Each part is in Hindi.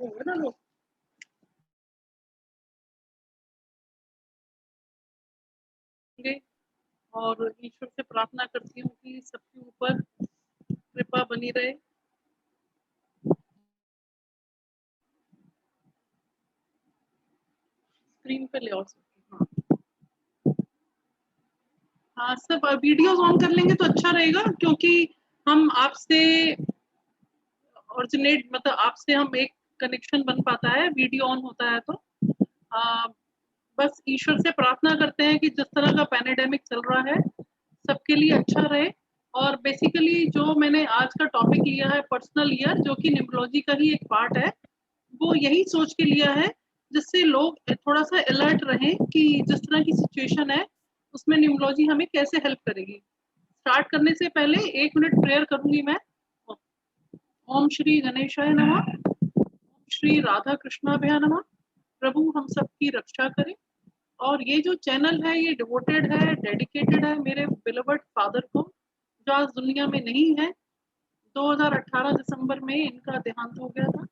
होंगे ना लोग। और ईश्वर से प्रार्थना करती हूँ कि सबके ऊपर कृपा बनी रहे। स्क्रीन पे ले आओ सबकी। हाँ सब वीडियोस ऑन कर लेंगे तो अच्छा रहेगा, क्योंकि हम आपसे ऑरिजिनेट मतलब आपसे हम एक कनेक्शन बन पाता है, वीडियो ऑन होता है तो बस ईश्वर से प्रार्थना करते हैं कि जिस तरह का पैंडेमिक चल रहा है सबके लिए अच्छा रहे। और बेसिकली जो मैंने आज का टॉपिक लिया है पर्सनल ईयर, जो कि न्यूमरोलॉजी का ही एक पार्ट है, वो यही सोच के लिया है जिससे लोग थोड़ा सा अलर्ट रहें कि जिस तरह की सिचुएशन है उसमें न्यूमरोलॉजी हमें कैसे हेल्प करेगी। स्टार्ट करने से पहले 1 मिनट प्रेयर करूंगी मैं। ओम श्री गणेशाय नमः। ओम श्री राधा कृष्णाभ्याय नमः। प्रभु हम सबकी रक्षा करें। और ये जो चैनल है ये डिवोटेड है, डेडिकेटेड है मेरे बिलवर्ड फादर को, जो आज दुनिया में नहीं है। 2018 दिसंबर में इनका देहांत हो गया था।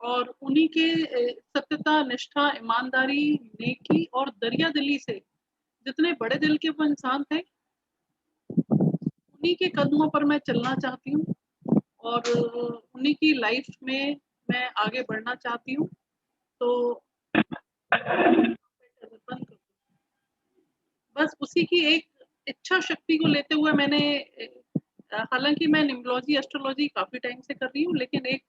और उन्हीं के सत्यता, निष्ठा, ईमानदारी, नेकी और दरिया दिली से जितने बड़े दिल के वो इंसान थे, उन्हीं के कदमों पर मैं चलना चाहती हूँ और उन्हीं की लाइफ में मैं आगे बढ़ना चाहती हूँ। तो बस उसी की एक इच्छा शक्ति को लेते हुए मैंने हालांकि मैं न्यूमरोलॉजी एस्ट्रोलॉजी काफी टाइम से कर रही हूँ, लेकिन एक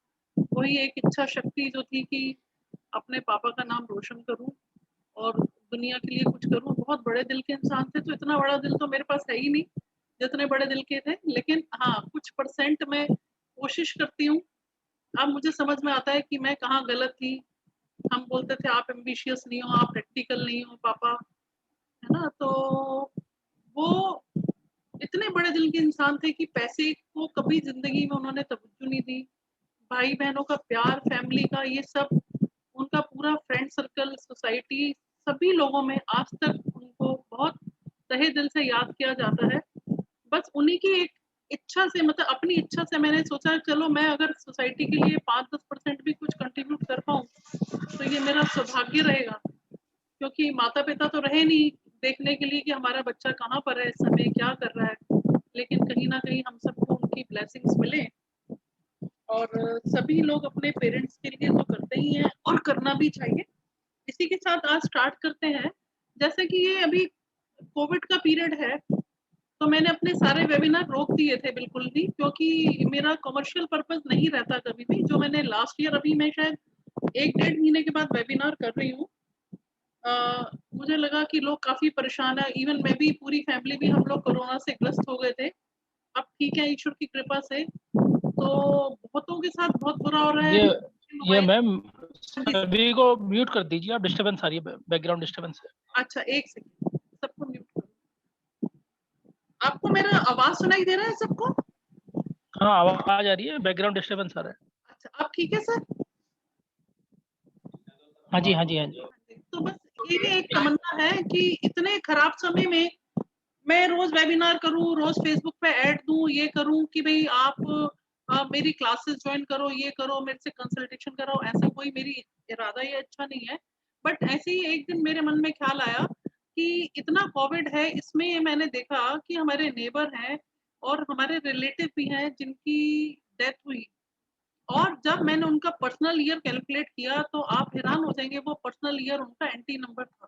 वही एक इच्छा शक्ति जो थी कि अपने पापा का नाम रोशन करूं और दुनिया के लिए कुछ करूं। बहुत बड़े दिल के इंसान थे, तो इतना बड़ा दिल तो मेरे पास है ही नहीं जितने बड़े दिल के थे, लेकिन हाँ कुछ परसेंट मैं कोशिश करती हूँ। अब मुझे समझ में आता है कि मैं कहाँ गलत थी। हम बोलते थे आप एम्बिशियस नहीं हो, आप प्रैक्टिकल नहीं हो पापा, है ना। तो वो इतने बड़े दिल के इंसान थे कि पैसे को कभी जिंदगी में उन्होंने तवज्जो नहीं दी। भाई बहनों का प्यार, फैमिली का ये सब, उनका पूरा फ्रेंड सर्कल, सोसाइटी, सभी लोगों में आज तक उनको बहुत तहे दिल से याद किया जाता है। बस उन्हीं की एक इच्छा से, मतलब अपनी इच्छा से मैंने सोचा चलो मैं अगर सोसाइटी के लिए 5-10% भी कुछ कंट्रीब्यूट कर पाऊँ तो ये मेरा सौभाग्य रहेगा। क्योंकि माता पिता तो रहे नहीं देखने के लिए कि हमारा बच्चा कहाँ पर है इस समय, क्या कर रहा है, लेकिन कहीं ना कहीं हम सबको उनकी ब्लेसिंग्स मिले। और सभी लोग अपने पेरेंट्स के लिए तो करते ही हैं और करना भी चाहिए। इसी के साथ आज स्टार्ट करते हैं। जैसे कि ये अभी कोविड का पीरियड है, तो मैंने अपने सारे वेबिनार रोक दिए थे बिल्कुल भी, क्योंकि मेरा कमर्शियल पर्पस नहीं रहता कभी भी। जो मैंने लास्ट ईयर अभी मैं शायद 1-1.5 महीने के बाद वेबिनार कर रही हूँ। मुझे लगा कि लोग काफी परेशान है, इवन मैं भी, पूरी फैमिली भी हम लोग कोरोना से ग्रस्त हो गए थे। अब ठीक है ईश्वर की कृपा से, तो बहुतों के साथ बहुत बुरा हो रहा है। ये मैम सभी को म्यूट कर दीजिए, आप डिस्टरबेंस आ रही है, बैकग्राउंड डिस्टरबेंस है। अच्छा एक सेकंड, सबको म्यूट करो। आपको मेरा आवाज सुनाई दे रहा है सबको? हाँ आवाज आ रही है, बैकग्राउंड डिस्टरबेंस आ रहा है। अच्छा अब ठीक है सर? हाँ जी हाँ जी हाँ जी। तो बस ये एक तमन्ना है कि इतने खराब समय में मैं रोज वेबिनार करूं, रोज फेसबुक पे ऐड दूं, ये करूं कि भाई आप मेरी क्लासेस ज्वाइन करो, ये करो, मेरे से कंसल्टेशन कराओ। ऐसा कोई मेरी इरादा या अच्छा नहीं है। बट ऐसे ही एक दिन मेरे मन में ख्याल आया कि इतना कोविड है, इसमें मैंने देखा कि हमारे नेबर हैं और हमारे रिलेटिव भी हैं जिनकी डेथ हुई। और जब मैंने उनका पर्सनल ईयर कैलकुलेट किया तो आप हैरान हो जाएंगे, वो पर्सनल ईयर उनका एंटी नंबर था।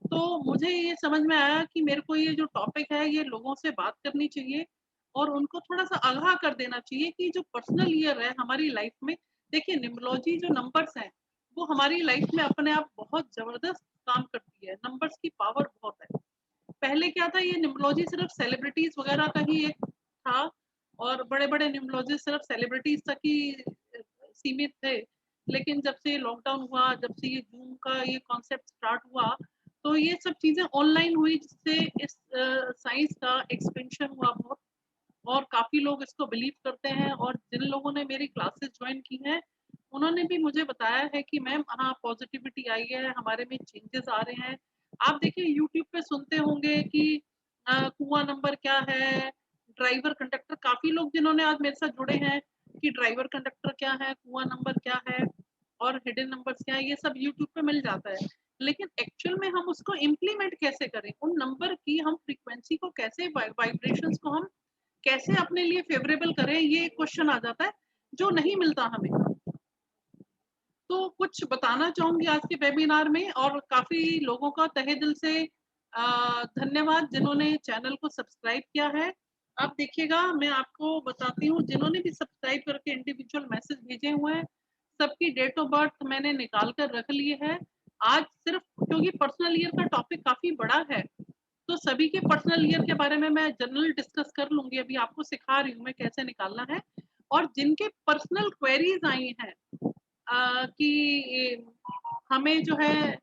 तो मुझे ये समझ में आया कि मेरे को ये जो टॉपिक है ये लोगों से बात करनी चाहिए और उनको थोड़ा सा आगाह कर देना चाहिए कि जो पर्सनल ईयर है हमारी लाइफ में, देखिए न्यूमरोलॉजी जो नंबर्स हैं वो हमारी लाइफ में अपने आप बहुत जबरदस्त काम करती है। नंबर्स की पावर बहुत है। पहले क्या था, ये न्यूमरोलॉजी सिर्फ सेलिब्रिटीज वगैरह का ही एक था और बड़े बड़े न्यूमरोलॉजी सिर्फ सेलिब्रिटीज तक ही सीमित थे। लेकिन जब से लॉकडाउन हुआ, जब से ये जूम का ये कॉन्सेप्ट स्टार्ट हुआ, तो ये सब चीजें ऑनलाइन हुई, जिससे इस साइंस का एक्सपेंशन हुआ बहुत। और काफी लोग इसको बिलीव करते हैं और जिन लोगों ने मेरी क्लासेस ज्वाइन की हैं उन्होंने भी मुझे बताया है कि मैम हाँ पॉजिटिविटी आई है, हमारे में चेंजेस आ रहे हैं। आप देखिए यूट्यूब पे सुनते होंगे कि कुआं नंबर क्या है, ड्राइवर कंडक्टर, काफी लोग जिन्होंने आज मेरे साथ जुड़े हैं कि ड्राइवर कंडक्टर क्या है, कुआं नंबर क्या है और हिडन नंबर्स क्या है, ये सब यूट्यूब पे मिल जाता है। लेकिन एक्चुअल में हम उसको इम्प्लीमेंट कैसे करें, उन नंबर की हम फ्रीक्वेंसी को कैसे, वाइब्रेशंस को हम कैसे अपने लिए फेवरेबल करें, ये क्वेश्चन आ जाता है जो नहीं मिलता हमें। तो कुछ बताना चाहूंगी आज के वेबिनार में, और काफी लोगों का तहे दिल से धन्यवाद जिन्होंने चैनल को सब्सक्राइब किया है। आप देखिएगा, मैं आपको बताती हूँ, जिन्होंने भी सब्सक्राइब करके इंडिविजुअल मैसेज भेजे हुए हैं, सबकी डेट ऑफ बर्थ मैंने निकाल कर रख लिए है। आज सिर्फ क्योंकि पर्सनल ईयर का टॉपिक काफी बड़ा है, तो सभी के पर्सनल ईयर के बारे में मैं जनरल डिस्कस कर लूंगी। अभी आपको सिखा रही हूँ मैं कैसे निकालना है। और जिनके पर्सनल क्वेरीज आई हैं कि हमें जो है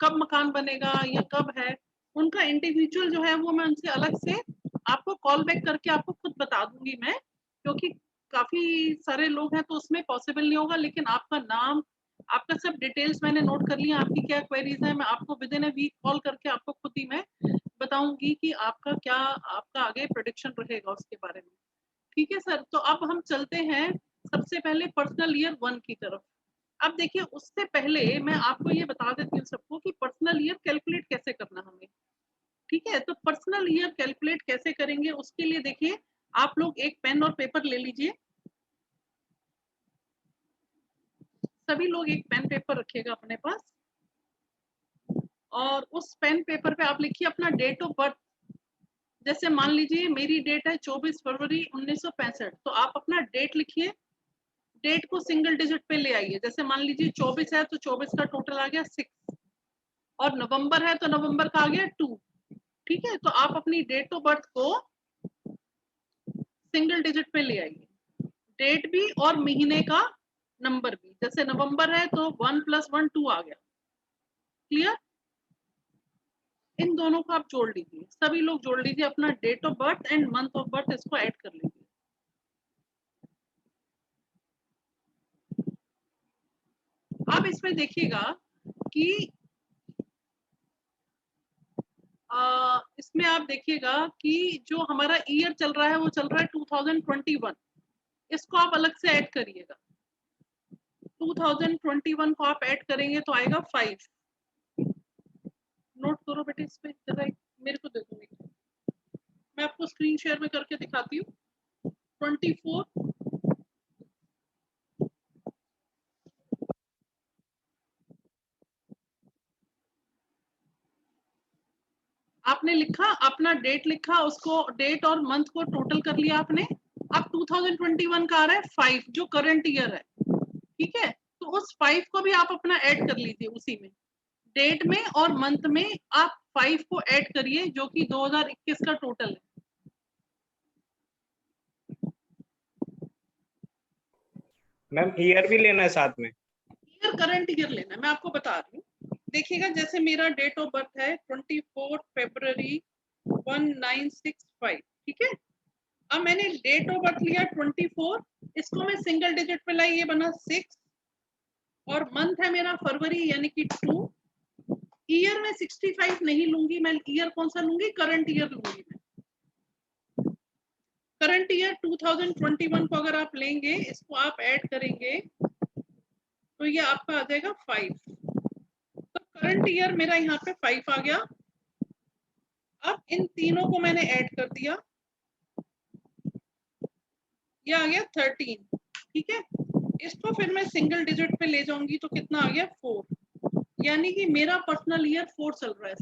कब मकान बनेगा या कब है, उनका इंडिविजुअल जो है वो मैं उनसे अलग से आपको कॉल बैक करके आपको खुद बता दूंगी मैं, क्योंकि काफी सारे लोग हैं तो उसमें पॉसिबल नहीं होगा। लेकिन आपका नाम, आपका सब डिटेल्स मैंने नोट कर लिया, आपकी क्या क्वेरीज है, मैं आपको within a week call करके आपको खुद ही मैं बताऊंगी कि आपका क्या, आपका आगे प्रेडिक्शन रहेगा उसके बारे में। ठीक है सर, तो अब हम चलते हैं सबसे पहले पर्सनल ईयर 1 की तरफ। अब देखिए, उससे पहले मैं आपको ये बता देती हूँ सबको कि पर्सनल ईयर कैलकुलेट कैसे करना हमें। ठीक है, तो पर्सनल ईयर कैलकुलेट कैसे करेंगे उसके लिए देखिए, आप लोग एक पेन और पेपर ले लीजिए। सभी लोग एक पेन पेपर रखिएगा अपने पास, और उस पेन पेपर पे आप लिखिए अपना डेट ऑफ बर्थ। जैसे मान लीजिए मेरी डेट है 24 फरवरी 1965, तो आप अपना डेट लिखिए। डेट को सिंगल डिजिट पे ले आइए। जैसे मान लीजिए 24 है तो 24 का टोटल आ गया 6, और नवंबर है तो नवंबर का आ गया 2। ठीक है, तो आप अपनी डेट ऑफ बर्थ को सिंगल डिजिट पे ले आइए, डेट भी और महीने का नंबर भी। जैसे नवंबर है तो 1 + 1 2 आ गया। क्लियर? इन दोनों को आप जोड़ लीजिए, सभी लोग जोड़ लीजिए, अपना date of birth and month of birth इसको ऐड कर लीजिए। अब इसमें देखिएगा कि इसमें आप देखिएगा कि जो हमारा ईयर चल रहा है वो चल रहा है 2021। इसको आप अलग से ऐड करिएगा। 2021 को आप ऐड करेंगे तो आएगा 5। नोट करो बेटे, इस पे जरा मेरे को दे दो, मैं आपको स्क्रीन शेयर में करके दिखाती हूँ। 24, आपने लिखा, अपना डेट लिखा, उसको डेट और मंथ को टोटल कर लिया आपने। अब 2021 का आ रहा है 5 जो करंट ईयर है। ठीक है, तो उस 5 को भी आप अपना ऐड कर लीजिए उसी में, डेट में और मंथ में आप 5 को ऐड करिए, जो कि 2021 का टोटल है। मैम ईयर भी लेना है साथ में? ईयर करंट ईयर लेना है, मैं आपको बता रही हूँ। देखिएगा, जैसे मेरा डेट ऑफ बर्थ है 24 फरवरी 1965। ठीक है, अब मैंने डेट ऑफ बर्थ लिया 24, इसको मैं सिंगल डिजिट पे लाई, ये बना 6, और मंथ है मेरा फरवरी यानी कि 2। ईयर में 65 नहीं लूंगी मैं, ईयर कौन सा लूंगी, करंट ईयर लूंगी मैं। करंट ईयर 2021 को अगर आप लेंगे, इसको आप ऐड करेंगे तो ये आपका आ जाएगा 5। तो करंट ईयर मेरा यहाँ पे 5 आ गया। अब इन तीनों को मैंने ऐड कर दिया, ये आ गया 13। ठीक है, इसको फिर मैं सिंगल डिजिट पे ले जाऊंगी तो कितना आ गया 4, यानी कि मेरा पर्सनल ईयर 4 चल रहा है।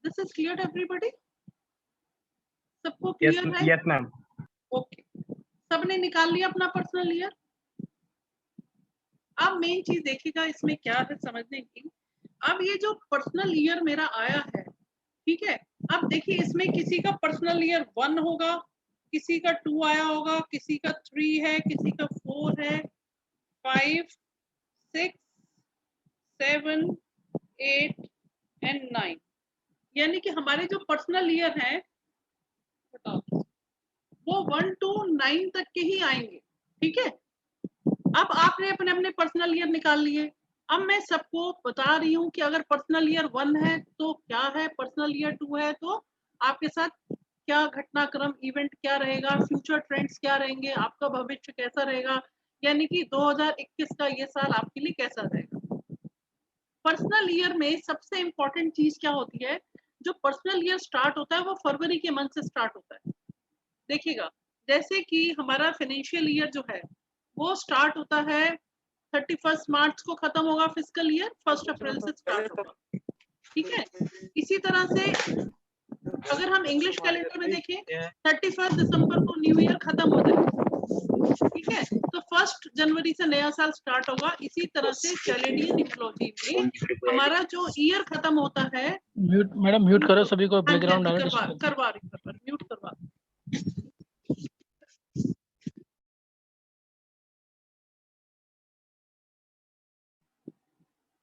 This is clear everybody? सबको क्लियर है? Yes ma'am. ओके, सबने निकाल लिया अपना पर्सनल ईयर। अब मेन चीज देखिएगा इसमें क्या है समझने की। अब ये जो पर्सनल ईयर मेरा आया है, ठीक है, अब देखिए इसमें किसी का पर्सनल ईयर 1 होगा, किसी का 2 आया होगा, किसी का 3 है, किसी का 4 है, 5 6 7 8 एंड 9। यानी कि हमारे जो पर्सनल ईयर हैं वो 1 to 9 तक के ही आएंगे। ठीक है, अब आपने अपने अपने पर्सनल ईयर निकाल लिए। अब मैं सबको बता रही हूँ कि अगर पर्सनल ईयर 1 है तो क्या है, पर्सनल ईयर 2 है तो आपके साथ क्या घटनाक्रम इवेंट क्या रहेगा, फ्यूचर ट्रेंड्स क्या रहेंगे, आपका भविष्य कैसा रहेगा, यानी कि 2021 का ये साल आपके लिए कैसा रहेगा। पर्सनल ईयर में सबसे इंपॉर्टेंट चीज क्या होती है, जो पर्सनल ईयर स्टार्ट होता है वो फरवरी के मंथ से स्टार्ट होता है। देखिएगा, जैसे कि हमारा फाइनेंशियल ईयर जो है वो स्टार्ट होता है 31 मार्च को, खत्म होगा फिस्कल ईयर 1 अप्रैल से स्टार्ट होगा, ठीक है। इसी तरह से अगर हम इंग्लिश कैलेंडर में देखें 31 दिसंबर को न्यू ईयर खत्म हो जाएगा, ठीक है। तो 1 जनवरी से नया साल स्टार्ट होगा। इसी तरह से कैलेंडियन न्यूमरोलॉजी में हमारा जो ईयर खत्म होता है, म्यूट मैडम, म्यूट करो सभी को, बैकग्राउंड करवा रही, म्यूट करवा।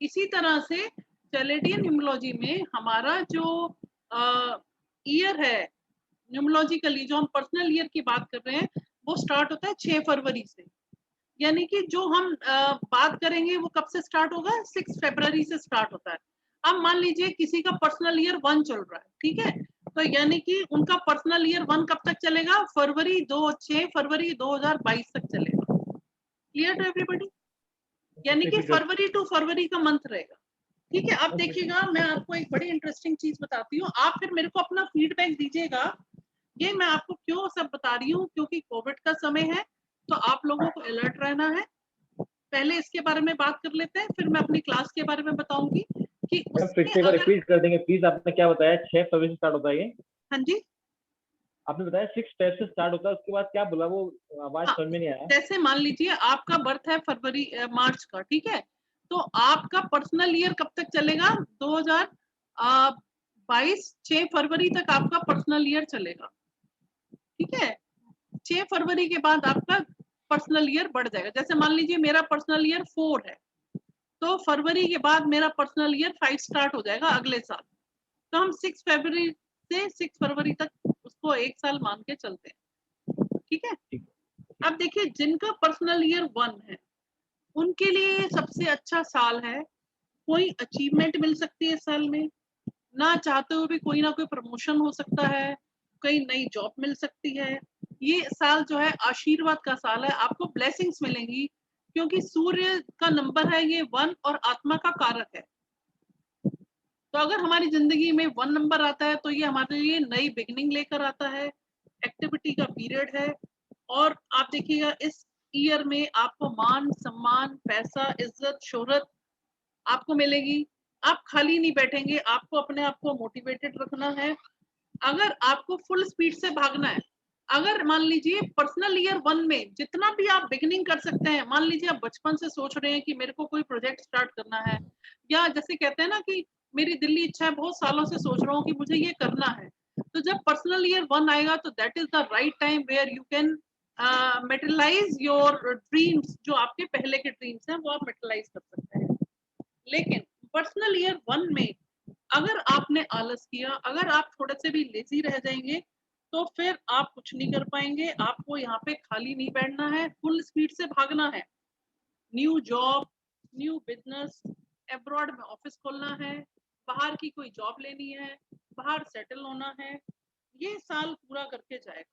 इसी तरह से कैलेंडियन न्यूमरोलॉजी में हमारा जो ईयर है न्यूमरोलॉजिकली, जो हम पर्सनल ईयर की बात कर रहे हैं, वो स्टार्ट होता है 6 फरवरी से। यानी कि जो हम बात करेंगे वो कब से स्टार्ट होगा, 6 फरवरी से स्टार्ट होता है। अब मान लीजिए किसी का पर्सनल ईयर 1 चल रहा है, ठीक है, तो यानी कि उनका पर्सनल ईयर 1 कब तक चलेगा, 6 फरवरी 2022 तक चलेगा। Clear to everybody? यानी कि फरवरी टू फरवरी का मंथ रहेगा, ठीक है। अब देखिएगा, मैं आपको एक बड़ी इंटरेस्टिंग चीज बताती हूँ, आप फिर मेरे को अपना फीडबैक दीजिएगा। ये मैं आपको क्यों सब बता रही हूँ, क्योंकि कोविड का समय है, तो आप लोगों को अलर्ट रहना है। पहले इसके बारे में बात कर लेते हैं, फिर मैं अपनी क्लास के बारे में बताऊंगी कि फिर से रिपीट कर देंगे प्लीज। आपने क्या बताया, 6 फरवरी से स्टार्ट होता है ये? हाँ जी, आपने बताया 6 फरवरी से स्टार्ट होता है, उसके बाद क्या बोला, वो आवाज समझ में नहीं आया। जैसे मान लीजिए आपका बर्थ है मार्च का, ठीक है, तो आपका पर्सनल ईयर कब तक चलेगा, 2022 6 फरवरी तक आपका पर्सनल ईयर चलेगा, ठीक है। 6 फरवरी के बाद आपका पर्सनल ईयर बढ़ जाएगा। जैसे मान लीजिए मेरा पर्सनल ईयर 4 है, तो फरवरी के बाद मेरा पर्सनल ईयर 5 स्टार्ट हो जाएगा अगले साल। तो हम 6 फरवरी से 6 फरवरी तक उसको एक साल मान के चलते हैं, ठीक है। अब देखिए, जिनका पर्सनल ईयर 1 है उनके लिए सबसे अच्छा साल है। कोई अचीवमेंट मिल सकती है इस साल में, ना चाहते हुए भी कोई ना कोई प्रमोशन हो सकता है, कोई नई जॉब मिल सकती है। ये साल जो है आशीर्वाद का साल है, आपको ब्लेसिंग्स मिलेंगी, क्योंकि सूर्य का नंबर है ये 1 और आत्मा का कारक है। तो अगर हमारी जिंदगी में 1 नंबर आता है तो ये हमारे लिए नई बिगिनिंग लेकर आता है, एक्टिविटी का पीरियड है। और आप देखिएगा, इस ईयर में आपको मान सम्मान, पैसा, इज्जत, शोहरत आपको मिलेगी। आप खाली नहीं बैठेंगे, आपको अपने आप को मोटिवेटेड रखना है। अगर आपको फुल स्पीड से भागना है, अगर मान लीजिए पर्सनल ईयर 1 में जितना भी आप बिगिनिंग कर सकते हैं, मान लीजिए आप बचपन से सोच रहे हैं कि मेरे को कोई प्रोजेक्ट स्टार्ट करना है, या जैसे कहते हैं ना कि मेरी दिल्ली इच्छा है, बहुत सालों से सोच रहा हूँ कि मुझे ये करना है, तो जब पर्सनल ईयर 1 आएगा तो that is the right time where you can materialise your dreams. जो आपके पहले के ड्रीम्स हैं वो आप मेटेरियलाइज कर सकते हैं। लेकिन पर्सनल ईयर 1 में अगर आपने आलस किया, अगर आप थोड़े से भी लेजी रह जाएंगे, तो फिर आप कुछ नहीं कर पाएंगे। आपको यहाँ पे खाली नहीं बैठना है, फुल स्पीड से भागना है। New job, new business, abroad में ऑफिस खोलना है, बाहर की कोई जॉब लेनी है, बाहर सेटल होना है। ये साल पूरा करके जाएगा।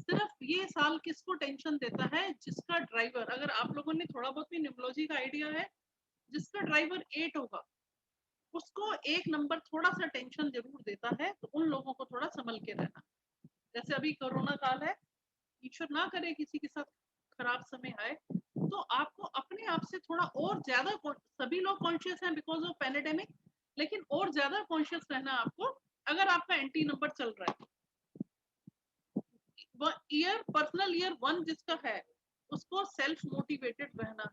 सिर्फ ये साल किसको टेंशन देता है, जिसका ड्राइवर, अगर आप लोगों ने थोड़ा बहुत भी न्यूमरोलॉजी का आइडिया है, जिसका ड्राइवर 8 होगा उसको एक नंबर थोड़ा सा टेंशन जरूर देता है। तो उन लोगों को थोड़ा संभल के रहना। जैसे अभी कोरोना काल है, ईश्वर ना करे किसी के साथ खराब समय आए, तो आपको अपने आप से थोड़ा और ज्यादा, सभी लोग कॉन्शियस हैं बिकॉज ऑफ पैंडेमिक, लेकिन और ज्यादा कॉन्शियस रहना आपको अगर आपका एंटी नंबर चल रहा है। ईयर पर्सनल ईयर 1 जिसका है उसको सेल्फ मोटिवेटेड रहना है।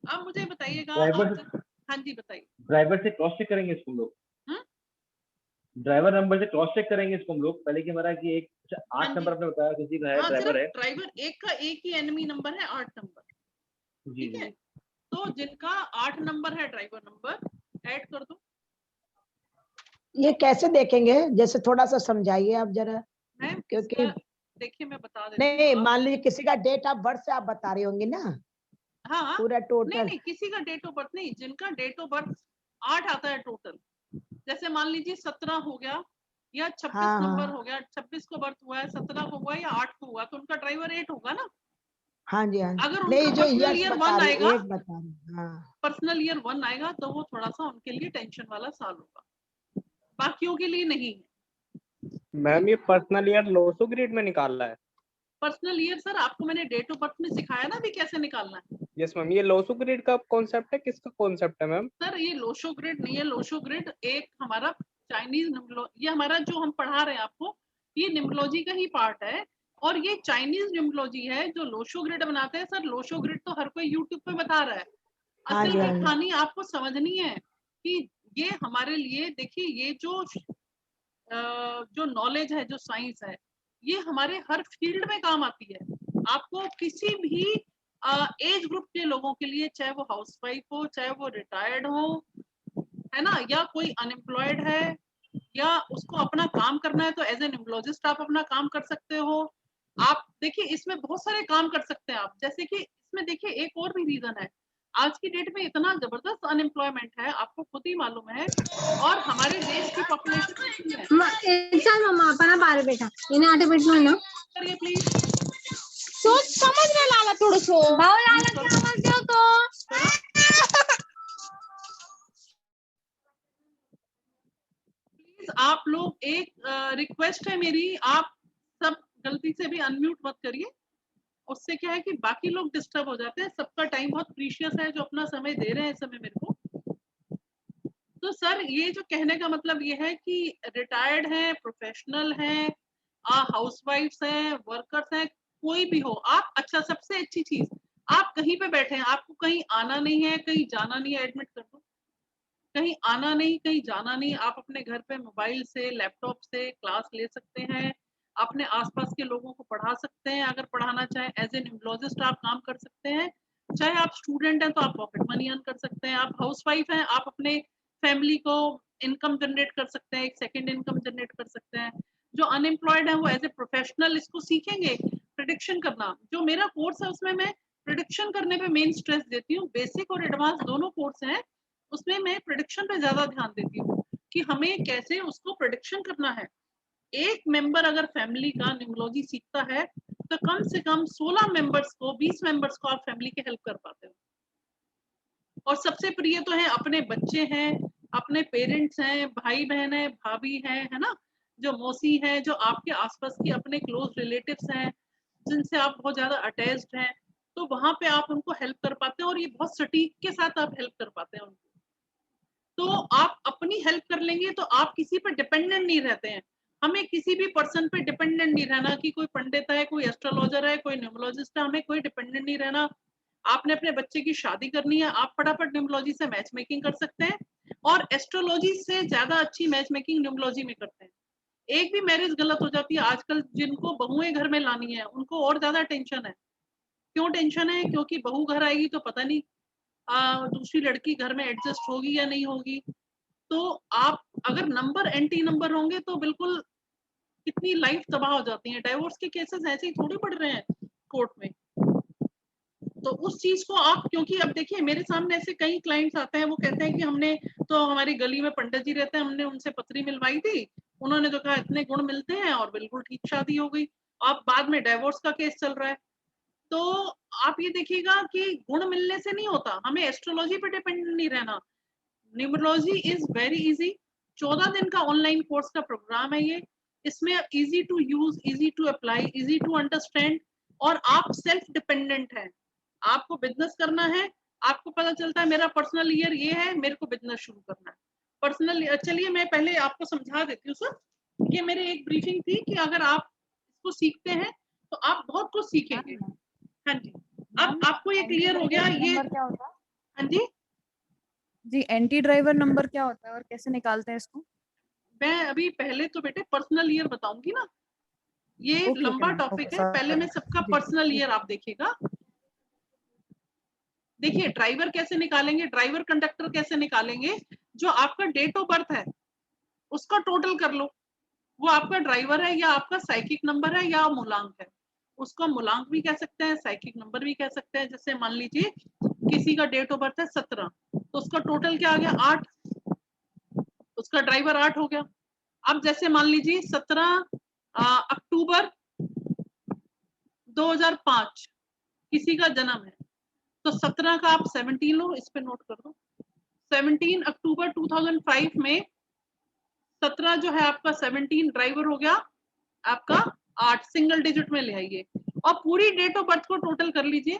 अब मुझे बताइएगा, हाँ जी बताइए। ड्राइवर से क्रॉस चेक करेंगे इसको हम लोग, ड्राइवर नंबर से क्रॉस चेक करेंगे इसको हम लोग पहले, कि हमारा कि एक 8 नंबर आपने बताया किसी का है, ड्राइवर है, ड्राइवर एक का एक ही एनिमी नंबर है 8 नंबर, ठीक है। तो जिनका 8 नंबर है ड्राइवर नंबर ऐड कर दो। ये कैसे देखेंगे, जैसे थोड़ा सा समझाइए आप जरा। मैम क्योंकि देखिए मैं बता देती हूँ। नहीं, मान लीजिए किसी का डेट ऑफ बर्थ से आप बता रही होंगी ना। हाँ पूरा टोटल नहीं, किसी का डेट ऑफ बर्थ नहीं, जिनका डेट ऑफ बर्थ 8 आता है टोटल। जैसे मान लीजिए 17 हो गया, या 26 हाँ, नंबर हाँ। हो गया, 26 को बर्थ हुआ है, 17 को हुआ है या 8 को हुआ, तो उनका ड्राइवर 8 होगा ना। हाँ जी, हाँ जी। अगर नहीं, उनका जो पर्सनल ईयर्स ईयर बता 1 रही, आएगा, एज बता रही, हाँ। पर्सनल ईयर 1 आएगा तो वो थोड़ा सा उनके लिए टेंशन वाला साल होगा, बाकियों के लिए नहीं है। मैम ये पर्सनल ईयर लोसो ग्रिड में निकालना है? पर्सनल ईयर सर आपको मैंने डेट ऑफ बर्थ में सिखाया ना भी कैसे निकालना है। यस मैम, ये लोसो ग्रिड का कॉन्सेप्ट है, किसका कॉन्सेप्ट है मैम? सर ये लोशो ग्रिड नहीं है, लोशो ग्रिड एक हमारा चाइनीज ये हमारा जो हम पढ़ा रहे हैं आपको, ये निम्बोलॉजी का ही पार्ट है, और ये चाइनीज निम्बोलॉजी है जो लोशो ग्रिड बनाते हैं। सर लोशो ग्रिड तो हर कोई यूट्यूब पे बता रहा है, हाँ असल जी, हाँ की जी। कहानी आपको समझनी है कि ये हमारे लिए, देखिए ये जो नॉलेज है, जो साइंस है, ये हमारे हर फील्ड में काम आती है। आपको किसी भी एज ग्रुप के लोगों के लिए, चाहे वो हाउसवाइफ हो, चाहे वो रिटायर्ड हो, है ना, या कोई अनएम्प्लॉयड है, या उसको अपना काम करना है, तो एज ए न्यूमरोलॉजिस्ट आप अपना काम कर सकते हो। आप देखिए इसमें बहुत सारे काम कर सकते हैं आप, जैसे कि इसमें देखिए एक और भी रीजन है, आज की डेट में इतना जबरदस्त अनएम्प्लॉयमेंट है, आपको खुद ही मालूम है, और हमारे देश की पॉपुलेशन कितनी है। चल मम्मा अपना बारे बेटा इन्हें आटे पेटलो ना करिए प्लीज, सोच समझ में लाला थोड़ा सो भाव लाला क्या आवाज दो तो प्लीज आप लोग, एक रिक्वेस्ट है मेरी, आप सब गलती से भी अनम्यूट मत करिए, उससे क्या है कि बाकी लोग डिस्टर्ब हो जाते हैं। सबका टाइम बहुत प्रीशियस है जो अपना समय दे रहे हैं इस समय मेरे को। तो सर ये जो कहने का मतलब ये है कि रिटायर्ड हैं, प्रोफेशनल हैं, हाउसवाइफ्स हैं, वर्कर्स हैं, कोई भी हो आप, अच्छा सबसे अच्छी चीज, आप कहीं पे बैठे हैं, आपको कहीं आना नहीं है, कहीं जाना नहीं है, एडमिट कर दो, कहीं आना नहीं, कहीं जाना नहीं, आप अपने घर पे मोबाइल से, लैपटॉप से क्लास ले सकते हैं, अपने आसपास के लोगों को पढ़ा सकते हैं, अगर पढ़ाना चाहे एज ए न्यूमरोलॉजिस्ट आप काम कर सकते हैं, चाहे आप स्टूडेंट हैं तो आप पॉकेट मनी अर्न कर सकते हैं, आप हाउसवाइफ हैं आप अपने फैमिली को इनकम जनरेट कर सकते हैं, एक सेकेंड इनकम जनरेट कर सकते हैं। जो अनएम्प्लॉयड है वो एज ए प्रोफेशनल इसको सीखेंगे प्रिडिक्शन करना। जो मेरा कोर्स है उसमें मैं प्रिडिक्शन करने पे मेन स्ट्रेस देती हूँ, बेसिक और एडवांस दोनों कोर्स हैं, उसमें मैं प्रिडिक्शन पे ज्यादा ध्यान देती हूँ कि हमें कैसे उसको प्रिडिक्शन करना है। एक मेंबर अगर फैमिली का न्यूमरोलॉजी सीखता है तो कम से कम 16 मेंबर्स को, 20 मेंबर्स को आप फैमिली के हेल्प कर पाते हो। और सबसे प्रिय तो है अपने बच्चे हैं, अपने पेरेंट्स हैं, भाई बहन है, भाभी है ना, जो मौसी है, जो आपके आसपास की अपने क्लोज रिलेटिव्स हैं, जिनसे आप बहुत ज्यादा अटैच्ड हैं, तो वहां पे आप उनको हेल्प कर पाते हैं, और ये बहुत सटीक के साथ आप हेल्प कर पाते हैं उनको। तो आप अपनी हेल्प कर लेंगे तो आप किसी पर डिपेंडेंट नहीं रहते हैं। हमें किसी भी पर्सन पे डिपेंडेंट नहीं रहना कि कोई पंडित है, कोई एस्ट्रोलॉजर है, कोई न्यूमरोलॉजिस्ट है, हमें कोई डिपेंडेंट नहीं रहना। आपने अपने बच्चे की शादी करनी है, आप फटाफट न्यूमरोलॉजी से मैच मेकिंग कर सकते हैं, और एस्ट्रोलॉजी से ज्यादा अच्छी मैच मेकिंग न्यूमरोलॉजी में करते हैं। एक भी मैरिज गलत हो जाती है आजकल, जिनको बहुएं घर में लानी है उनको और ज्यादा टेंशन है। क्यों टेंशन है? क्योंकि बहू घर आएगी तो पता नहीं दूसरी लड़की घर में एडजस्ट होगी या नहीं होगी। तो आप अगर नंबर एंटी नंबर होंगे तो बिल्कुल कितनी लाइफ तबाह हो जाती है। डाइवोर्स के केसेस ऐसे ही थोड़ी पड़ रहे हैं कोर्ट में। तो उस चीज को आप, क्योंकि अब देखिए मेरे सामने ऐसे कई क्लाइंट्स आते हैं, वो कहते हैं कि हमने तो हमारी गली में पंडित जी रहते हैं, हमने उनसे पत्री मिलवाई थी, उन्होंने तो कहा इतने गुण मिलते हैं और बिल्कुल ठीक शादी हो गई। अब बाद में डाइवोर्स का केस चल रहा है। तो आप ये देखिएगा कि गुण मिलने से नहीं होता, हमें एस्ट्रोलॉजी पे डिपेंडेंट नहीं रहना। न्यूमरोलॉजी इज वेरी इजी, 14 दिन का ऑनलाइन कोर्स का प्रोग्राम है ये। इसमें easy to use, easy to apply, easy to understand, और आप सेल्फ डिपेंडेंट हैं। आपको बिजनेस करना है, आपको पता चलता है मेरा पर्सनल ईयर ये है, मेरे को बिजनेस शुरू करना है पर्सनल। चलिए मैं पहले आपको समझा देती हूँ सर, ये मेरी एक ब्रीफिंग थी कि अगर आप इसको सीखते हैं तो आप बहुत कुछ सीखेंगे। हाँ जी, अब आपको ये क्लियर हो गया। ये क्या होता है हाँ जी, जी एंटी ड्राइवर नंबर क्या होता है और कैसे निकालते हैं इसको? मैं अभी पहले तो बेटे पर्सनल ईयर बताऊंगी ना, ये ओके, लंबा मैम, टॉपिक ओके, है, पहले मैं सॉरी। सबका जी, पर्सनल ईयर आप देखिएगा। देखिए ड्राइवर कैसे निकालेंगे, ड्राइवर कंडक्टर कैसे निकालेंगे, जो आपका डेट ऑफ बर्थ है उसका टोटल कर लो, वो आपका ड्राइवर है या आपका साइकिक नंबर है या मूलांक है। उसको मूलांक भी कह सकते हैं, साइकिक नंबर भी कह सकते हैं। जैसे मान लीजिए किसी का डेट ऑफ बर्थ है 17, तो उसका टोटल क्या आ गया 8, उसका ड्राइवर 8 हो गया। अब जैसे मान लीजिए 17 अक्टूबर 2005 किसी का जन्म है, तो 17 का आप 17 लो, इस पे नोट कर दो। 17 अक्टूबर 2005 में 17 जो है आपका 17 ड्राइवर हो गया आपका 8, सिंगल डिजिट में ले आइए और पूरी डेट ऑफ बर्थ को टोटल कर लीजिए।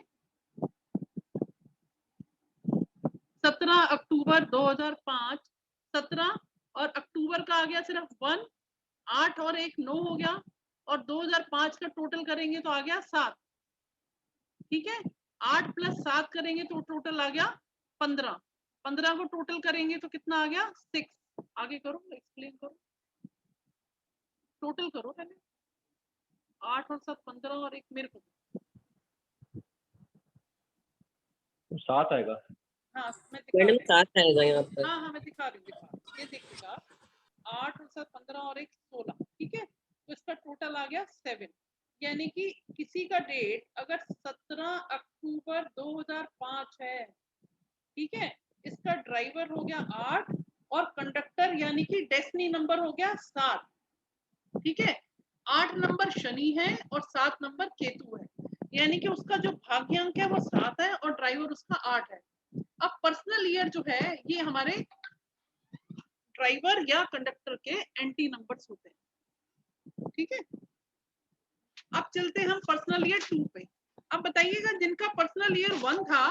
17 अक्टूबर 2005, 17 और अक्टूबर का आ गया सिर्फ 1, 8 और 1 9 हो गया, और 2005 का टोटल करेंगे तो आ गया 7। ठीक है, 8 + 7 करेंगे तो टोटल आ गया 15। 15 को टोटल करेंगे तो कितना आ गया 6। आगे करो, एक्सप्लेन करो, टोटल करो पहले। 8 और 7 15 और 1 मेरे को 7 आएगा। हाँ मैं दिखा मैडम रही 7 आएगा यहाँ हूँ। पर। हाँ मैं दिखा रही हूँ, ये देखिएगा 8 और 7 15 और 1 16। ठीक है, तो इसका टोटल आ गया 7। यानी कि किसी का डेट अगर 17 अक्टूबर 2005 है, ठीक है, इसका ड्राइवर हो गया 8 और कंडक्टर यानी कि डेस्टिनी नंबर हो गया 7। ठीक है, 8 नंबर शनि है और 7 नंबर केतु है, यानी कि उसका जो भाग्यांक है वो 7 है और ड्राइवर उसका 8 है। अब पर्सनल ईयर जो है ये हमारे ड्राइवर या कंडक्टर के एंटी नंबर्स होते हैं। ठीक है, अब चलते हैं हम पर्सनल ईयर 2 पे। अब बताइएगा जिनका पर्सनल ईयर 1 था,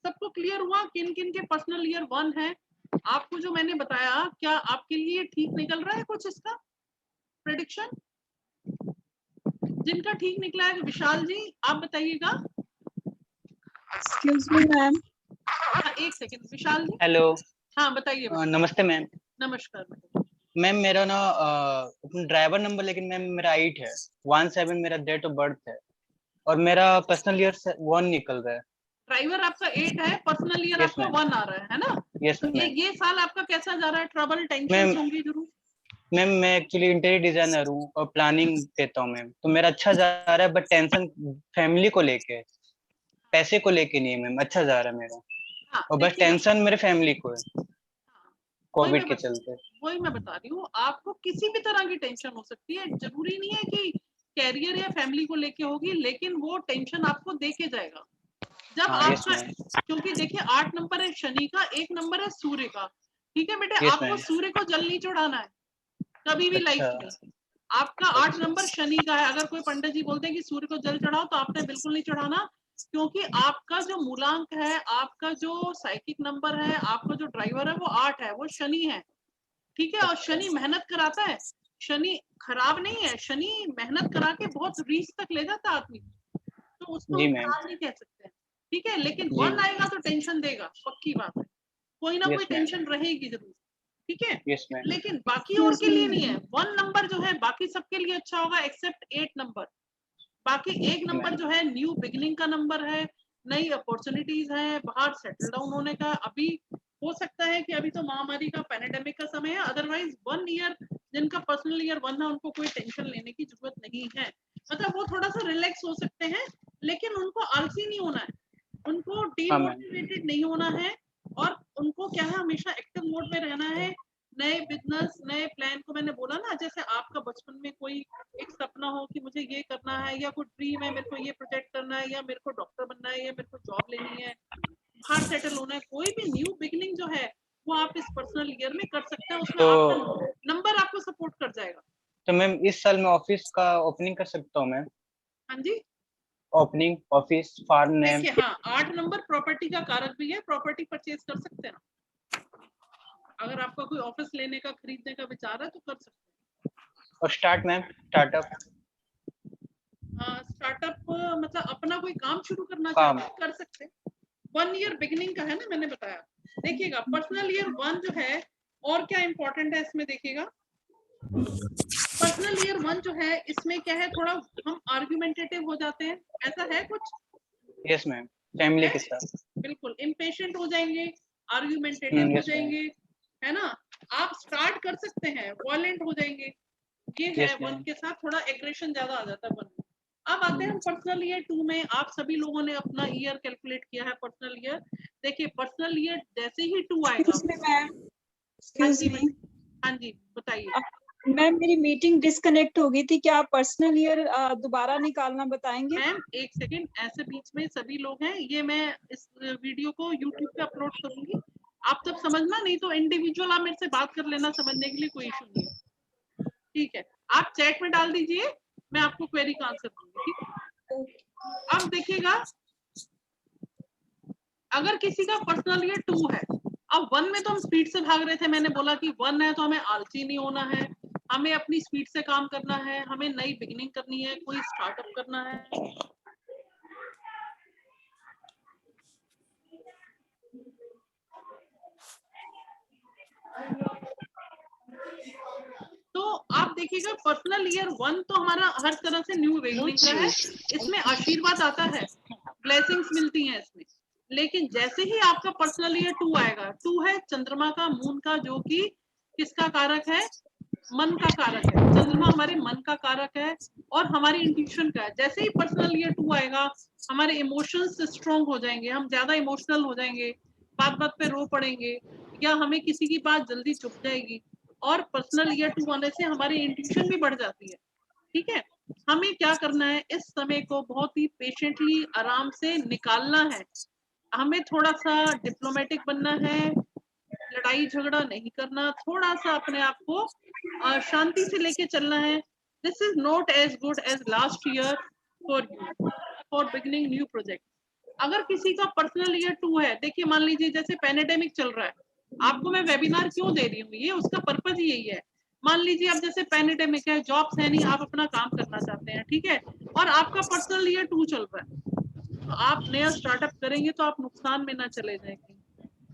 सबको क्लियर हुआ किन किन के पर्सनल ईयर 1 है? आपको जो मैंने बताया क्या आपके लिए ठीक निकल रहा है कुछ इसका प्रेडिक्शन? जिनका ठीक निकला है विशाल जी आप बताइएगा। Excuse me ma'am. हाँ, एक सेकंड विशाल जी। हेलो। हाँ बताइए। नमस्ते मैम। नमस्कार मैम मेरा ना ड्राइवर नंबर लेकिन मैम मेरा 8 है, 17 मेरा डेट ऑफ बर्थ है और मेरा पर्सनल ईयर 1 निकल रहा है। ड्राइवर आपका 8 है, पर्सनल ईयर आपका 1 आ रहा है ना? यस तो मैम। ये साल आपका कैसा जा रहा है? ट्रबल टेंशन होंगी जरूर। मैम मैं एक्चुअली इंटीरियर डिजाइनर हूँ और प्लानिंग देता हूँ मैम, तो मेरा अच्छा जा रहा है, बट टेंशन फैमिली को लेके, पैसे को लेके नहीं है मैम, अच्छा जा रहा है मेरा। हाँ, और बस टेंशन मेरे फैमिली को है कोविड के चलते। वही मैं बता रही हूँ, आपको किसी भी तरह की टेंशन हो सकती है, जरूरी नहीं है कि कैरियर या फैमिली को लेके होगी, लेकिन वो टेंशन आपको देके जाएगा जब आपका, क्योंकि देखिए 8 नंबर है शनि का, 1 नंबर है सूर्य का। ठीक है बेटे, आपको सूर्य को जल नहीं चढ़ाना है कभी भी लाइफ में। आपका 8 नंबर शनि का है, अगर कोई पंडित जी बोलते हैं कि सूर्य को जल चढ़ाओ तो आपने बिल्कुल नहीं चढ़ाना, क्योंकि आपका जो मूलांक है, आपका जो साइकिक नंबर है, आपका जो ड्राइवर है वो 8 है, वो शनि है। ठीक है, और शनि मेहनत कराता है, शनि खराब नहीं है, शनि मेहनत करा के बहुत रीच तक ले जाता है आदमी, तो उसको खराब नहीं कह सकते। ठीक है, लेकिन 1 आएगा तो टेंशन देगा, पक्की बात है, कोई ना कोई टेंशन रहेगी जरूर। ठीक है, लेकिन बाकी और के लिए नहीं है। 1 नंबर जो है बाकी सबके लिए अच्छा होगा एक्सेप्ट 8 नंबर। बाकी 1 नंबर जो है न्यू बिगिनिंग का नंबर है, नई अपॉर्चुनिटीज है, बाहर सेटल डाउन होने का। अभी हो सकता है कि अभी तो महामारी का पैंडेमिक का समय है, अदरवाइज 1 ईयर जिनका पर्सनल ईयर 1 है उनको कोई टेंशन लेने की जरूरत नहीं है। मतलब वो थोड़ा सा रिलैक्स हो सकते हैं, लेकिन उनको आलसी नहीं होना है, उनको डीमोटिवेटेड नहीं होना है, और उनको क्या है हमेशा एक्टिव मोड में रहना है। नए बिजनेस, नए प्लान को मैंने बोला ना, जैसे आपका बचपन में कोई एक सपना हो कि मुझे ये करना है, या कोई ड्रीम है मेरे को ये प्रोजेक्ट करना है, या मेरे को डॉक्टर बनना है, या मेरे को जॉब लेनी है, बाहर सेटल होना है, कोई भी न्यू बिगिनिंग जो है वो आप इस पर्सनल ईयर में कर सकते हैं। उसमें आपका नंबर आपको सपोर्ट कर जाएगा। तो मैम इस साल मैं ऑफिस का ओपनिंग कर सकता हूँ मैम? हाँ जी, ओपनिंग ऑफिस फार्म नेम। देखिए हाँ, 8 नंबर प्रॉपर्टी का कारक भी है, प्रॉपर्टी परचेज कर सकते हैं ना, अगर आपका कोई ऑफिस लेने का खरीदने का विचार है तो कर सकते हैं। और स्टार्ट मैम, स्टार्टअप? स्टार्टअप मतलब अपना कोई काम शुरू करना चाहते हैं कर सकते हैं। 1 ईयर बिगिनिंग का है ना, मैंने बताया। देखिएगा पर्सनल ईयर 1 जो है, और क्या इंपॉर्टेंट है इसमें देखिएगा, पर्सनल ईयर 1 जो है इसमें क्या है, थोड़ा हम आर्गुमेंटेटिव हो जाते हैं, ऐसा है कुछ? यस मैम, फैमिली के साथ। बिल्कुल इम्पेशेंट हो जाएंगे, आर्गुमेंटेटिव हो जाएंगे, है ना। आप स्टार्ट कर सकते हैं, वॉयलेंट हो जाएंगे, ये है 1 के साथ, थोड़ा एग्रेशन ज्यादा आ जाता है 1 में। अब आते हैं पर्सनल ईयर 2 में। आप सभी लोगों ने अपना ईयर कैलकुलेट किया है पर्सनल ईयर। देखिए पर्सनल ईयर जैसे ही 2 आएगा, हाँ जी बताइए। मैम मेरी मीटिंग डिस्कनेक्ट हो गई थी, क्या आप पर्सनल ईयर दोबारा निकालना बताएंगे? मैम एक सेकेंड, ऐसे बीच में सभी लोग हैं, ये मैं इस वीडियो को यूट्यूब पे अपलोड करूंगी, आप तब समझना, नहीं तो इंडिविजुअल आप मेरे से बात कर लेना, समझने के लिए कोई इशू नहीं है, ठीक है। आप चैट में डाल दीजिए, मैं आपको क्वेरी का आंसर दूंगी, ठीक है। अब देखिएगा, अगर किसी का पर्सनल ईयर 2 है, अब 1 में तो हम स्पीड से भाग रहे थे, मैंने बोला कि 1 है तो हमें आलसी नहीं होना है, हमें अपनी स्पीड से काम करना है, हमें नई बिगिनिंग करनी है, कोई स्टार्टअप करना है। तो आप देखिएगा पर्सनल ईयर 1 तो हमारा हर तरह से न्यू बिगिनिंग का है, इसमें आशीर्वाद आता है, ब्लेसिंग्स मिलती हैं इसमें। लेकिन जैसे ही आपका पर्सनल ईयर 2 आएगा, 2 है चंद्रमा का, मून का, जो कि किसका कारक है? मन का कारक है। चंद्रमा हमारे मन का कारक है और हमारी इंट्यूशन का है। जैसे ही पर्सनल ईयर 2 आएगा, हमारे इमोशंस स्ट्रॉन्ग हो जाएंगे, हम ज्यादा इमोशनल हो जाएंगे, बात बात पे रो पड़ेंगे, या हमें किसी की बात जल्दी चुप जाएगी। और पर्सनल ईयर 2 आने से हमारी इंट्यूशन भी बढ़ जाती है, ठीक है। हमें क्या करना है, इस समय को बहुत ही पेशेंटली आराम से निकालना है, हमें थोड़ा सा डिप्लोमेटिक बनना है, लड़ाई झगड़ा नहीं करना, थोड़ा सा अपने आप को शांति से लेके चलना है। This is not as good as last year for you for beginning new project. अगर किसी का पर्सनल ईयर 2 है, देखिए मान लीजिए जैसे पैंडेमिक चल रहा है, आपको मैं वेबिनार क्यों दे रही हूँ, ये उसका पर्पज यही है। मान लीजिए अब जैसे पैंडेमिक है, जॉब्स है नहीं, आप अपना काम करना चाहते हैं, ठीक है, और आपका पर्सनल ईयर 2 चल रहा है, तो आप नया स्टार्टअप करेंगे तो आप नुकसान में ना चले जाएंगे।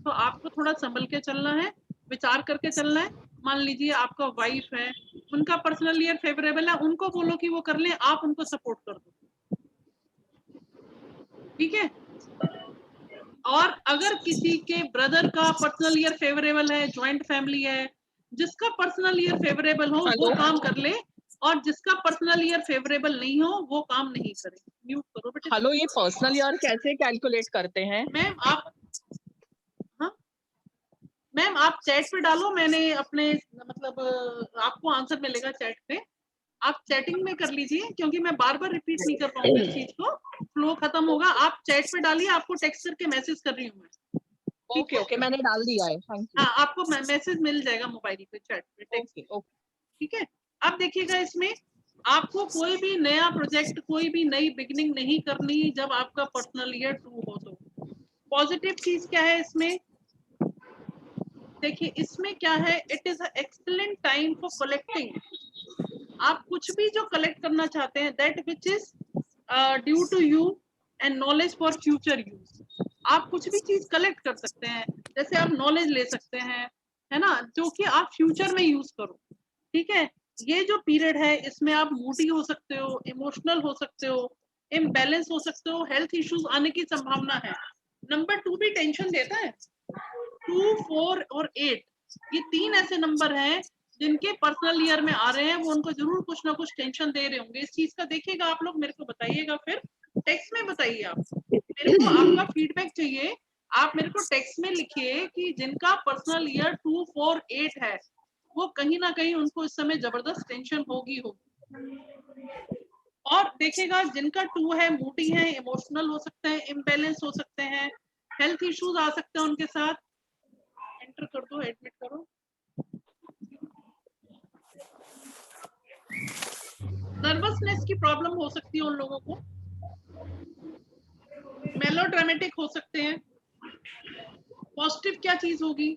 तो आपको थोड़ा संभल के चलना है, विचार करके चलना है। मान लीजिए आपका वाइफ है, उनका पर्सनल ईयर फेवरेबल है, उनको बोलो कि वो कर ले, आप उनको सपोर्ट कर दो, ठीक है। और अगर किसी के ब्रदर का पर्सनल ईयर फेवरेबल है, ज्वाइंट फैमिली है, जिसका पर्सनल ईयर फेवरेबल हो वो काम कर ले, और जिसका पर्सनल ईयर फेवरेबल नहीं हो वो काम नहीं करे। म्यूट करो बेटे। हेलो, ये पर्सनल ईयर कैसे कैलकुलेट करते हैं? मैम आप, हाँ मैम आप चैट पे डालो, मैंने अपने मतलब आपको आंसर मिलेगा चैट पे, आप चैटिंग में कर लीजिए, क्योंकि मैं बार बार रिपीट नहीं कर पाऊंगी इस चीज को, फ्लो खत्म होगा। आप चैट पे डालिए, आपको टेक्स्ट करके मैसेज कर रही हूँ मैं। ओके ओके, मैंने डाल दिया है, थैंक यू। हाँ आपको मैसेज मिल जाएगा मोबाइल पे, चैट पे, टेक्स्ट पे, ठीक है। अब देखिएगा, इसमें आपको कोई भी नया प्रोजेक्ट, कोई भी नई बिगिनिंग नहीं करनी जब आपका पर्सनल ईयर 2 हो। तो पॉजिटिव चीज क्या है इसमें, देखिए इसमें क्या है, it is excellent time for collecting. आप कुछ भी जो कलेक्ट करना चाहते हैं, that which is due to you and knowledge for future use, आप कुछ भी चीज कलेक्ट कर सकते हैं। जैसे आप नॉलेज ले सकते हैं, है ना, जो कि आप फ्यूचर में यूज करो, ठीक है। ये जो पीरियड है, इसमें आप मूडी हो सकते हो, इमोशनल हो सकते हो, इम्बैलेंस हो सकते हो, हेल्थ इश्यूज आने की संभावना है। नंबर 2 भी टेंशन देता है, 2, 4 और 8, ये 3 ऐसे नंबर हैं जिनके पर्सनल ईयर में आ रहे हैं, वो उनको जरूर कुछ ना कुछ टेंशन दे रहे होंगे। इस चीज का देखिएगा, आप लोग मेरे को बताइएगा, फिर टेक्स्ट में बताइए। आप मेरे को आपका फीडबैक चाहिए, आप मेरे को टेक्स्ट में लिखिए कि जिनका पर्सनल ईयर 2, 4, 8 है, वो कहीं ना कहीं उनको इस समय जबरदस्त टेंशन होगी। और देखिएगा जिनका 2 है, मूडी है, इमोशनल हो सकते हैं, इम्बैलेंस हो सकते हैं, हेल्थ इश्यूज आ सकते हैं उनके साथ। एंटर कर दो, एडमिट करो। नर्वसनेस की प्रॉब्लम हो सकती है उन लोगों को, मेलोड्रामेटिक हो सकते हैं। पॉजिटिव क्या चीज होगी,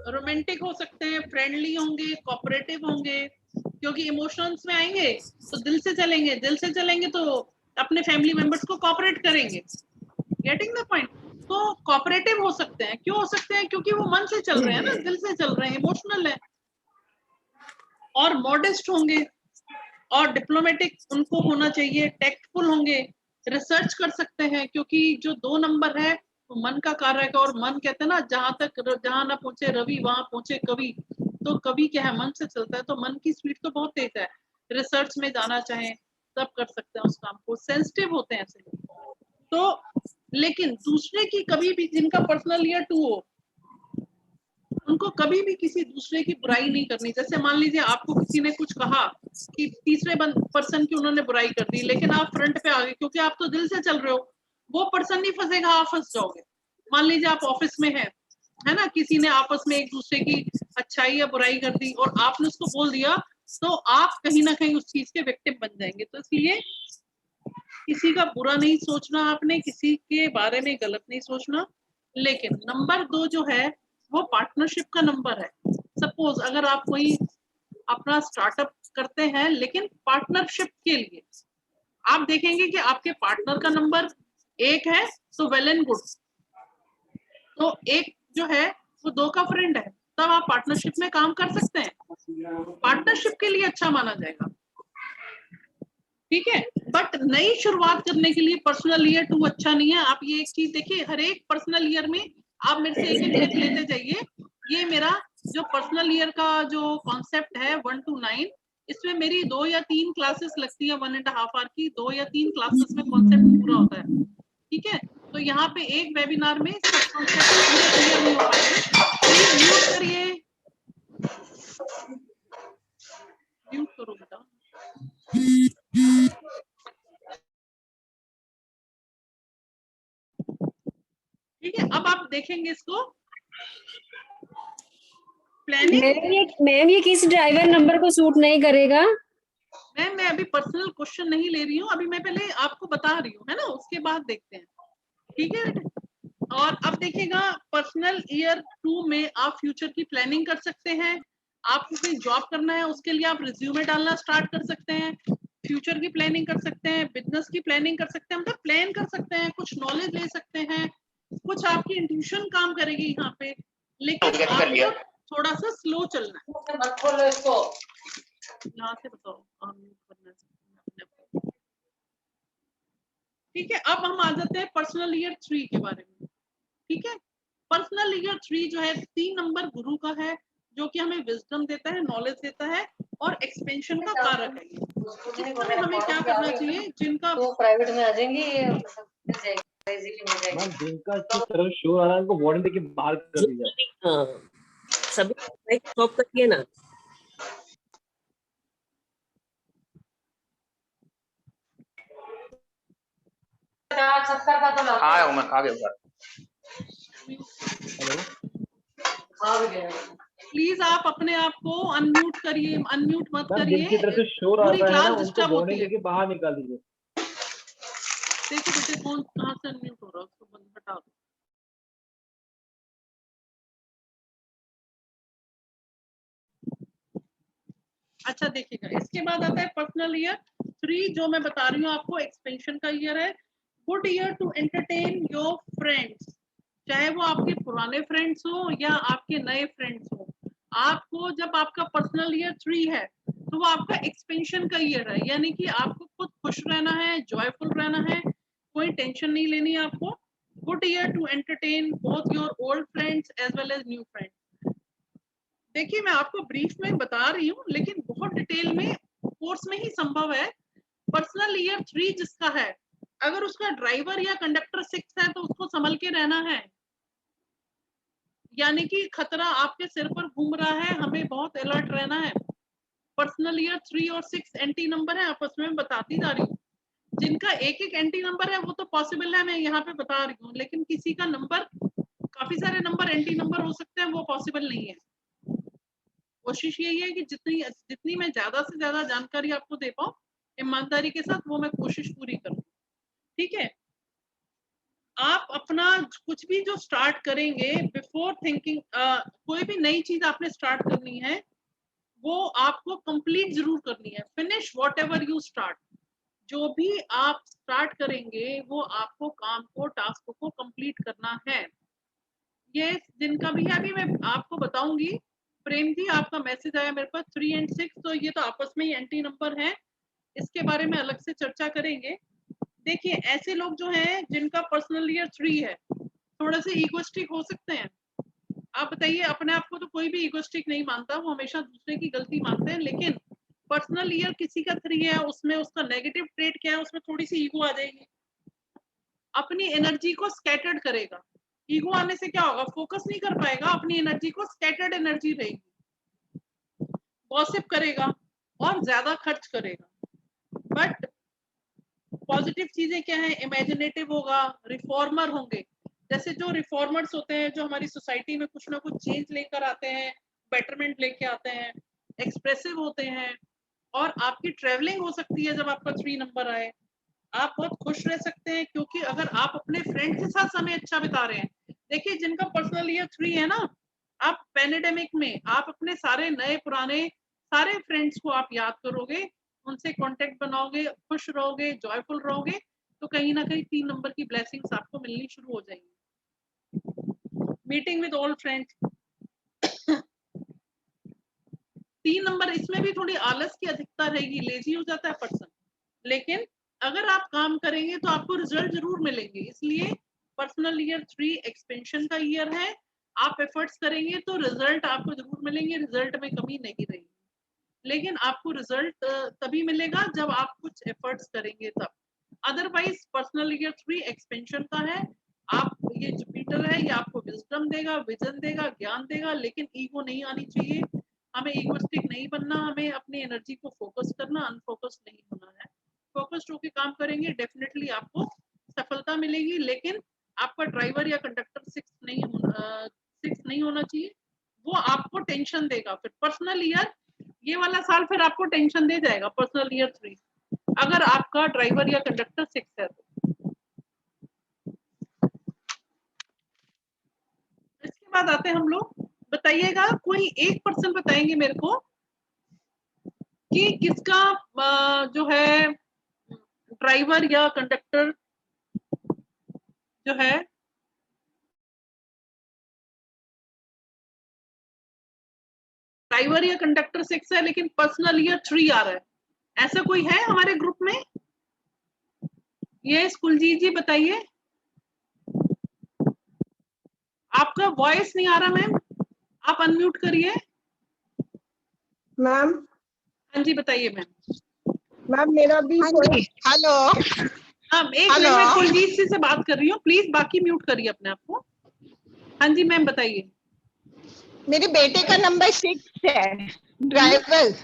रोमांटिक हो सकते हैं, फ्रेंडली होंगे, कोऑपरेटिव होंगे, क्योंकि इमोशंस में आएंगे तो दिल से चलेंगे, दिल से चलेंगे तो अपने फैमिली मेंबर्स को कोऑपरेट करेंगे। Getting the point. तो कोऑपरेटिव हो सकते हैं, क्यों हो सकते हैं, क्योंकि वो मन से चल रहे हैं ना, दिल से चल रहे हैं, इमोशनल है। और मॉडेस्ट होंगे और डिप्लोमेटिक उनको होना चाहिए, टेक्टफुल होंगे, रिसर्च कर सकते हैं, क्योंकि जो 2 नंबर है वो मन का कारक है, और मन कहते हैं ना, जहां ना पहुंचे रवि वहां पहुंचे कवि। तो कवि क्या है, मन से चलता है, तो मन की स्पीड तो बहुत तेज है। रिसर्च में जाना चाहें तब कर सकते हैं उस काम को, सेंसिटिव होते हैं ऐसे। तो लेकिन दूसरे की कभी भी, जिनका पर्सनल ईयर 2 हो, उनको कभी भी किसी दूसरे की बुराई नहीं करनी। जैसे मान लीजिए आपको किसी ने कुछ कहा कि तीसरे पर्सन की उन्होंने बुराई कर दी, लेकिन आप फ्रंट पे आ गए क्योंकि आप तो दिल से चल रहे हो, वो पर्सन नहीं फंसेगा, आप फंस जाओगे। मान लीजिए आप ऑफिस में है ना, किसी ने आपस में एक दूसरे की अच्छाई या बुराई कर दी और आपने उसको बोल दिया, तो आप कहीं ना कहीं उस चीज के विक्टिम बन जाएंगे। तो इसलिए किसी का बुरा नहीं सोचना, आपने किसी के बारे में गलत नहीं सोचना। लेकिन नंबर 2 जो है वो पार्टनरशिप का नंबर है। सपोज अगर आप कोई अपना स्टार्टअप करते हैं, लेकिन पार्टनरशिप के लिए आप देखेंगे कि आपके पार्टनर का नंबर 1 है तो वेल एंड गुड, तो 1 जो है वो 2 का फ्रेंड है, तब आप पार्टनरशिप में काम कर सकते हैं, पार्टनरशिप के लिए अच्छा माना जाएगा। ठीक है, बट नई शुरुआत करने के लिए पर्सनल ईयर 2 अच्छा नहीं है। आप ये एक चीज देखिए, हर एक पर्सनल ईयर में आप मेरे से एक लिख लेते जाइए। ये मेरा जो पर्सनल ईयर का जो कॉन्सेप्ट है 1 to 9, इसमें मेरी 2 या 3 क्लासेस लगती है 1.5 आवर की, 2 या 3 क्लासेस में कॉन्सेप्ट पूरा होता है। ठीक है, तो यहाँ पे एक वेबिनार में सब कॉन्सेप्ट क्लियर नहीं हो पाएंगे। प्लीज म्यूट करिए, म्यूट करो बेटा। ठीक है, अब आप देखेंगे इसको प्लानिंग। मैम ये किस ड्राइवर नंबर को सूट नहीं करेगा? मैम मैं अभी पर्सनल क्वेश्चन नहीं ले रही हूँ, अभी मैं पहले आपको बता रही हूँ, है ना, उसके बाद देखते हैं। ठीक है, और अब देखिएगा पर्सनल ईयर 2 में आप फ्यूचर की प्लानिंग कर सकते हैं। आपको कहीं जॉब करना है उसके लिए आप रिज्यूमे डालना स्टार्ट कर सकते हैं, फ्यूचर की प्लानिंग कर सकते हैं, बिजनेस की प्लानिंग कर सकते हैं, मतलब प्लान कर सकते हैं, कुछ नॉलेज ले सकते हैं, कुछ आपकी इंट्यूशन काम करेगी यहाँ पे। लेकिन आपको थोड़ा सा स्लो चलना है। यहाँ से बताओ ठीक है, अब हम आ जाते हैं पर्सनल ईयर 3 के बारे में। ठीक है, पर्सनल ईयर 3 जो है 3 नंबर गुरु का है, जो कि हमें विजडम देता है, नॉलेज देता है और एक्सपेंशन का कारक है। इसमें हमें क्या करना चाहिए, जिनका प्राइवेट में आ जाएंगे जिनका तरफ शो आ रहा है उनको वार्निंग देके बाहर कर दीजिए। हाँ सभी स्टॉप करिए ना। हाँ मैं खा गया। प्लीज आप अपने आप को अनम्यूट करिए, अनम्यूट मत करिए, जिनकी तरफ से शोर आ पूरी रहा है क्लास ना उनको डिस्टर्ब होती वार्निंग है। देके बाहर निकाल दीजिए। देखो बेटे कौन कहाँ से अनम्यूट हो रहा है, उसको बंद हटा दो। अच्छा देखिएगा, इसके बाद आता है पर्सनल ईयर 3, जो मैं बता रही हूँ आपको, एक्सपेंशन का ईयर है। Good year to entertain your friends, चाहे वो आपके पुराने फ्रेंड्स हो या आपके नए फ्रेंड्स हो। आपको जब आपका पर्सनल ईयर 3 है तो वो आपका एक्सपेंशन का ईयर है, यानी कि आपको खुद खुश रहना है, जॉयफुल रहना है, कोई टेंशन नहीं लेनी है आपको। Good year to entertain both your old friends as well as new friends. देखिए मैं आपको ब्रीफ में बता रही हूँ, लेकिन बहुत डिटेल में कोर्स में ही संभव है। पर्सनल ईयर 3 जिसका है, अगर उसका ड्राइवर या कंडक्टर 6 है तो उसको संभल के रहना है, यानी कि खतरा आपके सिर पर घूम रहा है, हमें बहुत अलर्ट रहना है। पर्सनल ईयर 3 और 6 एंटी नंबर है, आपस में बताती जा रही हूँ। जिनका एक एक एंटी नंबर है वो तो पॉसिबल है, मैं यहाँ पे बता रही हूँ, लेकिन किसी का नंबर, काफी सारे नंबर एंटी नंबर हो सकते हैं, वो पॉसिबल नहीं है। कोशिश यही है कि जितनी मैं ज्यादा से ज्यादा जानकारी आपको दे पाऊँ ईमानदारी के साथ, वो मैं कोशिश पूरी करूँ। ठीक है, आप अपना कुछ भी जो स्टार्ट करेंगे, बिफोर थिंकिंग, कोई भी नई चीज आपने स्टार्ट करनी है वो आपको कंप्लीट जरूर करनी है। Finish what ever you start, जो भी आप स्टार्ट करेंगे वो आपको काम को, टास्क को कंप्लीट करना है। ये जिनका भी है, अभी मैं आपको बताऊंगी। प्रेम जी आपका मैसेज आया मेरे पास 3 और 6, तो ये तो आपस में ही एंटी नंबर है, इसके बारे में अलग से चर्चा करेंगे। देखिए ऐसे लोग जो हैं जिनका पर्सनल ईयर 3 है, थोड़े से इगोइस्टिक हो सकते हैं। आप बताइए, अपने आप को तो कोई भी इगोइस्टिक नहीं मानता, वो हमेशा दूसरे की गलती मानते हैं, लेकिन पर्सनल ईयर किसी का 3 है, उसमें उसका नेगेटिव ट्रेट क्या है, उसमें थोड़ी सी ईगो आ जाएगी, अपनी एनर्जी को स्कैटर्ड करेगा। ईगो आने से क्या होगा, फोकस नहीं कर पाएगा अपनी एनर्जी को, स्कैटर्ड एनर्जी रहेगी, गॉसिप करेगा और ज्यादा खर्च करेगा। बट पॉजिटिव चीजें क्या है, इमेजिनेटिव होगा, रिफॉर्मर होंगे। जैसे जो रिफॉर्मर्स होते हैं, जो हमारी सोसाइटी में कुछ ना कुछ चेंज लेकर आते हैं, बेटरमेंट लेके आते हैं, एक्सप्रेसिव होते हैं। और आपकी ट्रेवलिंग हो सकती है जब आपका 3 नंबर आए, आप बहुत खुश रह सकते हैं, क्योंकि अगर आप अपने फ्रेंड के साथ समय अच्छा बिता रहे हैं। देखिए जिनका पर्सनल ईयर 3 है ना, आप पैंडेमिक में आप अपने सारे नए पुराने सारे फ्रेंड्स को आप याद करोगे, उनसे कांटेक्ट बनाओगे, खुश रहोगे, जॉयफुल रहोगे, तो कहीं ना कहीं 3 नंबर की ब्लेसिंग्स आपको मिलनी शुरू हो जाएंगी। Meeting with old friends 3 number, इसमें भी थोड़ी आलस की अधिकता रहेगी, लेजी हो जाता है पर्सन, लेकिन अगर आप काम करेंगे तो आपको रिजल्ट जरूर मिलेंगे। इसलिए पर्सनल ईयर 3 एक्सपेंशन का ईयर है, आप एफर्ट्स करेंगे तो रिजल्ट आपको जरूर मिलेंगे, रिजल्ट में कमी नहीं रहेगी। लेकिन आपको रिजल्ट तभी मिलेगा जब आप कुछ एफर्ट्स करेंगे तब। अदरवाइज पर्सनल ईयर 3 एक्सपेंशन का है, आप ये जुपिटर है, ये आपको विजडम देगा, विजन देगा, ज्ञान देगा, लेकिन ईगो नहीं आनी चाहिए। हमें ईगोइस्टिक नहीं बनना, हमें अपनी एनर्जी को फोकस करना, अनफोकस नहीं होना है। फोकस्ड होकर काम करेंगे, डेफिनेटली आपको सफलता मिलेगी। लेकिन आपका ड्राइवर या कंडक्टर 6 नहीं होना चाहिए, वो आपको टेंशन देगा। फिर पर्सनल ईयर ये वाला साल फिर आपको टेंशन दे जाएगा, पर्सनल ईयर 3, अगर आपका ड्राइवर या कंडक्टर 6 है तो। इसके बाद आते हैं हम लोग, बताइएगा कोई एक पर्सन बताएंगे मेरे को कि किसका जो है ड्राइवर या कंडक्टर जो है ड्राइवर या कंडक्टर 6 है लेकिन पर्सनल ईयर 3 आ रहा है, ऐसा कोई है हमारे ग्रुप में? ये कुलजीत जी बताइए। आपका वॉइस नहीं आ रहा मैम, आप अनम्यूट करिए। मैम हाँ जी बताइए मैम। मैम मेरा भी हेलो हाँ, एक मिनट में कुलजीत जी से बात कर रही हूँ, प्लीज बाकी म्यूट करिए अपने आप को। हाँ जी मैम बताइए। मेरे बेटे का नंबर 6 है, ड्राइवर,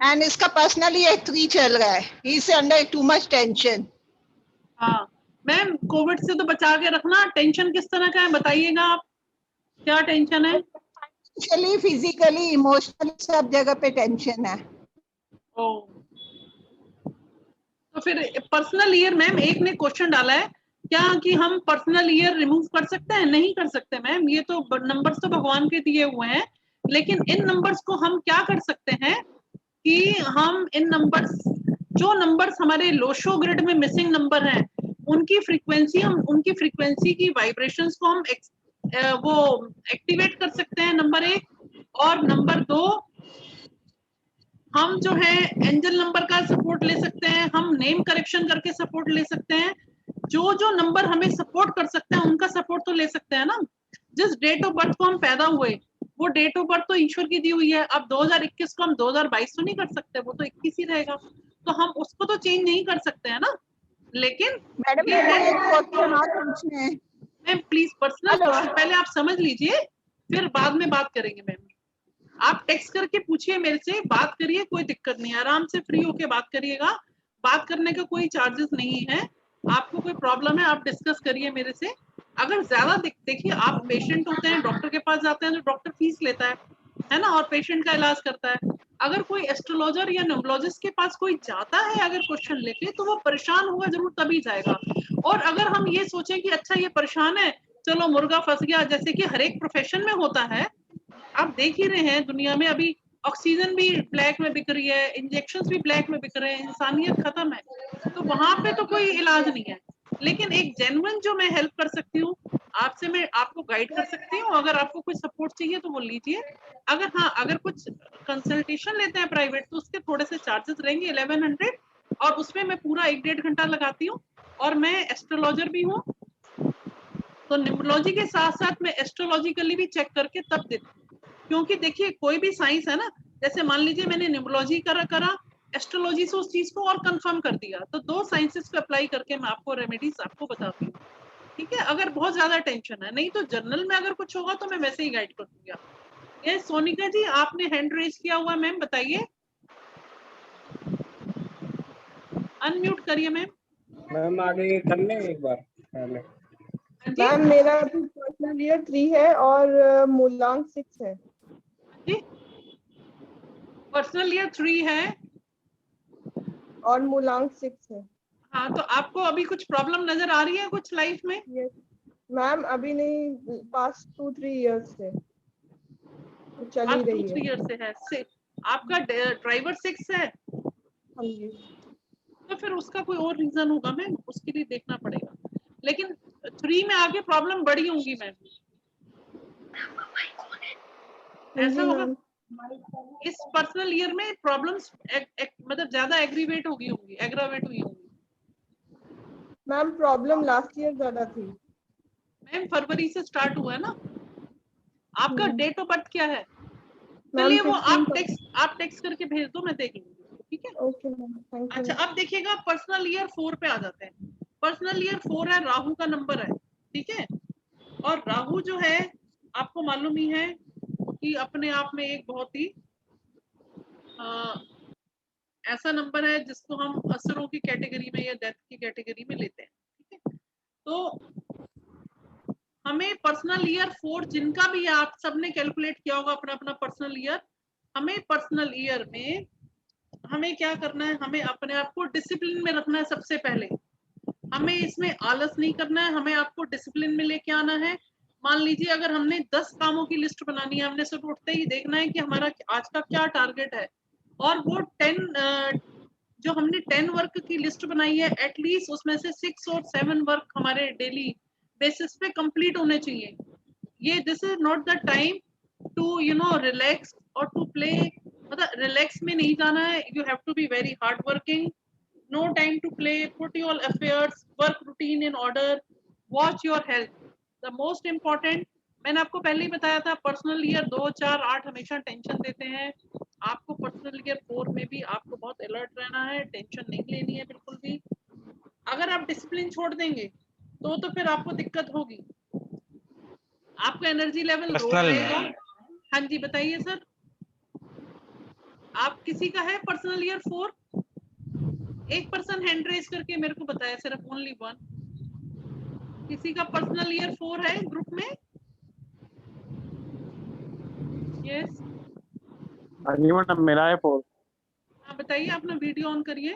एंड इसका पर्सनली 3 चल रहा है। He is under too much tension. हाँ मैम, कोविड से तो बचा के रखना। टेंशन किस तरह का है बताइएगा आप, क्या टेंशन है? फाइनेंशियली, फिजिकली, इमोशनली सब जगह पे टेंशन है। ओ, तो फिर पर्सनल ईयर मैम एक ने क्वेश्चन डाला है क्या कि हम पर्सनल ईयर रिमूव कर सकते हैं? नहीं कर सकते मैम, ये तो नंबर्स तो भगवान के दिए हुए हैं। लेकिन इन नंबर्स को हम क्या कर सकते हैं कि हम इन नंबर्स, जो नंबर्स हमारे लोशो ग्रिड में मिसिंग नंबर हैं, उनकी फ्रीक्वेंसी, हम उनकी फ्रीक्वेंसी की वाइब्रेशंस को हम वो एक्टिवेट कर सकते हैं, नंबर 1। और नंबर 2, हम जो है एंजल नंबर का सपोर्ट ले सकते हैं, हम नेम करेक्शन करके सपोर्ट ले सकते हैं। जो नंबर हमें सपोर्ट कर सकते हैं उनका सपोर्ट तो ले सकते हैं ना। जिस डेट ऑफ बर्थ को हम पैदा हुए, वो डेट ऑफ बर्थ तो ईश्वर की दी हुई है। अब 2021 को हम 2022 तो नहीं कर सकते, वो तो 21 ही रहेगा, तो हम उसको तो चेंज नहीं कर सकते हैं ना। लेकिन मैडम मैम प्लीज पर्सनल पहले आप समझ लीजिए, फिर बाद में बात करेंगे मैम। आप टेक्स्ट करके पूछिए मेरे से, बात करिए, कोई दिक्कत नहीं है, आराम से फ्री होके बात करिएगा। बात करने का कोई चार्जेस नहीं है। आपको कोई प्रॉब्लम है आप डिस्कस करिए मेरे से। अगर ज्यादा देखिए, आप पेशेंट होते हैं, डॉक्टर के पास जाते हैं तो डॉक्टर फीस लेता है ना, और पेशेंट का इलाज करता है। अगर कोई एस्ट्रोलॉजर या न्यूमरोलॉजिस्ट के पास कोई जाता है अगर क्वेश्चन लेके, तो वो परेशान होगा जरूर, तभी जाएगा। और अगर हम ये सोचें कि अच्छा ये परेशान है, चलो मुर्गा फंस गया, जैसे कि हर एक प्रोफेशन में होता है, आप देख ही रहे हैं दुनिया में अभी ऑक्सीजन भी ब्लैक में बिक रही है, इंजेक्शंस भी ब्लैक में बिक रहे हैं, इंसानियत खत्म है, तो वहां पे तो कोई इलाज नहीं है। लेकिन एक जेन्युइन जो मैं हेल्प कर सकती हूँ आपसे, मैं आपको गाइड कर सकती हूँ। अगर आपको कुछ सपोर्ट चाहिए तो वो लीजिए। अगर हाँ, अगर कुछ कंसल्टेशन लेते हैं प्राइवेट, तो उसके थोड़े से चार्जेस रहेंगे 1100, और उसमें मैं पूरा 1-1.5 घंटा लगाती हूँ। और मैं एस्ट्रोलॉजर भी हूँ, तो न्यूमरोलॉजी के साथ साथ मैं एस्ट्रोलॉजिकली भी चेक करके तब देती हूँ। क्योंकि देखिए कोई भी साइंस है ना, जैसे मान लीजिए मैंने न्यूमरोलॉजी करा, एस्ट्रोलॉजी से उस चीज को और कंफर्म कर दिया, तो 2 साइंसेस को अप्लाई करके मैं आपको रेमेडीज आपको बताती हूँ। ठीक है, अगर बहुत ज्यादा टेंशन है, नहीं तो जर्नल में अगर कुछ होगा तो मैं वैसे ही गाइड कर दूंगी। ये सोनिका जी आपने हैंड रेज किया हुआ, मैम बताइए, अनम्यूट करिए मैम। मैम आगे कर लें एक बार पहले। मैम मेरा पर्सनल ईयर 3 है और मूलांक 6 है। जी पर्सनल ईयर 3 है और मूलांक 6 है। हाँ, तो आपको अभी कुछ प्रॉब्लम नजर आ रही है कुछ लाइफ में? यस मैम, अभी नहीं, पास्ट 2-3 इयर्स से तो चल ही रही 2-3 है। ईयर से है। आपका ड्राइवर 6 है? हाँ जी। तो फिर उसका कोई और रीजन होगा मैम, उसके लिए देखना पड़ेगा। लेकिन 3 में आगे प्रॉब्लम बड़ी होंगी मैम, ऐसा होगा। इस पर्सनल ईयर में प्रॉब्लम्स मतलब ज्यादा एग्रीवेट हुई होंगी। मैम प्रॉब्लम लास्ट ईयर ज्यादा थी। मैम फरवरी से स्टार्ट हुआ है ना। आपका डेट ऑफ बर्थ क्या है? मैम चलिए वो 15 आप टेक्स्ट करके भेज दो, मैं देख लूंगी, ठीक है? Okay ma'am, thank you. अच्छा अब देखिएगा पर्सनल ईयर 4 पे आ जाते हैं। पर्सनल ईयर 4 है, राहु का नंबर है, ठीक है? और राहु जो है आपको मालूम ही है कि अपने आप में एक बहुत ही ऐसा नंबर है जिसको हम असरों की कैटेगरी में या डेथ की कैटेगरी में लेते हैं, ठीक है? तो हमें पर्सनल ईयर 4 जिनका भी आप सबने कैलकुलेट किया होगा अपना अपना पर्सनल ईयर, हमें पर्सनल ईयर में हमें क्या करना है, हमें अपने आप को डिसिप्लिन में रखना है। सबसे पहले हमें इसमें आलस नहीं करना है, हमें आपको डिसिप्लिन में लेके आना है। मान लीजिए अगर हमने 10 कामों की लिस्ट बनानी है, हमने सिर्फ उठते ही देखना है कि हमारा आज का क्या टारगेट है, और वो 10 जो हमने 10 वर्क की लिस्ट बनाई है, एटलीस्ट उसमें से 6 और 7 वर्क हमारे डेली बेसिस पे कंप्लीट होने चाहिए। ये this is not the time to relax और टू प्ले। मतलब रिलैक्स में नहीं जाना है, you have to be very hard working. No time to play, put your affairs, work routine in order, watch your health. The most important, मैंने आपको पहले ही बताया था, पर्सनल ईयर 2, 4, 8 हमेशा टेंशन देते हैं। आपको पर्सनल ईयर 4 में भी आपको बहुत अलर्ट रहना है, टेंशन नहीं लेनी है बिल्कुल भी। अगर आप डिसिप्लिन छोड़ देंगे तो फिर आपको दिक्कत होगी, आपका एनर्जी लेवल लो रहेगा। हाँ जी बताइए सर, आप किसी का है पर्सनल ईयर 4? एक पर्सन हैंड रेज करके मेरे को बताया, सिर्फ ओनली वन। किसी का पर्सनल ईयर 4 है ग्रुप में? यस हाँ जी मैडम, मेरा है 4। हाँ बताइए, अपना वीडियो ऑन करिए,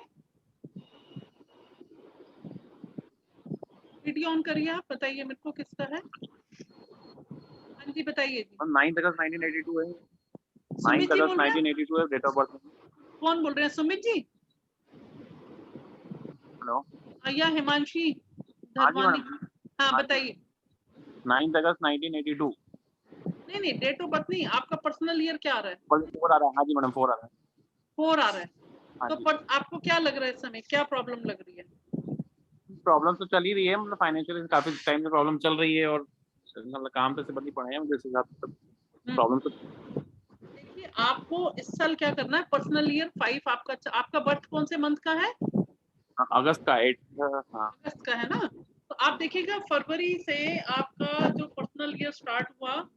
वीडियो ऑन करिए, आप बताइए मेरे को किसका है। हाँ जी बताइए जी। 9 अगस्त 1982 है। 9 सुमित जी अगस्त बोल रहे हैं? 1982 है डेट ऑफ बर्थ। कौन बोल रहे हैं, सुमित जी? हेलो या हिमांशी हाँ जी धरवानी? मैडम। हाँ बताइए। 9 अगस्त 1982। नहीं डेट ऑफ बर्थ नहीं, आपका पर्सनल ईयर क्या आ रहा है? 4 आ रहा है। हाँ जी मैडम 4 आ रहा है। 4 आ रहा है। हाँ तो आपको क्या लग रहा है इस समय, क्या प्रॉब्लम लग रही है? प्रॉब्लम तो चल ही रही है, मतलब फाइनेंशियल काफी टाइम से प्रॉब्लम चल रही है, और मतलब काम पे से बड़ी पड़े हैं मुझे इस हिसाब से प्रॉब्लम तो। देखिए आपको इस साल क्या करना है, पर्सनल ईयर 5 आपका बर्थ कौन से मंथ का है? अगस्त का 8। हाँ अगस्त का है ना। तो आप देखिएगा फरवरी से आपका जो पर्सनल ईयर स्टार्ट हुआ,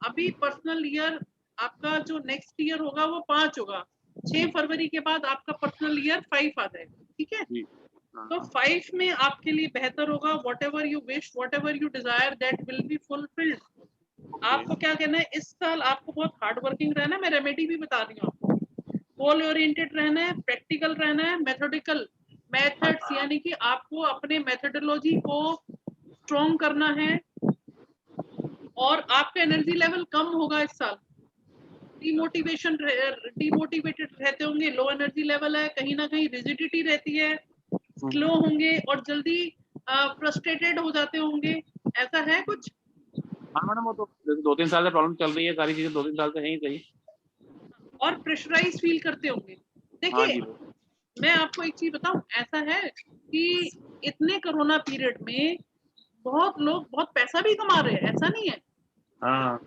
अभी पर्सनल ईयर आपका जो नेक्स्ट ईयर होगा वो 5 होगा। 6 फरवरी के बाद आपका पर्सनल ईयर 5 आ जाएगा, ठीक है? तो 5 में आपके लिए बेहतर होगा। Whatever you wish, whatever you desire, that will be fulfilled. आपको क्या कहना है, इस साल आपको बहुत हार्ड वर्किंग रहना है। मैं रेमेडी भी बता रही हूँ आपको। गोल ओरिएंटेड रहना है, प्रैक्टिकल रहना है, मेथोडिकल मेथड्स, यानी कि आपको अपने मेथोडोलॉजी को स्ट्रॉन्ग करना है। और आपका एनर्जी लेवल कम होगा इस साल, डिमोटिवेटेड रहते होंगे, लो एनर्जी लेवल है, कहीं ना कहीं रिजिडिटी रहती है, स्लो होंगे और जल्दी फ्रस्ट्रेटेड हो जाते होंगे, ऐसा है कुछ? हाँ मैडम, वो तो 2-3 साल से प्रॉब्लम चल रही है, सारी चीजें 2-3 साल से है ही सही। और प्रेशराइज फील करते होंगे। देखिए मैं आपको एक चीज बताऊं, ऐसा है कि इतने कोरोना पीरियड में बहुत लोग बहुत पैसा भी कमा रहे हैं, ऐसा नहीं है। हाँ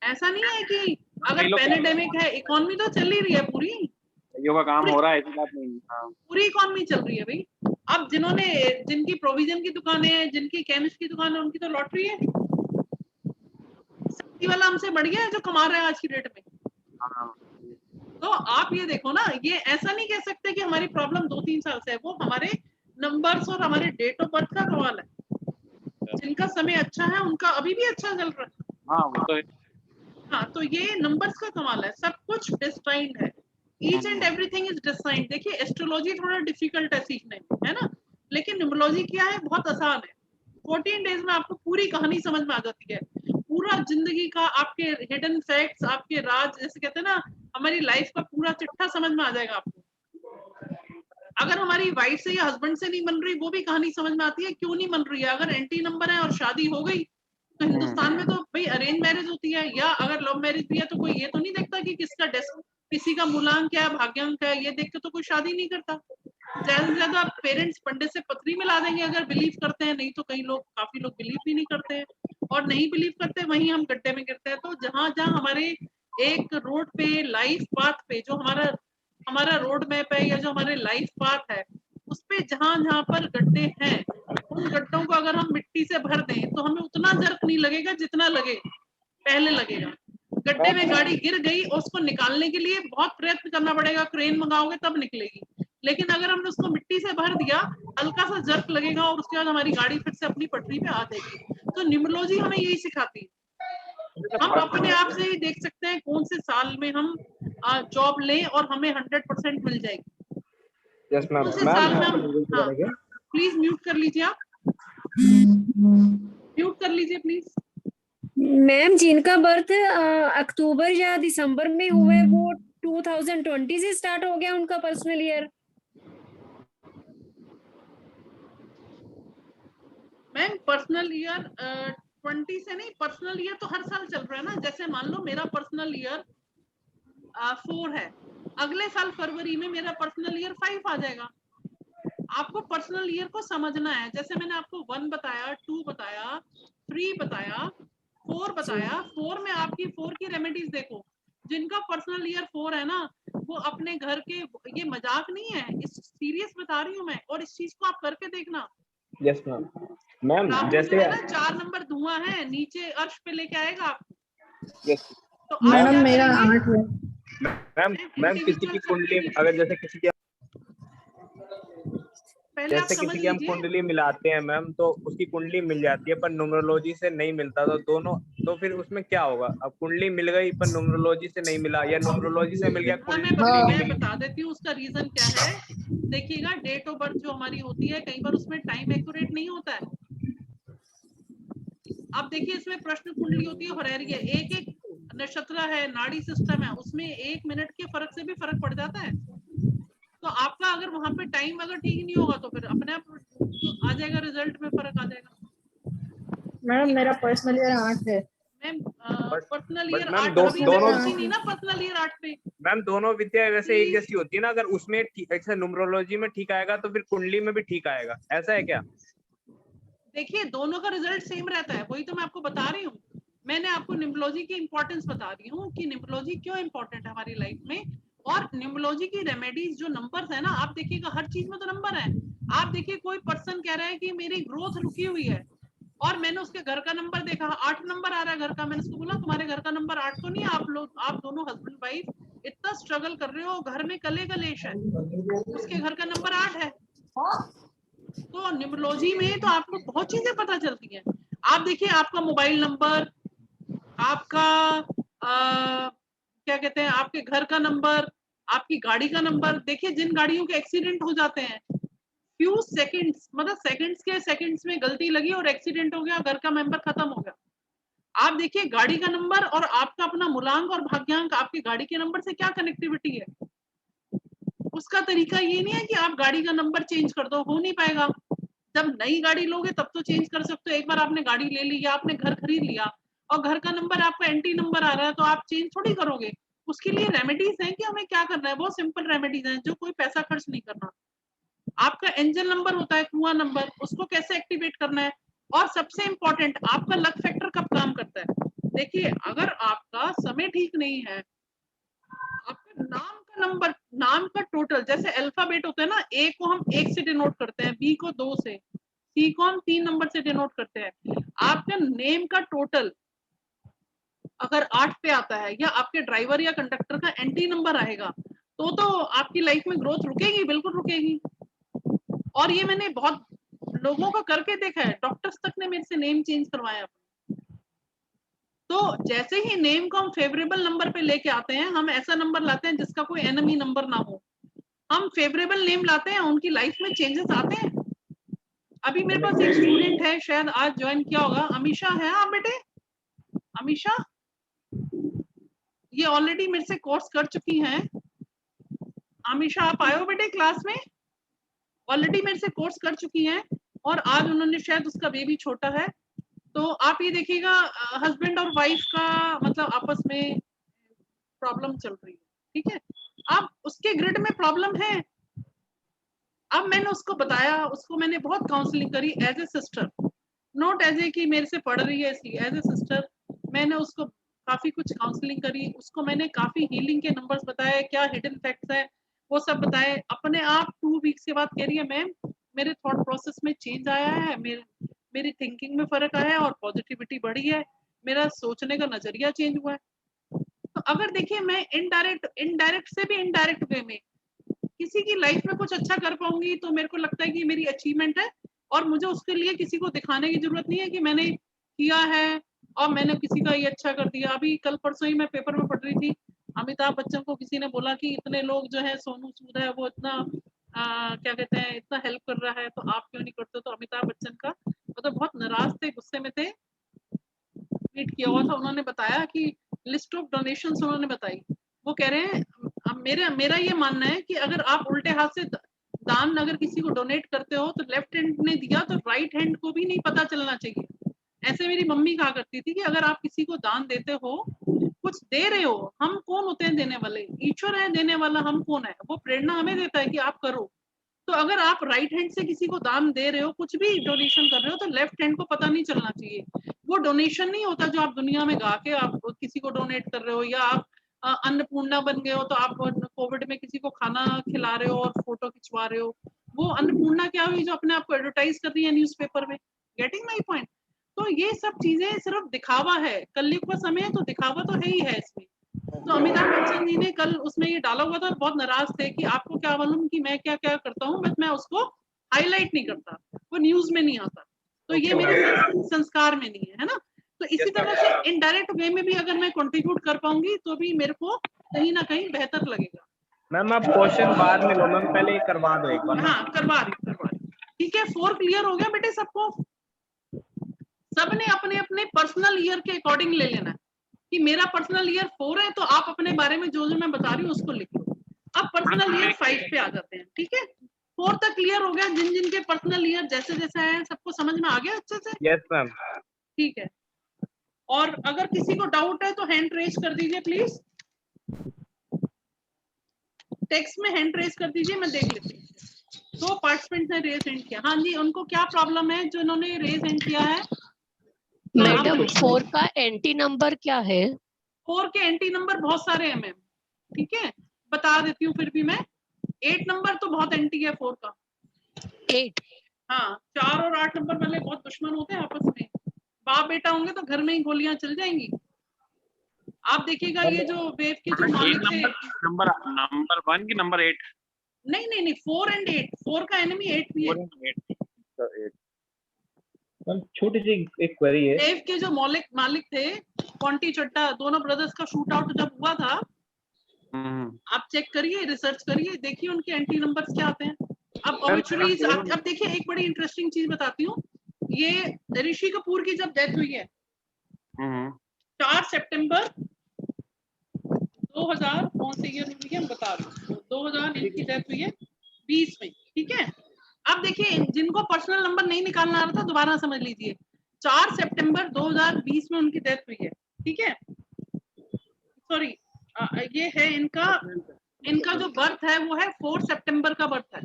ऐसा नहीं है कि अगर पैंडेमिक है, इकोनॉमी तो चल ही रही है पूरी। योगा काम हो रहा है, ऐसी बात नहीं। हाँ पूरी इकोनॉमी चल रही है भाई। अब जिनकी प्रोविजन की दुकानें हैं, जिनकी केमिस्ट की दुकान है, उनकी तो लॉटरी है। सब्जी वाला हमसे बढ़ गया है जो कमा रहा है आज की डेट में। हाँ तो आप ये देखो ना, ये ऐसा नहीं कह सकते कि हमारी प्रॉब्लम 2-3 साल से है, वो हमारे नंबर्स और हमारे डेट ऑफ बर्थ का सवाल है। जिनका समय अच्छा है उनका अभी भी अच्छा चल रहा है। हाँ वो तो है। हाँ, तो ये नंबर्स का कमाल है, सब कुछ डिस्टाइंड है, each and everything is destined. देखिए एस्ट्रोलॉजी थोड़ा डिफिकल्ट है सीखने में, है ना, लेकिन न्यूमरोलॉजी क्या है, बहुत आसान है। 14 डेज में आपको पूरी कहानी समझ में आ जाती है, पूरा जिंदगी का आपके हिडन फैक्ट्स, आपके राज, जैसे कहते हैं ना, हमारी लाइफ का पूरा चिट्ठा समझ में आ जाएगा आपको। अगर हमारी वाइफ से या हस्बैंड से नहीं बन रही, वो भी कहानी समझ में आती है क्यों नहीं बन रही है। अगर एंटी नंबर है और शादी हो गई, तो हिंदुस्तान में तो भाई अरेंज मैरिज होती है, या अगर लव मैरिज भी है तो कोई ये तो नहीं देखता कि किसी का मूलांक क्या है, भाग्यांक क्या है, ये देख के तो कोई शादी नहीं करता। ज्यादा से ज्यादा पेरेंट्स पंडित से पत्री मिला देंगे अगर बिलीव करते हैं, नहीं तो काफी लोग बिलीव भी नहीं करते हैं, और नहीं बिलीव करते वहीं हम गड्ढे में गिरते हैं। तो जहां जहां हमारे एक रोड पे, लाइफ पाथ पे, जो हमारा रोड मैप है या जो हमारे लाइफ पाथ है, उस पे जहां जहां पर गड्ढे हैं, उन गड्ढों को अगर हम मिट्टी से भर दें तो हमें उतना जर्क नहीं लगेगा जितना पहले लगेगा। गड्ढे में गाड़ी गिर गई और उसको निकालने के लिए बहुत प्रयत्न करना पड़ेगा, क्रेन मंगाओगे तब निकलेगी। लेकिन अगर हमने उसको मिट्टी से भर दिया, हल्का सा जर्क लगेगा और उसके बाद हमारी गाड़ी फिर से अपनी पटरी पे आ जाएगी। तो न्यूमरोलॉजी हमें यही सिखाती है। हम अपने आप से ही देख सकते हैं कौन से साल में हम जॉब लें और हमें 100% मिल जाएगी। Yes ma'am. कौन से साल में हम, हाँ, प्लीज म्यूट कर लीजिए, आप म्यूट कर लीजिए प्लीज। मैम जिनका बर्थ अक्टूबर या दिसंबर में हुआ है, वो 2020 से स्टार्ट हो गया उनका personal year. Ma'am personal year 20 से नहीं, पर्सनल ईयर तो हर साल चल रहा है ना। जैसे मान लो मेरा पर्सनल ईयर 4 है, अगले साल फरवरी में मेरा पर्सनल ईयर 5 आ जाएगा। आपको पर्सनल ईयर को समझना है। जैसे मैंने आपको 1 बताया, 2 बताया, 3 बताया, 4 बताया। 4 में आपकी 4 की रेमेडीज देखो। जिनका पर्सनल ईयर 4 है ना, वो अपने घर के, ये मजाक नहीं है, इस सीरियस बता रही हूँ मैं, और इस चीज को आप करके देखना। Yes ma'am. मैम राहु जैसे जो है ना, 4 नंबर धुआं है, नीचे अर्श पे लेके आएगा आपको। यस तो आप क्या मेरा करेंगे? 8 है। मैम किसी की कुंडली, अगर जैसे किसी की पहले आप समझ किसी की हम लीजिए। कुंडली मिलाते हैं मैम, तो उसकी कुंडली मिल जाती है पर न्यूमरोलॉजी से नहीं मिलता, तो दोनों, तो फिर उसमें क्या होगा? अब कुंडली मिल गई पर न्यूमरोलॉजी से नहीं मिला, या न्यूमरोलॉजी से मिल गया कुंडली मैं बता देती हूँ उसका रीजन क्या है। देखिएगा, डेट ऑफ बर्थ जो हमारी होती है, कई बार उसमें टाइम एक्यूरेट नहीं होता है। अब देखिए, इसमें प्रश्न कुंडली होती है, होरेरी है, एक एक नक्षत्र है, नाड़ी सिस्टम है, उसमें 1 मिनट के फर्क से भी फर्क पड़ जाता है। तो आपका अगर वहां पे टाइम अगर ठीक नहीं होगा तो फिर अपने आप आ जाएगा, रिजल्ट में फर्क आ जाएगा। मैडम मेरा पर्सनल ईयर 8 है। मैम पर्सनल ईयर मैम 8 दोनों नहीं ना, पर्सनल ईयर 8 पे। मैम दोनों विद्या वैसे एक जैसी होती है ना, अगर उसमें ऐसे न्यूमरोलॉजी में ठीक आएगा तो फिर कुंडली में भी ठीक आएगा, ऐसा है क्या? देखिए, दोनों का रिजल्ट सेम रहता है, वही तो मैं आपको बता रही हूँ। मैंने आपको न्यूमरोलॉजी की इंपॉर्टेंस बता रही हूँ कि न्यूमरोलॉजी क्यों इंपॉर्टेंट है हमारी लाइफ में। और न्यूमरोलॉजी की रेमेडीज, जो नंबर्स है ना, आप देखिएगा हर चीज में तो नंबर है। आप देखिए, कोई पर्सन कह रहा है कि मेरी ग्रोथ रुकी हुई है, और मैंने उसके घर का नंबर देखा, 8 नंबर आ रहा है घर का। मैंने उसको बोला, तुम्हारे घर का नंबर 8 तो नहीं, आप दोनों हस्बैंड वाइफ इतना स्ट्रगल कर रहे हो, घर में कले कलेश है, उसके घर का नंबर 8 है। तो न्यूमरोलॉजी में तो आपको बहुत चीजें पता चलती हैं। आप देखिए, आपका मोबाइल नंबर, आपका क्या कहते हैं, आपके घर का नंबर, आपकी गाड़ी का नंबर। देखिए, जिन गाड़ियों के एक्सीडेंट हो जाते हैं, फ्यू सेकंड्स, मतलब सेकंड्स में गलती लगी और एक्सीडेंट हो गया, घर का मेंबर खत्म हो गया। आप देखिए, गाड़ी का नंबर और आपका अपना मूलांक और भाग्यांक, आपकी गाड़ी के नंबर से क्या कनेक्टिविटी है। उसका तरीका ये नहीं है कि आप गाड़ी का नंबर चेंज कर दो, हो नहीं पाएगा। जब नई गाड़ी लोगे तब तो चेंज कर सकते हो। एक बार आपने गाड़ी ले ली या आपने घर खरीद लिया और घर का नंबर आपका एंटी नंबर आ रहा है, तो आप चेंज थोड़ी करोगे। उसके लिए रेमेडीज हैं कि हमें क्या करना है, बहुत सिंपल रेमेडीज हैं, जो कोई पैसा खर्च नहीं करना। आपका एंजल नंबर होता है, कुआं नंबर, उसको कैसे एक्टिवेट करना है। और सबसे इंपॉर्टेंट, आपका लक फैक्टर कब काम करता है। देखिए, अगर आपका समय ठीक नहीं है, आपका नाम का नंबर नाम का टोटल, जैसे अल्फाबेट होता है ना, ए को हम 1 से डिनोट करते हैं, बी को 2 से, सी को हम 3 नंबर से डिनोट करते हैं। आपका नेम का टोटल अगर 8 पे आता है, या आपके ड्राइवर या कंडक्टर का एंट्री नंबर आएगा, तो आपकी लाइफ में ग्रोथ रुकेगी, बिल्कुल रुकेगी। और ये मैंने बहुत लोगों का करके देखा है, डॉक्टर्स तक ने मेरे से नेम चेंज करवाया। तो जैसे ही नेम को हम फेवरेबल नंबर पे लेके आते हैं, हम ऐसा नंबर लाते हैं जिसका कोई एनिमी नंबर ना हो, हम फेवरेबल नेम लाते हैं, उनकी लाइफ में चेंजेस आते हैं। अभी मेरे पास एक स्टूडेंट है, शायद आज ज्वाइन किया होगा, अमीशा है आप बेटे? अमीशा, ये ऑलरेडी मेरे से कोर्स कर चुकी हैं। अमीशा आप आए हो बेटे क्लास में? ऑलरेडी मेरे से कोर्स कर चुकी हैं, और आज उन्होंने, शायद उसका बेबी छोटा है, तो आप ये देखिएगा हस्बैंड और वाइफ का मतलब आपस में प्रॉब्लम चल रही है, ठीक है? अब उसके ग्रिड में प्रॉब्लम है। अब मैंने उसको बताया, उसको मैंने बहुत काउंसलिंग करी as a sister, not as a कि मेरे से पढ़ रही है इसलिए, एज ए सिस्टर मैंने उसको काफी कुछ काउंसलिंग करी, उसको मैंने काफी हीलिंग के नंबर्स बताए, क्या हिडन फैक्ट्स है वो सब बताए। अपने आप 2 वीक्स के बाद कह रही है मैम मेरे थॉट प्रोसेस में चेंज आया है, मेरी थिंकिंग में फर्क आया है, और पॉजिटिविटी बढ़ी है, मेरा सोचने का नजरिया चेंज हुआ है। तो अगर देखिए मैं इनडायरेक्ट से भी इनडायरेक्ट वे में किसी की लाइफ में कुछ अच्छा कर पाऊंगी, तो मेरे को लगता है कि मेरी अचीवमेंट है, और मुझे उसके लिए किसी को दिखाने की जरूरत नहीं है कि मैंने किया है और मैंने किसी का ये अच्छा कर दिया। अभी कल परसों ही मैं पेपर में पढ़ रही थी, अमिताभ बच्चन को किसी ने बोला कि इतने लोग जो है, सोनू सूद है वो इतना क्या कहते हैं, इतना हेल्प कर रहा है, तो आप क्यों नहीं करते? तो अमिताभ बच्चन का वो तो बहुत नाराज थे, गुस्से में थे, ट्वीट किया हुआ था, उन्होंने बताया कि लिस्ट ऑफ डोनेशंस उन्होंने बताई। वो कह रहे हैं मेरा ये मानना है कि अगर आप उल्टे हाथ से दान अगर किसी को डोनेट करते हो, तो लेफ्ट हैंड ने दिया तो राइट हैंड को भी नहीं पता चलना चाहिए। ऐसे मेरी मम्मी कहा करती थी कि अगर आप किसी को दान देते हो, कुछ दे रहे हो, हम कौन होते हैं देने वाले? ईश्वर है देने वाला, हम कौन है? वो प्रेरणा हमें देता है कि आप करो। तो अगर आप राइट हैंड से किसी को दान दे रहे हो, कुछ भी डोनेशन कर रहे हो, तो लेफ्ट हैंड को पता नहीं चलना चाहिए। वो डोनेशन नहीं होता जो आप दुनिया में गा के आप किसी को डोनेट कर रहे हो, या आप अन्नपूर्णा बन गए हो तो आप कोविड में किसी को खाना खिला रहे हो और फोटो खिंचवा रहे हो। वो अन्नपूर्णा क्या हुई जो अपने आप को एडवर्टाइज कर रही है न्यूज़पेपर में? Getting my point? तो ये सब चीजें सिर्फ दिखावा है, कलयुग का समय है तो दिखावा तो है ही है इसमें। तो अमिताभ बच्चन जी ने कल उसमें ये डाला हुआ था, बहुत नाराज थे कि आपको क्या मालूम कि मैं क्या क्या करता हूँ, बस मैं उसको हाईलाइट नहीं करता, वो न्यूज में नहीं आता, तो ये मेरे संस्कार में नहीं है ना। तो इसी तरह से इनडायरेक्ट वे में भी अगर मैं कंट्रीब्यूट कर पाऊंगी तो भी मेरे को कहीं ना कहीं बेहतर लगेगा। मैम आप क्वेश्चन बाद में लो, मैम पहले करवा दो एक बार। हाँ करवा रही ठीक है। 4 क्लियर हो गया बेटे सबको? सबने अपने अपने पर्सनल ईयर के अकॉर्डिंग ले लेना है कि मेरा पर्सनल ईयर 4 है, तो आप अपने बारे में जो जो मैं बता रही हूँ उसको लिख लो। अब पर्सनल ईयर 5 पे आ जाते हैं, ठीक है? 4 तक क्लियर हो गया, जिन जिन के पर्सनल ईयर जैसे जैसे है सबको समझ में आ गया अच्छे से? Yes ma'am. ठीक है, और अगर किसी को डाउट है तो हैंड रेज कर दीजिए प्लीज, टेक्स्ट में हैंड रेज कर दीजिए, मैं देख लेती हूँ। 2 पार्टिसिपेंट ने रेज हैंड किया। हाँ जी, उनको क्या प्रॉब्लम है जो इन्होंने रेज हैंड किया है? मैडम 4 का एंटी नंबर क्या है? 4 के एंटी नंबर बहुत सारे हैं मैम, ठीक है, बता देती हूँ फिर भी मैं। 8 नंबर तो बहुत एंटी है 4 का। 8? हाँ, 4 और 8 नंबर वाले बहुत दुश्मन होते हैं आपस में, बाप बेटा होंगे तो घर में ही गोलियां चल जाएंगी। आप देखिएगा ये जो वेव के जो मालिक थे, नंबर 1 की नंबर 8? नहीं 4 and 8, 4 का एनिमी 8 भी है। छोटी सी एक क्वेरी है, वेव के जो मालिक थे कॉन्टी चड्डा, दोनों ब्रदर्स का शूट आउट जब हुआ था, आप चेक करिए, रिसर्च करिए, देखिए उनके एंटी नंबर्स क्या आते हैं। अब ऑब्वियसली अब देखिए एक बड़ी इंटरेस्टिंग चीज बताती हूँ, ये ऋषि कपूर की जब डेथ हुई है 4 सितंबर 2000, कौन से ईयर हुई है बता रही हूँ, 2000 इनकी डेथ हुई है 20 में, ठीक है? अब देखिए जिनको पर्सनल नंबर नहीं निकालना आ रहा था दोबारा समझ लीजिए, 4 सितंबर 2020 में उनकी डेथ हुई है, ठीक है? सॉरी, ये है इनका जो बर्थ है वो है 4 सितंबर का बर्थ है,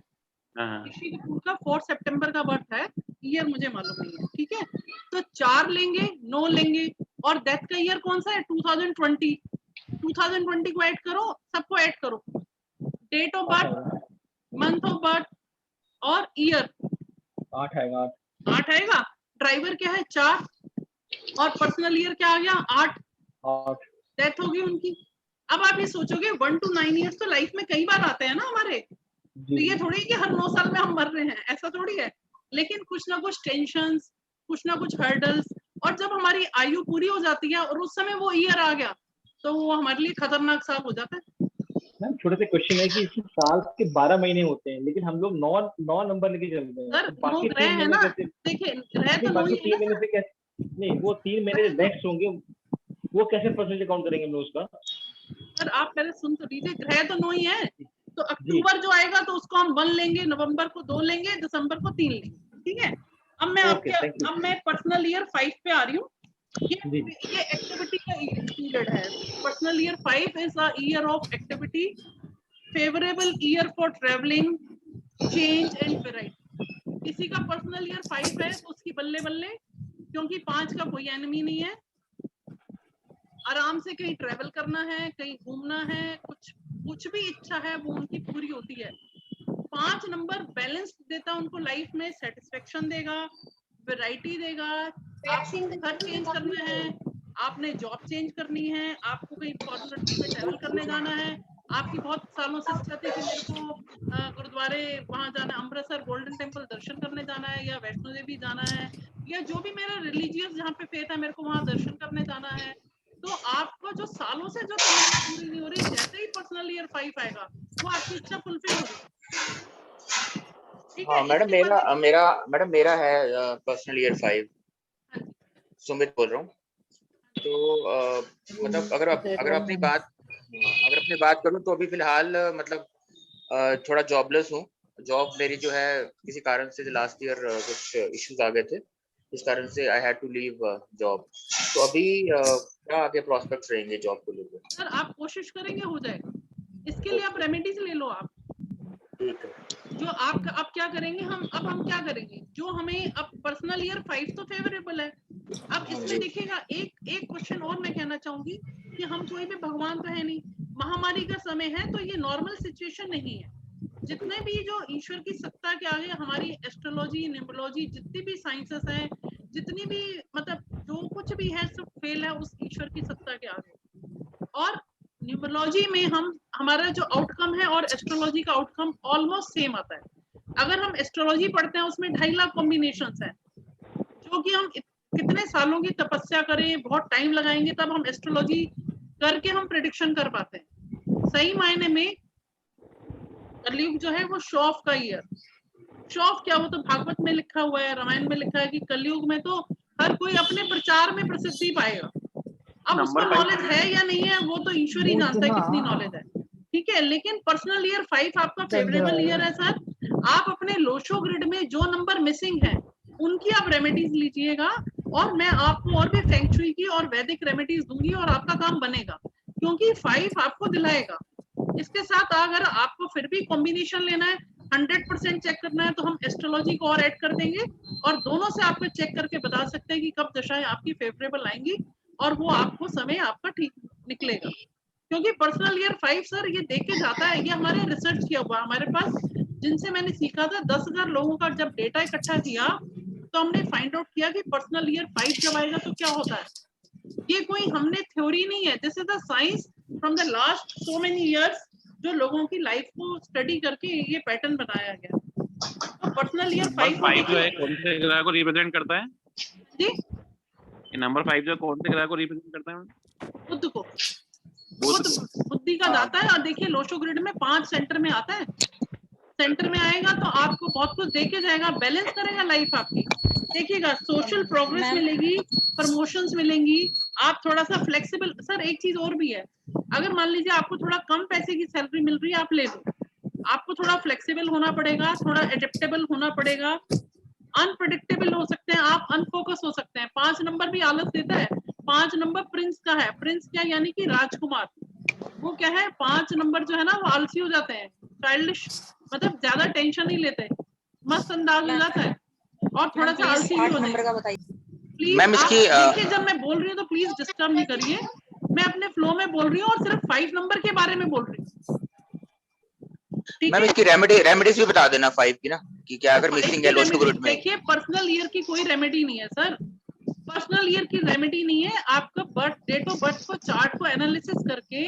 ऋषि कपूर का 4 सितंबर का बर्थ है, ईयर मुझे मालूम नहीं है, ठीक है? तो 4 लेंगे, 9 लेंगे, और डेथ का ईयर कौन सा है? 2020 को ऐड करो, सबको ऐड करो, date of birth, month of birth और ईयर 8 आएगा। 8 आएगा। ड्राइवर क्या है 4 और पर्सनल ईयर क्या आ गया 8। डेथ होगी उनकी। अब आप ये सोचोगे 1 to 9 ईयर्स तो लाइफ में कई बार आते हैं ना हमारे, तो ये थोड़ी कि हर 9 साल में हम मर रहे हैं, ऐसा थोड़ी है। लेकिन कुछ ना कुछ टेंशंस, कुछ ना कुछ हर्डल्स, और जब हमारी आयु पूरी हो जाती है और उस समय वो ईयर आ गया तो वो हमारे लिए खतरनाक साल हो जाता है। मैम छोटे से क्वेश्चन है कि इस साल के 12 महीने होते हैं लेकिन हम लोग 9 नंबर लेके चलते हैं। सर, तो बाकी 9 ग्रह है ना, देखिए ग्रह तो 9 ही है ना। 3 महीने से कैसे, नहीं वो 3 महीने नेक्स्ट होंगे वो कैसे परसेंटेज काउंट करेंगे हम लोग उसका? सर आप पहले सुन तो लीजिए, ग्रह तो 9 ही है, तो अक्टूबर जो आएगा तो उसको हम 1 लेंगे, नवंबर को 2 लेंगे, दिसंबर को 3 लेंगे, ठीक है। अब मैं पर्सनल ईयर 5 पे आ रही हूँ। ये एक्टिविटी का पीरियड है। Personal year 5 is a year of activity, favourable year for travelling, change and variety. किसी का पर्सनल ईयर 5 है तो उसकी बल्ले बल्ले, क्योंकि 5 का कोई एनिमी नहीं है। आराम से कहीं ट्रेवल करना है, कहीं घूमना है, कुछ भी इच्छा है वो उनकी पूरी होती है। 5 नंबर बैलेंस देता है उनको, लाइफ में सेटिस्फेक्शन देगा, वैरायटी देगा। आपको घर चेंज करना है, आपने जॉब चेंज करनी है, आपको कहीं फॉरेन कंट्री में ट्रैवल करने जाना है, आपकी बहुत सालों से इच्छा थी कि मेरे को गुरुद्वारे वहां जाना, अमृतसर गोल्डन टेम्पल दर्शन करने जाना है, या वैष्णो देवी जाना है, या जो भी मेरा रिलीजियस जहाँ पे फेथ है मेरे को वहां दर्शन करने जाना है। तो आपको जो सालों से जो तमन्ना पूरी नहीं हो रही, जैसे ही पर्सनल ईयर 5 आएगा वो आपकी इच्छा फुलफिल होगी। हाँ मैडम मेरा है पर्सनल ईयर 5, सुमित बोल रहा हूँ। तो मतलब अगर अपनी बात करूँ तो अभी फिलहाल मतलब थोड़ा जॉबलेस हूँ। जॉब मेरी जो है किसी कारण से लास्ट ईयर कुछ इश्यूज आ गए थे, इस कारण से I had to leave job. तो अभी क्या आगे प्रोस्पेक्ट्स रहेंगे जॉब को लेकर? सर आप कोशिश करेंगे हो जाएगा, इसके लिए आप रेमेडीज ले लो। आप जो आप क्या करेंगे, हम क्या करेंगे, जो हमें अब पर्सनल ईयर 5 तो फेवरेबल है। अब इसमें देखिएगा एक क्वेश्चन और मैं कहना चाहूंगी कि हम कोई भी भगवान तो है नहीं, महामारी का समय है, तो ये नॉर्मल सिचुएशन नहीं है। जितने भी जो ईश्वर की सत्ता के आगे हमारी एस्ट्रोलॉजी, न्यूमरोलॉजी, जितनी भी साइंसेस हैं, जितनी भी मतलब जो कुछ भी है सब फेल है उस ईश्वर की सत्ता के आगे। और न्यूमरोलॉजी में हमारा जो आउटकम है और एस्ट्रोलॉजी का आउटकम ऑलमोस्ट सेम आता है। अगर हम एस्ट्रोलॉजी पढ़ते हैं उसमें 2.5 लाख कॉम्बिनेशंस हैं, जो कि हम कितने सालों की तपस्या करें, बहुत टाइम लगाएंगे तब हम एस्ट्रोलॉजी करके हम प्रेडिक्शन कर पाते हैं। सही मायने में कलयुग जो है वो शो ऑफ का ईयर। शो ऑफ क्या, वो तो भागवत में लिखा हुआ है, रामायण में लिखा है कि कलयुग में तो हर कोई अपने प्रचार में प्रसिद्धि पाएगा। अब उसको नॉलेज है या नहीं है वो तो ईश्वर ही जानता है कितनी नॉलेज है, ठीक है। लेकिन पर्सनल ईयर 5 आपका फेवरेबल ईयर है सर। आप अपने लोशो ग्रिड में जो नंबर मिसिंग है उनकी आप रेमेडीज लीजिएगा, और मैं आपको और भी फेंगशुई की और वैदिक रेमेडीज दूंगी और आपका काम बनेगा, क्योंकि 5 आपको दिलाएगा। इसके साथ अगर आपको फिर भी कॉम्बिनेशन लेना है, 100% चेक करना है, तो हम एस्ट्रोलॉजी को और ऐड कर देंगे और दोनों से आपको चेक करके बता सकते हैं कि कब दशाएं आपकी फेवरेबल आएंगी और वो आपको समय आपका ठीक निकलेगा। क्योंकि पर्सनल ईयर 5 सर ये देख के जाता है, ये हमारे रिसर्च किया हुआ हमारे पास, जिनसे मैंने सीखा था। 10,000 लोगों का जब डेटा इकट्ठा किया तो हमने फाइंड आउट किया कि पर्सनल ईयर 5 जब आएगा तो क्या होता है। ये कोई हमने थ्योरी नहीं है, this is the science from the last so many years, जो लोगों की लाइफ को स्टडी करके ये पैटर्न बनाया गया। तो पर्सनल ईयर 5 जो है कौन से ग्रह को रिप्रेजेंट करता है जी? ये नंबर 5 जो कौन से ग्रह को रिप्रेजेंट करता है? बुध को। बुद्धि का दाता है। और देखिए लोशो ग्रिड में 5 सेंटर में आता है। सेंटर में आएगा तो आपको बहुत कुछ देके जाएगा, बैलेंस करेगा लाइफ आपकी। देखिएगा सोशल प्रोग्रेस मिलेगी, प्रमोशंस मिलेंगी, आप थोड़ा सा फ्लेक्सिबल। सर एक चीज और भी है, अगर मान लीजिए आपको थोड़ा कम पैसे की सैलरी मिल रही है, आप ले लो, आपको थोड़ा फ्लेक्सिबल होना पड़ेगा, थोड़ा एडेप्टेबल होना पड़ेगा, अनप्रेडिक्टेबल हो सकते हैं आप, अनफोकस हो सकते हैं। 5 नंबर भी आलस देता है। 5 नंबर प्रिंस का है। प्रिंस क्या यानी कि राजकुमार। वो क्या है, 5 नंबर जो है ना वो आलसी हो जाते हैं, चाइल्डिश, मतलब ज्यादा टेंशन नहीं लेते, मस्त अंदाज हो जाता है और थोड़ा सा आलसी भी हो जाता है। प्लीज देखिए जब मैं बोल रही हूँ तो प्लीज डिस्टर्ब नहीं करिए, मैं अपने फ्लो में बोल रही हूँ और सिर्फ 5 नंबर के बारे में बोल रही हूँ। मैम इसकी रेमेडीज भी बता देना 5 की ना, कि क्या अगर मिसिंग है लो टू ग्रुप में। देखिए पर्सनल ईयर की कोई रेमेडी नहीं है सर, पर्सनल ईयर की रेमेडी नहीं है। आपका बर्थ डेट ऑफ बर्थ को चार्ट को एनालिसिस करके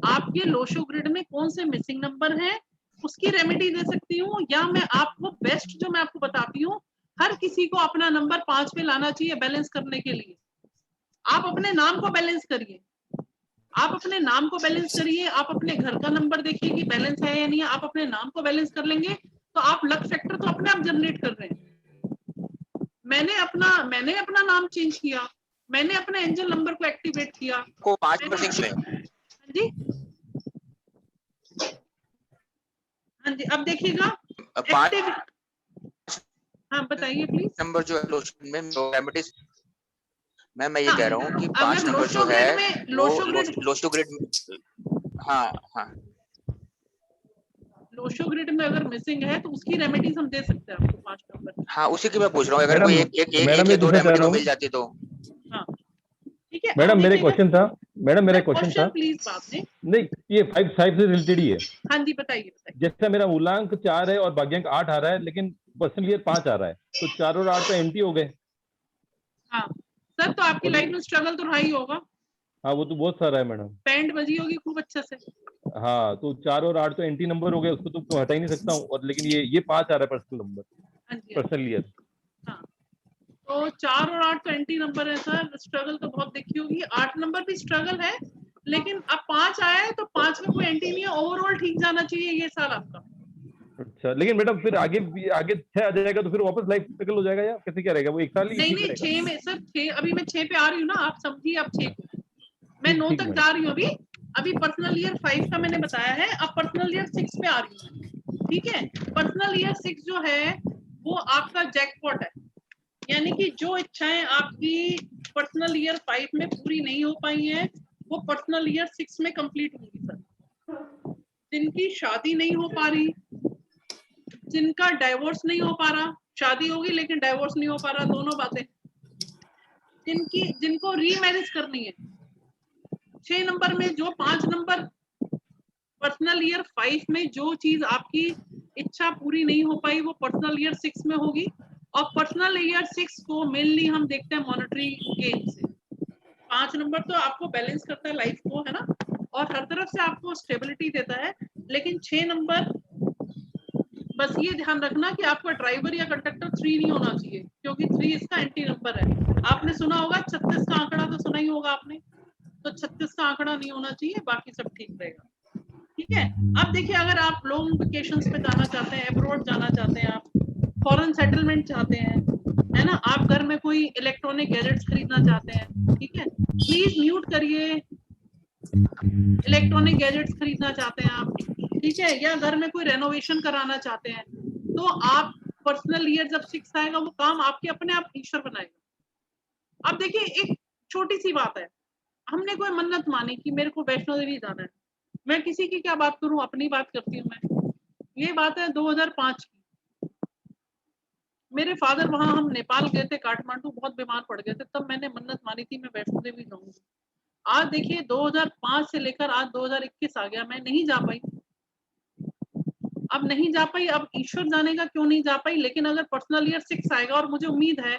आपके लोशो ग्रिड में कौन से मिसिंग नंबर हैं उसकी रेमेडी दे सकती हूँ, या मैं आपको बेस्ट जो मैं आपको बताती हूँ, हर किसी को अपना नंबर 5 पे लाना चाहिए बैलेंस करने के लिए। आप अपने नाम को बैलेंस करिए, आप अपने नाम को बैलेंस करिए, आप अपने घर का नंबर देखिए कि बैलेंस है या नहीं है। आप अपने नाम को बैलेंस कर लेंगे तो आप लक फैक्टर तो अपने आप जनरेट कर रहे हैं। मैंने अपना नाम चेंज किया, मैंने अपने एंजल नंबर को एक्टिवेट किया को 5 नंबर 6 में। जी हाँ जी, अब देखिएगा 5 हाँ बताइए प्लीज। नंबर जो है लोशो में रेमेडीज, मैं ये कह रहा हूँ कि 5 नंबर जो है लोशो ग्रिड। हाँ हाँ, लोशो ग्रिड में अगर मिसिंग है तो उसकी रेमेडीज हम दे सकते हैं आपको 5 नंबर। हाँ उसी की मैं पूछ रहा हूँ, अगर कोई एक या दो रेमेडी मिल जाती तो। हाँ ठीक है। मैडम मेरा क्वेश्चन था, प्लीज बात में नहीं, ये 5 से रिलेटेड ही है। हाँ जी बताइए। जैसे मेरा मूलांक 4 है और भाग्यांक 8 आ रहा है, लेकिन पर्सनल ईयर 5 आ रहा है, तो 4 और 8 तो एंटी हो गए। हाँ सर, तो आपकी लाइफ में स्ट्रगल तो रहा ही होगा। हाँ वो तो बहुत सारा है मैडम, बैंड बजी होगी खूब अच्छे से। हाँ तो 4 और 8 तो एंटी नंबर हो गए, उसको तो हटा ही नहीं सकता हूँ, और लेकिन ये 5 आ रहा है पर्सनल नंबर, पर्सनल ईयर। हाँ तो 4 और 8 तो एंटी नंबर है सर, स्ट्रगल तो बहुत देखी होगी। 8 नंबर भी स्ट्रगल है, लेकिन अब 5 आया है तो 5 में कोई एंटी नहीं है, ओवरऑल ठीक जाना चाहिए ये साल आपका। अच्छा, लेकिन मैडम फिर आगे 6 आ जाएगा तो फिर वापस लाइफ साइकिल हो जाएगा या कैसे क्या रहेगा? वो एक साल ही नहीं 6 में सर, 6 अभी मैं 6 पे आ रही हूँ ना, आप समझिए। अब 6 को मैं 9 तक जा रही हूँ। अभी पर्सनल ईयर 5 का मैंने बताया है, अब पर्सनल ईयर 6 पे आ रही हूँ। ठीक है, पर्सनल ईयर 6 जो है वो आपका जैकपॉट है, यानी कि जो इच्छाएं आपकी पर्सनल ईयर 5 में पूरी नहीं हो पाई हैं वो पर्सनल ईयर 6 में कंप्लीट होंगी सर। जिनकी शादी नहीं हो पा रही, जिनका डाइवोर्स नहीं हो पा रहा, शादी होगी लेकिन डाइवोर्स नहीं हो पा रहा, दोनों बातें, जिनको रीमैरिज करनी है 6 नंबर में, जो 5 नंबर पर्सनल ईयर 5 में जो चीज आपकी इच्छा पूरी नहीं हो पाई वो पर्सनल ईयर 6 में होगी। और पर्सनल ईयर 6 को मेनली हम देखते हैं मॉनेटरी गेन से। 5 नंबर तो आपको बैलेंस करता है लाइफ को, है ना, और हर तरफ से आपको स्टेबिलिटी देता है। लेकिन 6 नंबर बस ये ध्यान रखना कि आपका ड्राइवर या कंडक्टर 3 नहीं होना चाहिए, क्योंकि 3 इसका एंटी नंबर है। आपने सुना होगा 36 का आंकड़ा, तो सुना ही होगा आपने, तो 36 का आंकड़ा नहीं होना चाहिए, बाकी सब ठीक रहेगा। ठीक है, अब देखिए अगर आप लॉन्ग वेकेशंस पे जाना चाहते हैं, अब्रॉड जाना चाहते हैं, आप फॉरेन सेटलमेंट चाहते हैं, है ना, आप घर में कोई इलेक्ट्रॉनिक गैजेट्स खरीदना चाहते हैं, ठीक है, प्लीज म्यूट करिए। इलेक्ट्रॉनिक गैजेट्स खरीदना चाहते हैं आप, ठीक है, या घर में कोई रेनोवेशन कराना चाहते हैं, तो आप पर्सनल ईयर जब 6 आएगा वो काम आपके अपने आप ईश्वर बनाएगा। अब देखिए एक छोटी सी बात है, हमने कोई मन्नत मानी कि मेरे को वैष्णो देवी जाना है। मैं किसी की क्या बात करूं, अपनी बात करती हूँ मैं। ये बात है 2005 की। मेरे फादर वहां, हम नेपाल गए थे, काठमांडू, बहुत बीमार पड़ गए थे, तब मैंने मन्नत मानी थी मैं वैष्णो देवी जाऊंगी। आज देखिए 2005 से लेकर आज 2021 आ गया, मैं नहीं जा पाई। अब नहीं जा पाई, अब ईश्वर जाने का क्यों नहीं जा पाई। लेकिन अगर पर्सनल ईयर 6 आएगा और मुझे उम्मीद है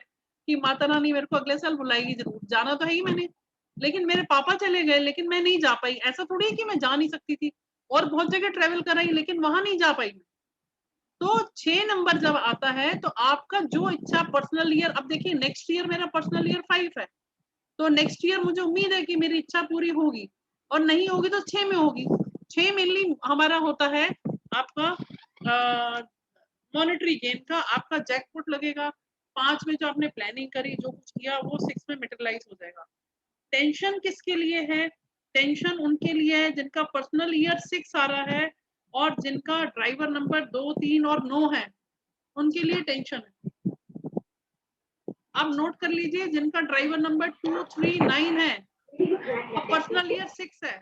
कि माता रानी मेरे को अगले साल बुलाएगी, जरूर जाना तो है ही मैंने। लेकिन मेरे पापा चले गए, लेकिन मैं नहीं जा पाई। ऐसा थोड़ी है कि मैं जा नहीं सकती थी, और बहुत जगह ट्रेवल कराई लेकिन वहां नहीं जा पाई। तो 6 नंबर जब आता है तो आपका जो इच्छा पर्सनल ईयर, अब देखिए नेक्स्ट ईयर मेरा पर्सनल ईयर 5 है, तो नेक्स्ट ईयर मुझे उम्मीद है कि मेरी इच्छा पूरी होगी, और नहीं होगी तो 6 में होगी। 6 मेनली हमारा होता है आपका मॉनेटरी गेन का, आपका जैकपॉट लगेगा। 5 में जो आपने प्लानिंग करी, जो कुछ किया, वो 6 में मटेरियलाइज हो जाएगा। टेंशन किसके लिए है? टेंशन उनके लिए है जिनका पर्सनल ईयर 6 आ रहा है और जिनका ड्राइवर नंबर 2, 3 और 9 है, उनके लिए टेंशन है। आप नोट कर लीजिए, जिनका ड्राइवर नंबर 2, 3, 9 है और पर्सनल ईयर 6 है,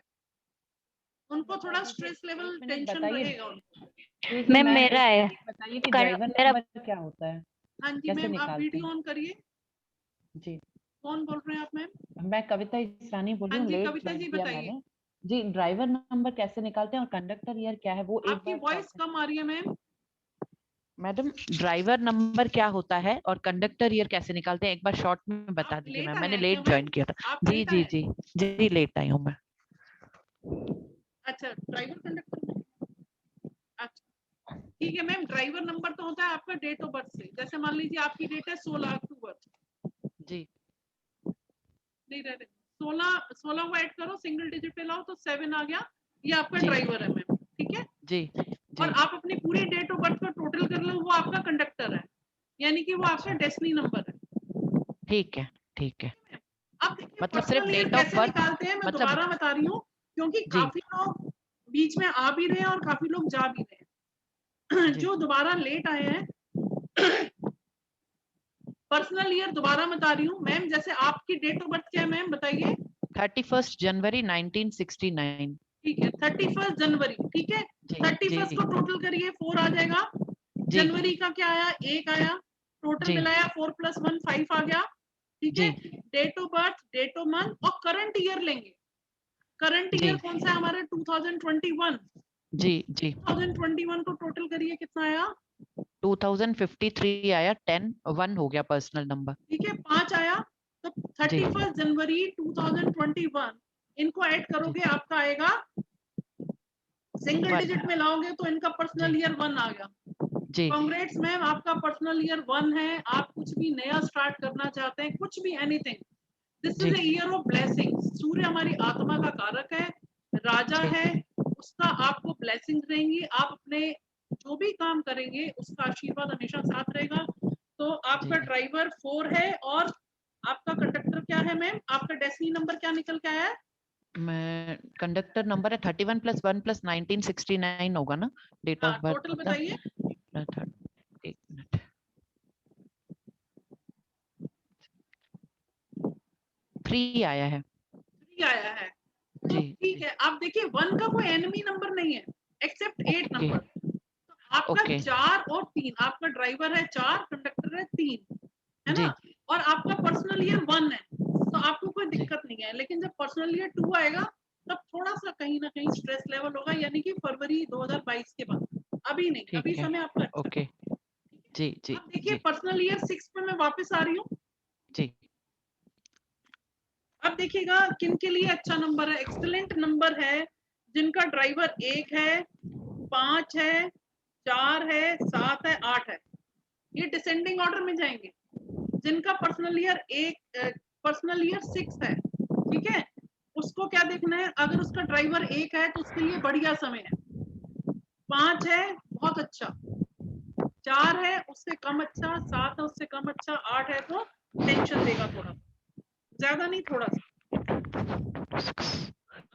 उनको थोड़ा स्ट्रेस लेवल, टेंशन रहेगा उनको। मैम मेरा है, बताइए कि ड्राइवर नंबर क्या होता है? हाँ जी मैम, आप वीडियो ऑन करिए जी। कौन बोल रहे हैं आप मैम? मैं कविता इसरानी बोल रही हूँ। हाँ जी कविता जी बताइए। जी ड्राइवर नंबर कैसे निकालते हैं और कंडक्टर ईयर क्या है वो एक आपकी बार वॉइस कम आ रही है मैम। मैडम ड्राइवर नंबर क्या होता है और कंडक्टर ईयर कैसे निकालते हैं एक बार शॉर्ट में बता दीजिए मैम। मैंने लेट ज्वाइन किया था। जी जी जी जी लेट आई हूँ मैं। अच्छा ड्राइवर कंडक्टर, अच्छा ठीक है मैम। ड्राइवर नंबर तो होता है आपका डेट ऑफ बर्थ से। जैसे मान लीजिए आपकी डेट है 16 अक्टूबर जी, नहीं रह 16 को ऐड करो, सिंगल डिजिट पे लाओ तो 7 आ गया, ये आपका ड्राइवर है मैम। ठीक है जी और आप अपनी पूरी डेट ऑफ बर्थ का टोटल कर लो, वो आपका कंडक्टर है, यानी कि वो आपका डेस्टिनी नंबर है। ठीक है ठीक है। अब देखिए मतलब सिर्फ पर्सनल ईयर डेट ऑफ कैसे बर्थ निकालते हैं, मैं मतलब दोबारा बता रही हूँ क्योंकि काफी लोग बीच में आ भी रहे हैं और काफी लोग जा भी रहे हैं। जो दोबारा लेट आए हैं पर्सनल ईयर दोबारा बता रही हूँ मैम। जैसे आपकी डेट ऑफ बर्थ क्या है मैम बताइए? 31 जनवरी 1969। ठीक है 31 जनवरी। ठीक है 31 को टोटल करिए 4 आ जाएगा। जनवरी का क्या आया? 1 आया। टोटल मिलाया 4 + 1 5 आ गया। ठीक है date of birth, date of month और करंट ईयर लेंगे। करंट ईयर कौन सा है हमारा? 2021। जी जी 2021 को टोटल करिए कितना आया? 2053 आया। 10 1 हो गया पर्सनल नंबर। ठीक है 5 आया। तो 31 जनवरी 2021 इनको ऐड करोगे आपका आएगा, सिंगल डिजिट में लाओगे तो इनका पर्सनल ईयर 1 आ गया। कांग्रेट्स मैम, आपका पर्सनल ईयर 1 है। आप कुछ भी नया स्टार्ट करना चाहते हैं, कुछ भी anything, this is a year of blessing. सूर्य हमारी आत्मा का कारक है, राजा है, उसका आपको ब्लेसिंग रहेंगी। आप अपने जो भी काम करेंगे उसका आशीर्वाद हमेशा साथ रहेगा। तो आपका ड्राइवर 4 है और आपका कंडक्टर क्या है मैम? आपका डेस्टिनी नंबर क्या निकल के आया है? मैं कंडक्टर नंबर है 31 + 1 + 1969 होगा ना डेट ऑफ बर्थ। टोटल बताइए। एक मिनट 3 आया है। 3 आया है तो ठीक है। आप देखिए 1 का कोई एनिमी नंबर नहीं है एक्सेप्ट 8 नंबर। तो आपका 4 और 3, आपका ड्राइवर है 4, कंडक्टर है 3, है ना? और आपका पर्सनल ईयर 1 है तो आपको कोई दिक्कत नहीं है। लेकिन जब पर्सनल ईयर 2 आएगा तब थोड़ा सा कहीं ना कहीं स्ट्रेस लेवल होगा, यानी कि फरवरी 2022 के बाद। अभी नहीं, अभी समय आपका ओके जी जी। अब देखिए पर्सनल ईयर 6 पे मैं वापस आ रही हूँ जी। अब देखिएगा किन के लिए अच्छा नंबर है, एक्सीलेंट नंबर है। जिनका ड्राइवर 1 है, 5 है, 4 है, 7 है, 8 है, ये डिसेंडिंग ऑर्डर में जाएंगे। जिनका पर्सनल ईयर 6 है, ठीक है, उसको क्या देखना है? अगर उसका ड्राइवर 1 है तो उसके लिए बढ़िया समय है। 5 है बहुत अच्छा, 4 है उससे कम अच्छा, 7 है उससे कम अच्छा, 8 है तो टेंशन देगा थोड़ा, ज्यादा नहीं थोड़ा सा।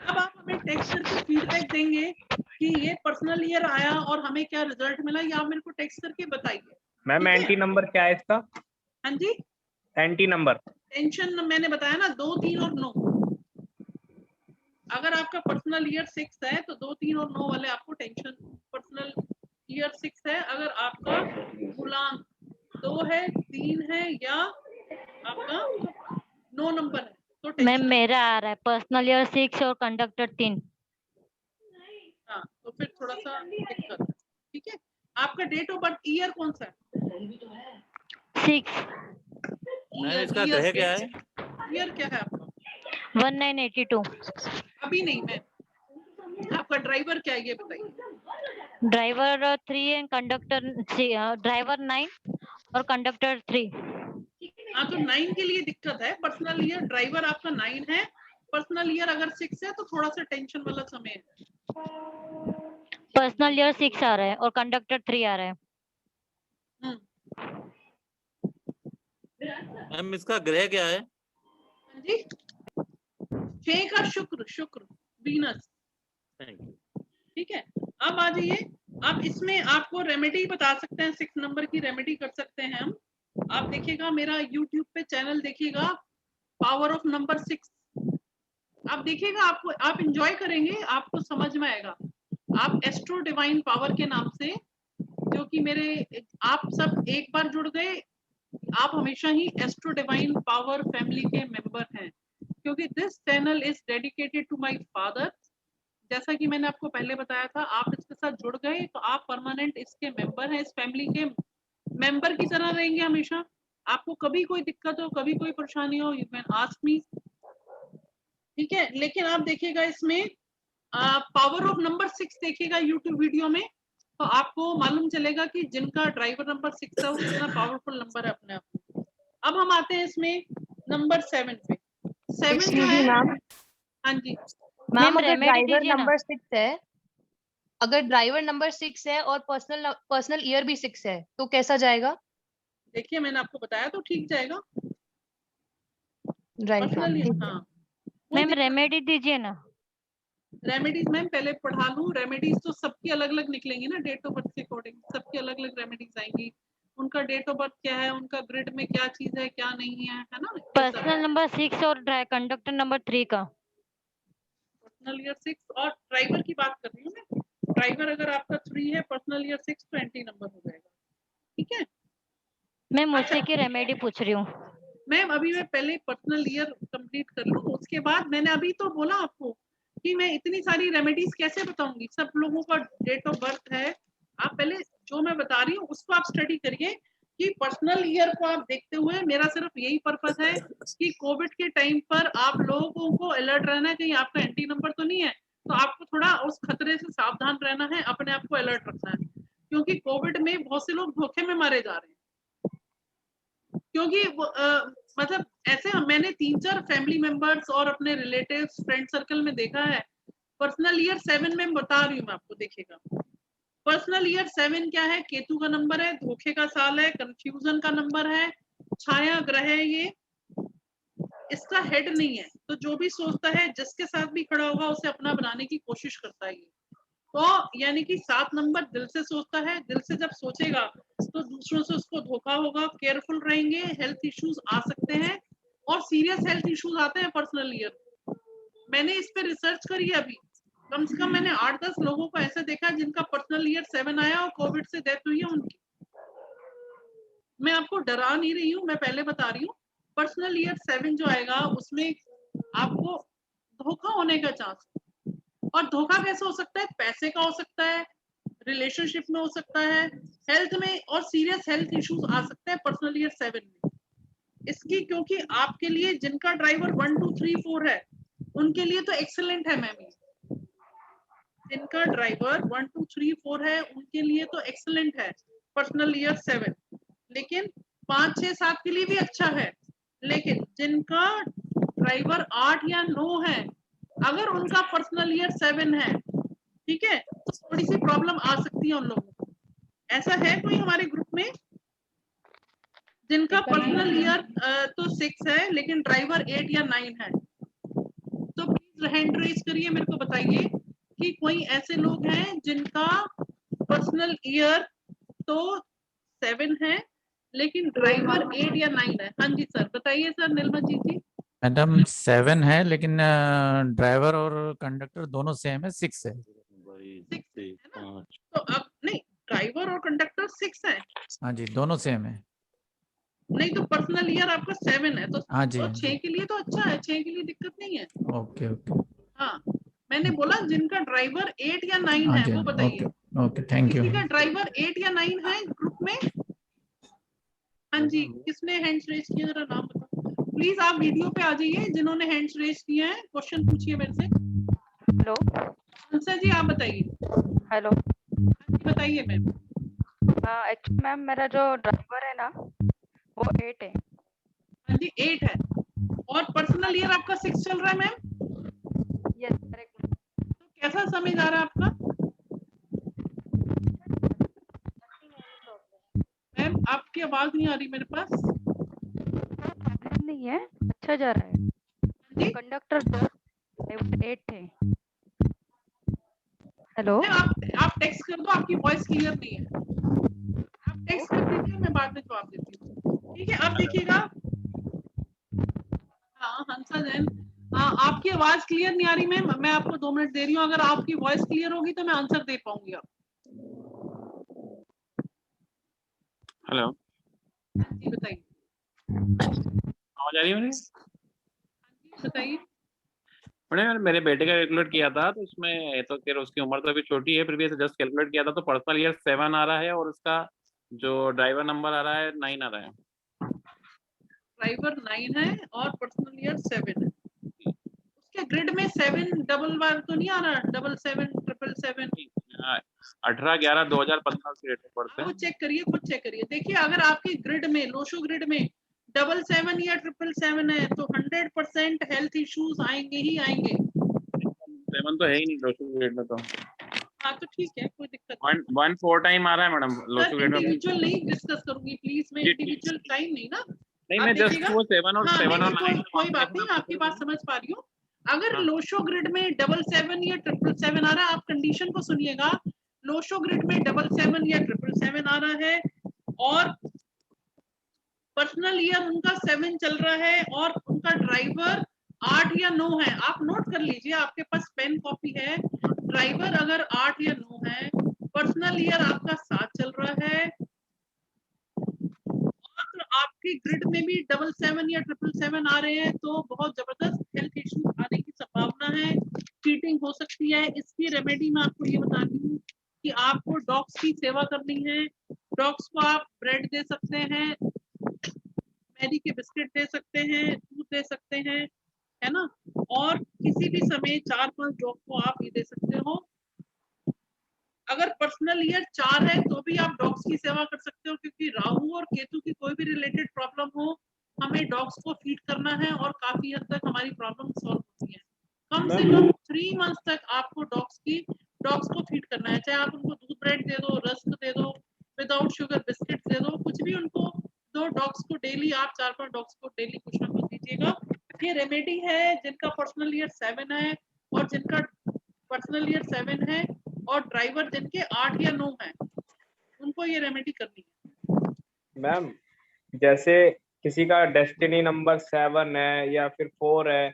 अब आप हमें टेक्स्ट करके फीडबैक देंगे कि ये पर्सनल ईयर आया और हमें क्या रिजल्ट मिला, या आप मेरे को टेक्स्ट करके बताइए। मैम एंटी नंबर क्या है इसका? हाँ जी एंटी नंबर टेंशन मैंने बताया ना 2, 3 और 9। अगर आपका पर्सनल ईयर 6 है तो 2, 3 और 9 वाले आपको टेंशन। पर्सनल ईयर 6 है, अगर आपका गुलाम 2 है, 3 है या आपका 9 नंबर है तो मैम मेरा आ रहा है पर्सनल ईयर 6 और कंडक्टर 3। हाँ तो फिर थोड़ा सा दिक्कत है। ठीक है आपका डेट ऑफ बर्थ ईयर कौन सा है? 6। मैम इसका ग्रह क्या है? ईयर क्या है आपका? 1982। अभी नहीं मैम, आपका ड्राइवर क्या है ये बताइए। ड्राइवर 3 एंड कंडक्टर ड्राइवर 9 और कंडक्टर 3। हाँ तो 9 के लिए दिक्कत है। पर्सनल ईयर ड्राइवर आपका 9 है, पर्सनल ईयर अगर 6 है तो थोड़ा सा टेंशन वाला समय है। पर्सनल ईयर 6 आ रहा है और कंडक्टर 3 आ रहा है। मैम इसका ग्रह क्या है? जी 6 का शुक्र वीनस। ठीक है अब आ जाइए। अब इसमें आपको रेमेडी बता सकते हैं, 6 नंबर की रेमेडी कर सकते हैं हम। आप देखिएगा मेरा YouTube पे चैनल देखिएगा, पावर ऑफ नंबर 6। आप देखिएगा, आपको आप एंजॉय करेंगे, आपको समझ में आएगा। आप एस्ट्रो डिवाइन पावर के नाम से, जो कि मेरे आप सब एक बार जुड़ गए, आप हमेशा ही एस्ट्रो डिवाइन पावर फैमिली के मेंबर हैं, क्योंकि this channel is dedicated to my father जैसा कि मैंने आपको पहले बताया था, आप इसके साथ जुड़ गए तो आप परमानेंट इसके मेंबर हैं, इस फैमिली के मेंबर की तरह रहेंगे हमेशा। आपको कभी कोई दिक्कत हो, कभी कोई परेशानी हो, यू कैन आस्क मी, ठीक है। लेकिन आप देखिएगा इसमें पावर ऑफ नंबर 6 देखिएगा यूट्यूब वीडियो में, तो आपको मालूम चलेगा कि जिनका ड्राइवर नंबर 6 है वो कितना पावरफुल नंबर है अपने आप में। अब हम आते हैं इसमें नंबर 7 पे। 7 जो है, हाँ जी मैम, अगर ड्राइवर नंबर 6 है, अगर ड्राइवर नंबर 6 है और पर्सनल ईयर भी 6 है तो कैसा जाएगा? देखिए मैंने आपको बताया तो ठीक जाएगा। राइट। हाँ मैम रेमेडी दीजिए ना। रेमेडीज मैम पहले पढ़ा लूं। रेमेडीज तो सबकी अलग अलग निकलेंगी ना, डेट ऑफ बर्थ के अकॉर्डिंग सबकी अलग अलग रेमेडीज आएंगी। उनका डेट ऑफ बर्थ क्या है, उनका ग्रिड में क्या चीज है क्या नहीं है, है ना। पर्सनल नंबर 6 और कंडक्टर नंबर 3 का। पर्सनल ईयर 6 और ड्राइवर की बात कर रही हूँ मैं। ड्राइवर अगर आपका 3 है, पर्सनल ईयर 6 तो एंटी नंबर हो जाएगा, ठीक है। मैं मुझसे की रेमेडी पूछ रही हूँ मैम। अभी मैं पहले पर्सनल ईयर कंप्लीट कर लूँ, उसके बाद मैंने अभी तो बोला आपको कि मैं इतनी सारी रेमेडीज कैसे बताऊंगी, सब लोगों का डेट ऑफ बर्थ है। आप पहले जो मैं बता रही हूँ उसको आप स्टडी करिए कि पर्सनल ईयर को आप देखते हुए मेरा सिर्फ यही पर्पस है कि कोविड के टाइम पर आप लोगों को अलर्ट रहना है, कहीं आपका एंटी नंबर तो नहीं है, तो आपको थोड़ा उस खतरे से सावधान रहना है, अपने आप को अलर्ट रखना है, क्योंकि कोविड में बहुत से लोग धोखे में मारे जा रहे हैं। क्योंकि मतलब ऐसे मैंने 3-4 फैमिली मेंबर्स और अपने रिलेटिव्स फ्रेंड सर्कल में देखा है। पर्सनल ईयर 7 में बता रही हूँ मैं आपको, देखिएगा पर्सनल ईयर 7 क्या है, केतु का नंबर है, धोखे का साल है, कंफ्यूजन का नंबर है, छाया ग्रह है, ये इसका हेड नहीं है, तो जो भी सोचता है जिसके साथ भी खड़ा होगा उसे अपना बनाने की कोशिश करता है ये। तो यानी कि 7 नंबर दिल से सोचता है, दिल से जब सोचेगा तो दूसरों से उसको धोखा होगा, केयरफुल रहेंगे, हेल्थ इश्यूज आ सकते हैं और सीरियस हेल्थ इश्यूज आते हैं पर्सनल ईयर। मैंने इस पे रिसर्च करी है, अभी कम से कम मैंने 8-10 लोगों को ऐसे देखा जिनका पर्सनल ईयर 7 आया और कोविड से डेथ हुई है उनकी। मैं आपको डरा नहीं रही हूँ, मैं पहले बता रही हूँ पर्सनल ईयर 7 जो आएगा उसमें आपको धोखा होने का चांस, और धोखा कैसे हो सकता है, पैसे का हो सकता है, रिलेशनशिप में हो सकता है, हेल्थ में, और सीरियस हेल्थ इश्यूज आ सकते हैं पर्सनल ईयर 7 में। इसकी क्योंकि आपके लिए जिनका ड्राइवर 1, 2, 3, 4 है उनके लिए तो एक्सेलेंट है मैम, जिनका ड्राइवर 1, 2, 3, 4 है उनके लिए तो एक्सेलेंट है पर्सनल ईयर 7, लेकिन 5, 6, 7 के लिए भी अच्छा है। लेकिन जिनका ड्राइवर 8 या 9 है, अगर उनका पर्सनल ईयर 7 है, ठीक है, तो थोड़ी सी प्रॉब्लम आ सकती है उन लोगों को। ऐसा है कोई हमारे ग्रुप में जिनका पर्सनल ईयर तो 6 है लेकिन ड्राइवर 8 या 9 है? तो प्लीज हैंड रेज करिए, मेरे को बताइए कि कोई ऐसे लोग हैं जिनका पर्सनल ईयर तो 7 है लेकिन ड्राइवर 8 या 9 है। हाँ जी सर, बताइए सर, नीलमा जी थी। मैडम 7 है लेकिन ड्राइवर और कंडक्टर दोनों सेम है, 6 है। 6 है ना? तो अब नहीं, ड्राइवर और कंडक्टर 6 है। हाँ जी, दोनों सेम है। नहीं तो पर्सनल ईयर आपका 7 है तो हाँ जी, 6 के लिए तो अच्छा है, 6 के लिए दिक्कत नहीं है। Okay okay. हाँ, मैंने बोला जिनका ड्राइवर 8 या 9 हाँ है जी, वो बताइए। Okay okay, thank you. किसी का ड्राइवर 8 या 9 है ग्रुप में? हाँ जी, किसने हैंड्स रेज किया, जरा नाम बताओ प्लीज। आप वीडियो पे आ जाइए, जिन्होंने हैंड्स रेज किए हैं क्वेश्चन पूछिए मेरे से। हेलो अंसा जी, आप बताइए। हेलो, बताइए मैम। एक्चुअली मैम मेरा जो ड्राइवर है ना वो 8 है। हाँ जी 8 है और पर्सनल ईयर आपका 6 चल रहा है मैम? Yes correct. तो कैसा समय जा रहा है आपका मैम? आपकी आवाज नहीं आ रही मेरे पास। नहीं है, अच्छा जा रहा है। कंडक्टर 8 थे। हेलो, आप टेक्स्ट कर दो, आपकी वॉइस क्लियर नहीं है। आप टेक्स्ट कर दीजिए, मैं बाद में जवाब देती हूँ, ठीक है। अब देखिएगा, हाँ हंसा जैन, हाँ आपकी आवाज क्लियर नहीं आ रही मैम, मैं आपको 2 मिनट दे रही हूँ, अगर आपकी वॉइस क्लियर होगी तो मैं आंसर दे पाऊंगी आप। हेलो जी बताइए। आवाज आ रही है मेरी? बताइए। मेरे बेटे का कैलकुलेट किया था तो उसमें तो खैर उसकी उम्र तो अभी छोटी है, फिर भी ऐसे जस्ट कैलकुलेट किया था तो पर्सनल ईयर 7 आ रहा है और उसका जो ड्राइवर नंबर आ रहा है 9 आ रहा है। ड्राइवर 9 है और पर्सनल ईयर 7 है। उसके ग्रिड में 7 डबल बार तो नहीं आ रहा, 777 777 18/11/2015 से डेट ऑफ बर्थ है। वो चेक करिए, खुद चेक करिए। देखिए अगर आपके ग्रिड में, लोशो ग्रिड में 77 या 777 है तो 100% हेल्थ इश्यूज आएंगे ही आएंगे। 7 तो है ही नहीं लोशो ग्रेड में तो। हाँ तो ठीक है, कोई दिक्कत नहीं। 1 4 टाइम आ रहा है मैडम लोशो ग्रेड में। इंडिविजुअल नहीं डिस्कस करूंगी प्लीज, मैं इंडिविजुअल टाइम नहीं ना। नहीं मैं जस्ट वो 7 और 7 और 9 कोई बात नहीं, आपकी बात समझ पा रही हूँ। अगर लोशो ग्रिड में 77 या 777 आ रहा है, आप कंडीशन को सुनिएगा। लोशो ग्रिड में 77 या 777 आ रहा है और पर्सनल ईयर उनका 7 चल रहा है और उनका ड्राइवर 8 या 9 है। आप नोट कर लीजिए, आपके पास पेन कॉपी है। ड्राइवर अगर 8 या 9 है, पर्सनल ईयर आपका 7 चल रहा है और आपकी ग्रिड में भी 77 या 777 आ रहे हैं, तो बहुत जबरदस्त हेल्थ इश्यू आने की संभावना है। चीटिंग हो सकती है। इसकी रेमेडी मैं आपको ये बता रही हूँ कि आपको डॉग्स की सेवा करनी है। डॉग्स को आप ब्रेड दे सकते हैं, मैरी के बिस्किट दे सकते हैं, दूध दे सकते हैं, है ना। और किसी भी समय 4-5 डॉग को आप ये दे सकते हो। अगर पर्सनल ईयर 4 है तो भी आप डॉग्स की सेवा कर सकते हो, क्योंकि राहु और केतु की कोई भी रिलेटेड प्रॉब्लम हो, हमें डॉग्स को फीड करना है और काफी हद तक हमारी प्रॉब्लम सॉल्व होती है। कम से कम 3 मंथ्स तक आपको डॉग्स को फीड करना है। चाहे आप उनको दूध ब्रेड दे दो, रस्क दे दो, विदाउट शुगर बिस्किट दे दो, कुछ भी उनको दो। डॉग्स को डेली आप 4-5 डॉग्स को डेली कुछ ना कुछ दीजिएगा। ये रेमेडी है जिनका पर्सनल ईयर 7 है और जिनका पर्सनल ईयर 7 है और ड्राइवर जिनके 8 या 9 है, उनको ये रेमेडी करनी है। मैम जैसे किसी का डेस्टिनी नंबर 7 है या फिर 4 है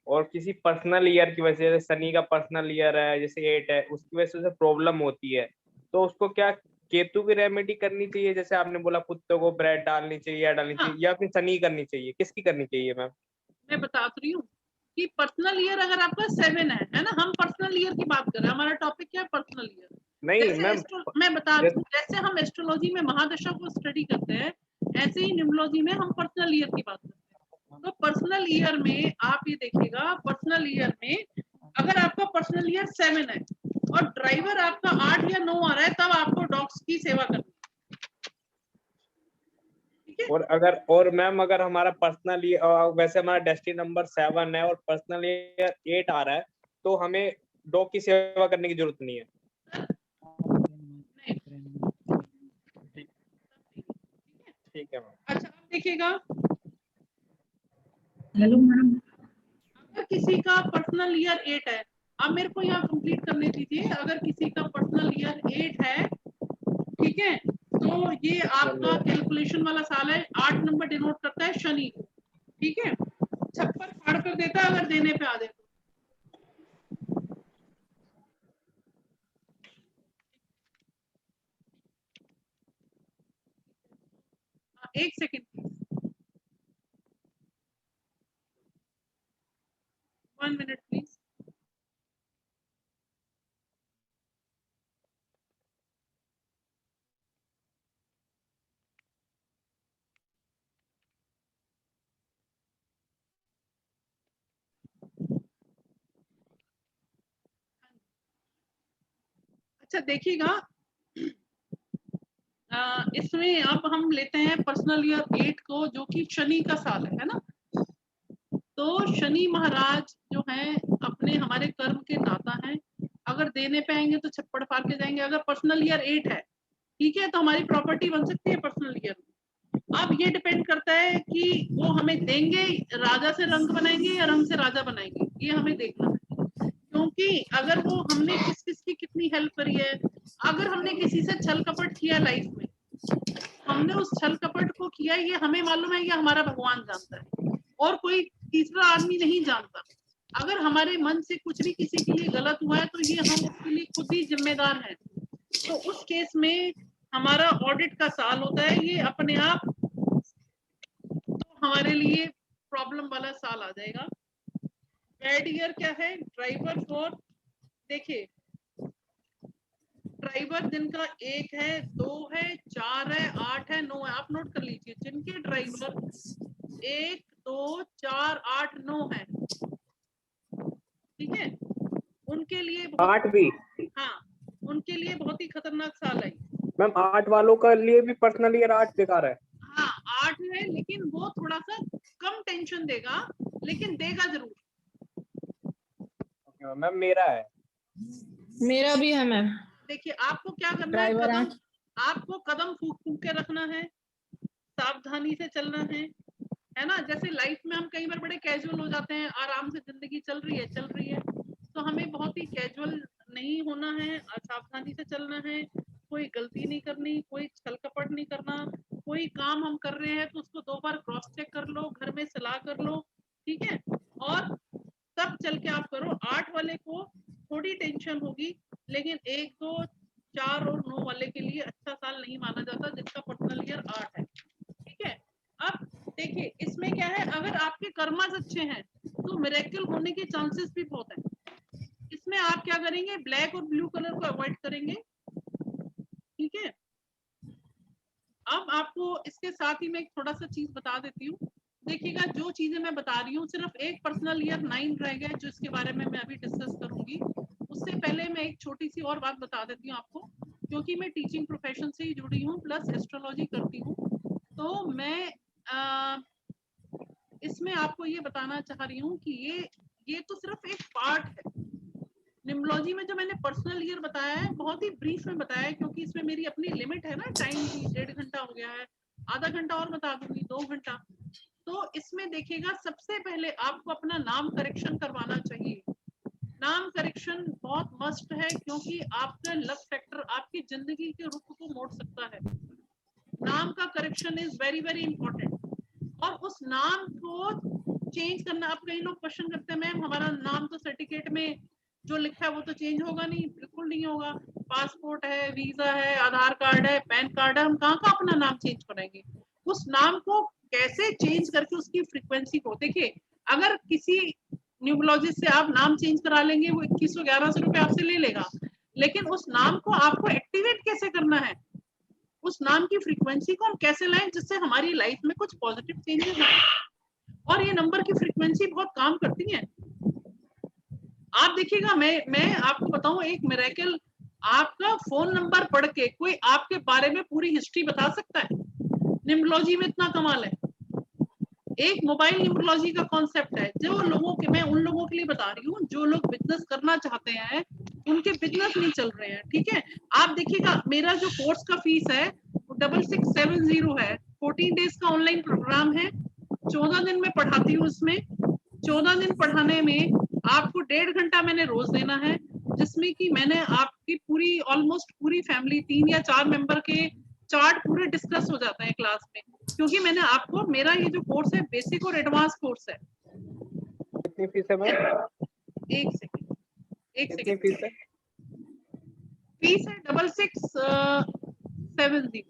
और किसी पर्सनल ईयर की वजह से, शनि का पर्सनल ईयर है जैसे 8 है, उसकी वजह से प्रॉब्लम होती है, तो उसको क्या केतु की रेमेडी करनी चाहिए, जैसे आपने बोला कुत्तों को ब्रेड डालनी चाहिए या डालनी चाहिए, या फिर शनि करनी चाहिए, किसकी करनी चाहिए मैम? मैं बता रही हूँ कि पर्सनल ईयर अगर आपका 7 है ना, हम पर्सनल ईयर की बात कर रहे हैं, हमारा टॉपिक क्या है, पर्सनल ईयर। नहीं मैम, मैं बता रही हूँ, जैसे हम एस्ट्रोलॉजी में महादशा को स्टडी करते हैं, ऐसे ही न्यूमरोलॉजी में हम पर्सनल ईयर की बात करते हैं। तो पर्सनल ईयर में आप ये देखिएगा, पर्सनल ईयर में अगर आपका पर्सनल ईयर 7 है और ड्राइवर आपका 8 या 9 आ रहा है, तब आपको डॉग्स की सेवा करनी है। और मैम अगर हमारा पर्सनल वैसे हमारा डेस्टिनी नंबर 7 है और पर्सनल ईयर 8 आ रहा है, तो हमें डॉग की सेवा करने की जरूरत नहीं है। ठीक है मैम। अच्छा आप देखिएगा, हेलो मैम, अगर किसी का पर्सनल ईयर 8 है, आप मेरे को यहाँ कंप्लीट करने दीजिए। अगर किसी का पर्सनल ईयर 8 है, ठीक है, तो ये आपका कैलकुलेशन वाला साल है। 8 नंबर डिनोट करता है शनि को, ठीक है। छप्पर फाड़ कर देता है अगर देने पे आ जाए। एक सेकेंड प्लीज, 1 मिनट प्लीज। अच्छा देखिएगा, इसमें अब हम लेते हैं पर्सनल ईयर 8 को, जो कि शनि का साल है ना। तो शनि महाराज जो हैं अपने हमारे कर्म के दाता हैं। अगर देने पे आएंगे तो छप्पड़ फाड़ के जाएंगे। अगर पर्सनल ईयर 8 है, ठीक है, तो हमारी प्रॉपर्टी बन सकती है पर्सनल ईयर में। अब ये डिपेंड करता है कि वो हमें देंगे, राजा से रंग बनाएंगे या रंग से राजा बनाएंगे, ये हमें देखना है। क्योंकि अगर वो हमने किस किस की कितनी हेल्प करी है, अगर हमने किसी से छल कपट किया लाइफ में, हमने उस छल कपट को किया, ये हमें मालूम है, ये हमारा भगवान जानता है और कोई तीसरा आदमी नहीं जानता। अगर हमारे मन से कुछ भी किसी के लिए गलत हुआ है, तो ये हम उसके लिए खुद ही जिम्मेदार हैं। तो उस केस में हमारा ऑडिट का साल होता है, ये अपने आप तो हमारे लिए प्रॉब्लम वाला साल आ जाएगा। बैड ईयर क्या है? ड्राइवर फॉर, देखिए ड्राइवर जिनका 1 है, 2 है, 4 है, 8 है, 9 है, आप नोट कर लीजिए। जिनके ड्राइवर 1, 2, 4, 8, 9 है, ठीक है, उनके लिए 8 भी? हाँ, उनके लिए बहुत ही खतरनाक साल है। मैम 8 वालों के लिए भी पर्सनल ईयर 8 बेकार है? हाँ 8 है, लेकिन वो थोड़ा सा कम टेंशन देगा, लेकिन देगा जरूर। मैम मेरा है। मेरा भी है मैम। देखिए आपको क्या करना है, आपको कदम फूक फूक के रखना है, सावधानी से चलना है ना। जैसे लाइफ में हम कई बार बड़े कैजुअल हो जाते हैं, आराम से जिंदगी चल रही है, तो हमें बहुत ही कैजुअल नहीं होना है, सावधानी से चलना है, कोई गलती नहीं करनी, कोई छल कपट नहीं करना। कोई काम हम कर रहे हैं तो उसको 2 बार क्रॉस चेक कर लो, घर में सलाह कर लो, ठीक है, और तब चल के आप करो। 8 वाले को थोड़ी टेंशन होगी, लेकिन 1, 2, 4 और 9 वाले के लिए अच्छा साल नहीं माना जाता, जिसका पर्सनल ईयर 8 है, ठीक है। अब देखिए इसमें क्या है, अगर आपके कर्मास अच्छे हैं तो मिरेकल होने के चांसेस भी बहुत है। इसमें आप क्या करेंगे, ब्लैक और ब्लू कलर को अवॉइड करेंगे, ठीक है। अब आपको इसके साथ ही मैं थोड़ा सा चीज बता देती हूँ। देखिएगा जो चीजें मैं बता रही हूँ, सिर्फ एक पर्सनल ईयर 9 रह गया, जो इसके बारे में मैं अभी डिस्कस करूंगी। उससे पहले मैं एक छोटी सी और बात बता देती हूँ आपको, क्योंकि मैं टीचिंग प्रोफेशन से ही जुड़ी हूँ, प्लस एस्ट्रोलॉजी करती हूँ, तो मैं इसमें आपको ये बताना चाह रही हूँ कि ये तो सिर्फ एक पार्ट है। न्यूमरोलॉजी में जो मैंने पर्सनल ईयर बताया है, बहुत ही ब्रीफ में बताया है, क्योंकि इसमें मेरी अपनी लिमिट है ना, टाइम की 1.5 घंटा हो गया है, आधा घंटा और बता दूंगी, 2 घंटा। तो इसमें देखिएगा, सबसे पहले आपको अपना नाम करेक्शन करवाना चाहिए। नाम करेक्शन बहुत मस्ट है, क्योंकि आपका लक फैक्टर आपकी जिंदगी के रुख को मोड़ सकता है। नाम का correction is very very important. और उस नाम को चेंज करना, आप कई लोग क्वेश्चन करते हैं, मैम हमारा नाम तो सर्टिफिकेट में जो लिखा है वो तो चेंज होगा नहीं। बिल्कुल नहीं होगा। पासपोर्ट है, वीजा है, आधार कार्ड है, पैन कार्ड है, हम कहाँ का अपना नाम चेंज कराएंगे। उस नाम को कैसे चेंज करके उसकी फ्रीक्वेंसी को देखिए, अगर किसी न्यूमरोलॉजिस्ट से आप नाम चेंज करा लेंगे, वो 2100-1100 रुपए आपसे ले लेगा, लेकिन उस नाम को आपको एक्टिवेट कैसे करना है, उस नाम की फ्रीक्वेंसी को हम कैसे लाएं जिससे हमारी लाइफ में कुछ पॉजिटिव चेंजेस आए। और ये नंबर की फ्रीक्वेंसी बहुत काम करती है। आप देखिएगा, मैं आपको बताऊं एक मिरेकल, आपका फोन नंबर पढ़ के कोई आपके बारे में पूरी हिस्ट्री बता सकता है। न्यूमरोलॉजी में इतना कमाल है। एक मोबाइल न्यूमरोलॉजी का कॉन्सेप्ट है, जो लोगों के, मैं उन लोगों के लिए बता रही हूँ जो लोग बिजनेस करना चाहते हैं, उनके बिजनेस नहीं चल रहे हैं, ठीक है। आप देखिएगा, मेरा जो कोर्स का फीस है वो 6670 है। 14 डेज का ऑनलाइन प्रोग्राम है, 14 दिन में पढ़ाती हूँ। इसमें 14 दिन पढ़ाने में आपको 1.5 घंटा मैंने रोज देना है, जिसमें कि मैंने आपकी पूरी ऑलमोस्ट पूरी फैमिली, 3 या 4 मेंबर के चार्ट पूरे डिस्कस हो जाते हैं क्लास में, क्योंकि मैंने आपको, मेरा ये जो कोर्स है बेसिक और एडवांस कोर्स है। कितनी फीस है मैम? एक सेकंड कितनी फीस है? फीस है 6670।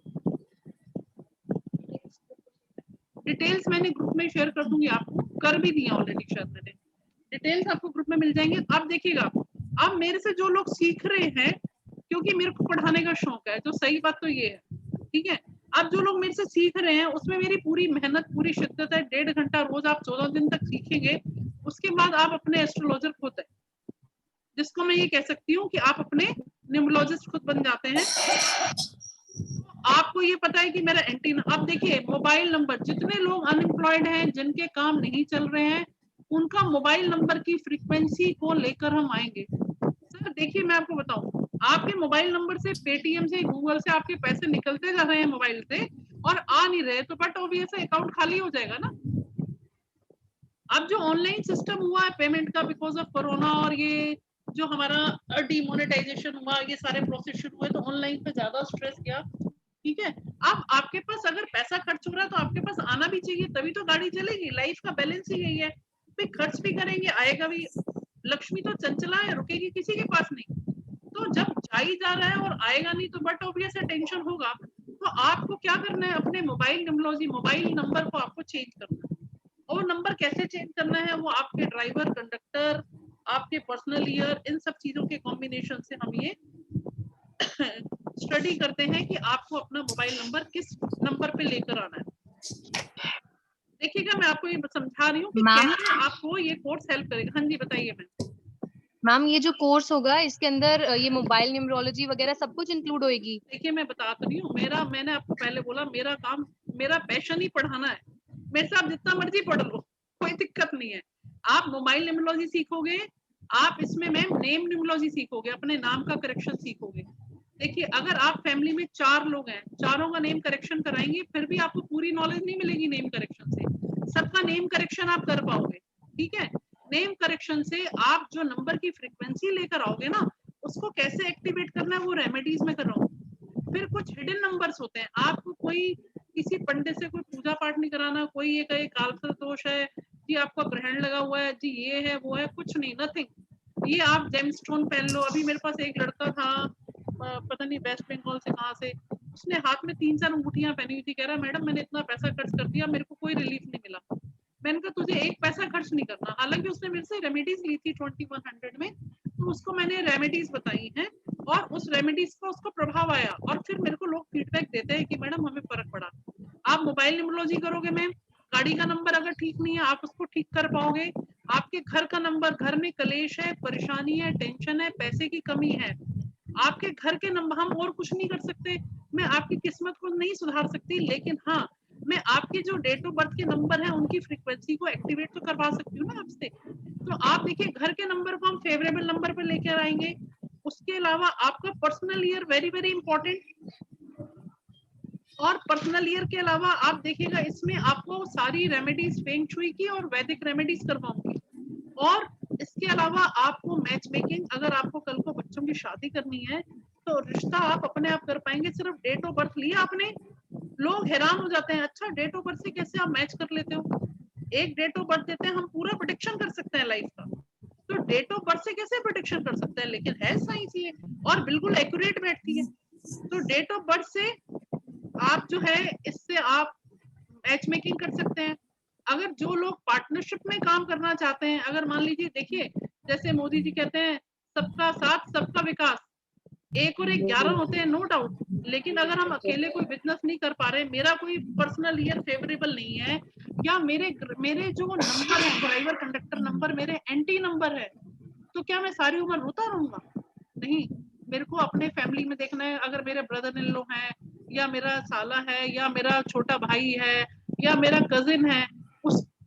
डिटेल्स मैंने ग्रुप में शेयर कर दूंगी, आपको कर भी दिया ऑलरेडी, शायद मैंने डिटेल्स आपको ग्रुप में मिल जाएंगे। आप देखिएगा, अब मेरे से जो लोग सीख रहे हैं, क्योंकि मेरे को पढ़ाने का शौक है, जो सही बात तो ये है, ठीक है। अब जो लोग मेरे से सीख रहे हैं, उसमें मेरी पूरी मेहनत, पूरी शिद्दत है। 1.5 घंटा रोज आप 14 दिन तक सीखेंगे, उसके बाद आप अपने एस्ट्रोलॉजर खुद है, जिसको मैं ये कह सकती हूँ कि आप अपने न्यूमरोलॉजिस्ट खुद बन जाते हैं। आपको ये पता है कि मेरा एंटी, अब देखिए मोबाइल नंबर, जितने लोग अनएम्प्लॉयड हैं, जिनके काम नहीं चल रहे हैं, उनका मोबाइल नंबर की फ्रीक्वेंसी को लेकर हम आएंगे। सर देखिए, मैं आपको बताऊं, आपके मोबाइल नंबर से, पेटीएम से, गूगल से आपके पैसे निकलते जा रहे हैं मोबाइल से और आ नहीं रहे, तो बट ऑब्वियस अकाउंट खाली हो जाएगा ना। अब जो ऑनलाइन सिस्टम हुआ है पेमेंट का, बिकॉज ऑफ कोरोना, और ये जो हमारा डीमोनेटाइजेशन हुआ, ये सारे प्रोसेस शुरू हुए, तो ऑनलाइन पे ज्यादा स्ट्रेस गया, ठीक है। अब आपके पास अगर पैसा खर्च हो रहा है तो आपके पास आना भी चाहिए, तभी तो गाड़ी चलेगी। लाइफ का बैलेंस ही यही है, भाई खर्च भी करेंगे, आएगा भी। लक्ष्मी तो चंचला है, रुकेगी किसी के पास नहीं। तो जब जा ही जा रहा है और आएगा नहीं, तो बट ऑब्वियस टेंशन होगा। तो आपको क्या करना है, अपने मोबाइल न्यूमरोलॉजी, मोबाइल नंबर को आपको चेंज करना है। और नंबर कैसे चेंज करना है वो आपके ड्राइवर, कंडक्टर, आपके पर्सनल ईयर, इन सब चीजों के कॉम्बिनेशन से हम ये स्टडी करते हैं कि आपको अपना मोबाइल नंबर किस नंबर पे लेकर आना है। देखिएगा मैं आपको ये समझा रही हूँ कि कैसे आपको ये कोर्स हेल्प करेगा। हाँ जी बताइए मैम, ये जो कोर्स होगा इसके अंदर ये मोबाइल न्यूमरोलॉजी वगैरह सब कुछ इंक्लूड होएगी? देखिए मैं बता तो रही हूँ, मैंने आपको पहले बोला मेरा काम, मेरा पैशन ही पढ़ाना है। मेरे से आप जितना मर्जी पढ़ लो, कोई दिक्कत नहीं है। आप मोबाइल न्यूमरोलॉजी सीखोगे, आप इसमें मैम नेम न्यूमरोलॉजी सीखोगे, अपने नाम का करेक्शन सीखोगे। देखिए अगर आप फैमिली में 4 लोग हैं, चारों का नेम करेक्शन कराएंगे, फिर भी आपको पूरी नॉलेज नहीं मिलेगी नेम करेक्शन से। सबका नेम करेक्शन आप कर पाओगे, ठीक है। नेम करेक्शन से आप जो नंबर की फ्रीक्वेंसी लेकर आओगे ना, उसको कैसे एक्टिवेट करना है वो रेमेडीज में कर रहा हूँ। फिर कुछ हिडन नंबर्स होते हैं, आपको कोई किसी पंडित से कोई पूजा पाठ नहीं कराना, कोई ये कहे कालसर्प दोष है जी, आपका ग्रहण लगा हुआ है जी, ये है वो है, कुछ नहीं, नथिंग। ये आप जेमस्टोन पहन लो। अभी मेरे पास एक लड़का था, पता नहीं वेस्ट बंगाल से कहाँ से, उसने हाथ में 3-4 अंगूठियां पहनी हुई थी। कह रहा मैडम मैंने इतना पैसा खर्च कर दिया, मेरे को कोई रिलीफ नहीं मिला। मैंने कहा तुझे एक पैसा खर्च नहीं करना। हालांकि उसने मेरे से रेमेडीज ली थी 2100 में, तो उसको मैंने रेमेडीज बताई हैं और उस रेमेडीज का उसको प्रभाव आया। और फिर मेरे को लोग फीडबैक देते हैं कि मैडम हमें फर्क पड़ा। आप मोबाइल न्यूमरोलॉजी करोगे मैम, गाड़ी का नंबर अगर ठीक नहीं है आप उसको ठीक कर पाओगे। आपके घर का नंबर, घर में कलेश है, परेशानी है, टेंशन है, पैसे की कमी है, आपके घर के नंबर, हम और कुछ नहीं कर सकते। मैं आपकी किस्मत को नहीं सुधार सकती, लेकिन हाँ मैं आपके जो डेट ऑफ बर्थ के नंबर है उनकी फ्रीक्वेंसी को एक्टिवेट तो करवा सकती हूँ ना आपसे। तो आप देखिए घर के नंबर को हम फेवरेबल नंबर पर लेकर आएंगे। उसके अलावा आपका personal year very very important. और पर्सनल ईयर के अलावा आप देखिएगा इसमें आपको सारी रेमेडीज फेंग शुई की और वैदिक रेमेडीज करवाऊंगी। और इसके अलावा आपको मैच मेकिंग, अगर आपको कल को बच्चों की शादी करनी है तो रिश्ता आप अपने आप कर पाएंगे। सिर्फ डेट ऑफ बर्थ लिया आपने, लोग हैरान हो जाते हैं, अच्छा डेट ऑफ बर्थ से कैसे आप मैच कर लेते हो। एक डेट ऑफ बर्थ देते हैं, हम पूरा प्रेडिक्शन कर सकते हैं लाइफ का। तो डेट ऑफ बर्थ से कैसे प्रेडिक्शन कर सकते हैं, लेकिन है साइंस ये और बिल्कुल एक्यूरेट बैठती है। तो डेट ऑफ बर्थ से आप जो है इससे आप मैच मेकिंग कर सकते हैं। अगर जो लोग पार्टनरशिप में काम करना चाहते हैं, अगर मान लीजिए देखिए जैसे मोदी जी कहते हैं सबका साथ सबका विकास, 1 और 1 11 होते हैं नो डाउट, लेकिन अगर हम अकेले कोई बिजनेस नहीं कर पा रहे, मेरा कोई पर्सनल ईयर फेवरेबल नहीं है, या मेरे जो नंबर है ड्राइवर कंडक्टर नंबर मेरे एंटी नंबर है, तो क्या मैं सारी उम्र रोता रहूंगा? नहीं, मेरे को अपने फैमिली में देखना है। अगर मेरे ब्रदर इन लॉ है, या मेरा साला है, या मेरा छोटा भाई है, या मेरा कजिन है,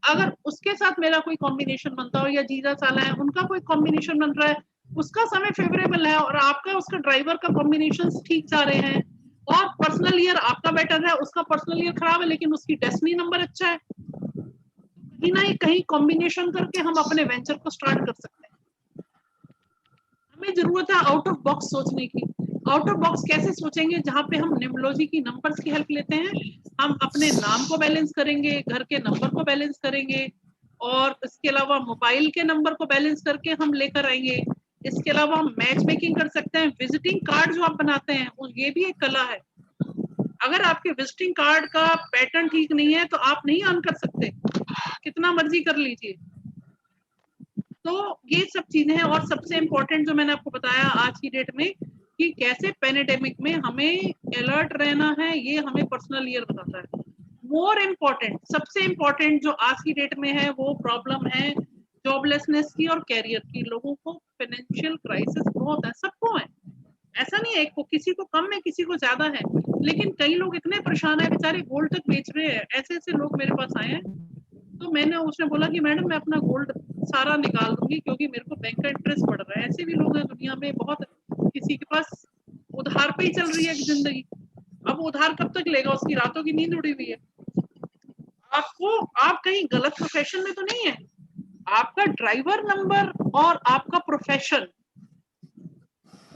अगर उसके साथ मेरा कोई कॉम्बिनेशन बनता हो, या जीजा साला है उनका कोई कॉम्बिनेशन बन रहा है, उसका समय फेवरेबल है और आपका उसका ड्राइवर का कॉम्बिनेशन ठीक जा रहे हैं, और पर्सनल ईयर आपका बेटर है, उसका पर्सनल ईयर खराब है लेकिन उसकी डेस्टिनी नंबर अच्छा है, कहीं ना कहीं कॉम्बिनेशन करके हम अपने वेंचर को स्टार्ट कर सकते हैं। हमें जरूरत है आउट ऑफ बॉक्स सोचने की। आउट ऑफ बॉक्स कैसे सोचेंगे? जहाँ पे हम न्यूमरोलॉजी की नंबर्स की हेल्प लेते हैं, हम अपने नाम को बैलेंस करेंगे, घर के नंबर को बैलेंस करेंगे, और इसके अलावा मोबाइल के नंबर को बैलेंस करके हम लेकर आएंगे। इसके अलावा हम मैच मेकिंग कर सकते हैं। विजिटिंग कार्ड जो आप बनाते हैं ये भी एक कला है। अगर आपके विजिटिंग कार्ड का पैटर्न ठीक नहीं है तो आप नहीं अर्न कर सकते, कितना मर्जी कर लीजिए। तो ये सब चीजें हैं। और सबसे इम्पोर्टेंट जो मैंने आपको बताया आज की डेट में कि कैसे पैंडेमिक में हमें अलर्ट रहना है, ये हमें पर्सनल ईयर बताता है। मोर इम्पोर्टेंट, सबसे इम्पोर्टेंट जो आज की डेट में है वो प्रॉब्लम है जॉबलेसनेस की और कैरियर की। लोगों को फाइनेंशियल क्राइसिस बहुत है, सबको है, ऐसा नहीं है एक को, किसी को कम है किसी को ज्यादा है, लेकिन कई लोग इतने परेशान है बेचारे गोल्ड तक बेच रहे हैं। ऐसे ऐसे लोग मेरे पास आए हैं, तो मैंने उसने बोला कि मैडम मैं अपना गोल्ड सारा निकाल दूंगी क्योंकि मेरे को बैंक का इंटरेस्ट बढ़ रहा है। ऐसे भी लोग हैं दुनिया में बहुत, किसी के पास उधार पे ही चल रही है जिंदगी। अब उधार कब तक लेगा, उसकी रातों की नींद उड़ी हुई है। आपको, आप कहीं गलत प्रोफेशन में तो नहीं है। आपका ड्राइवर नंबर और आपका प्रोफेशन,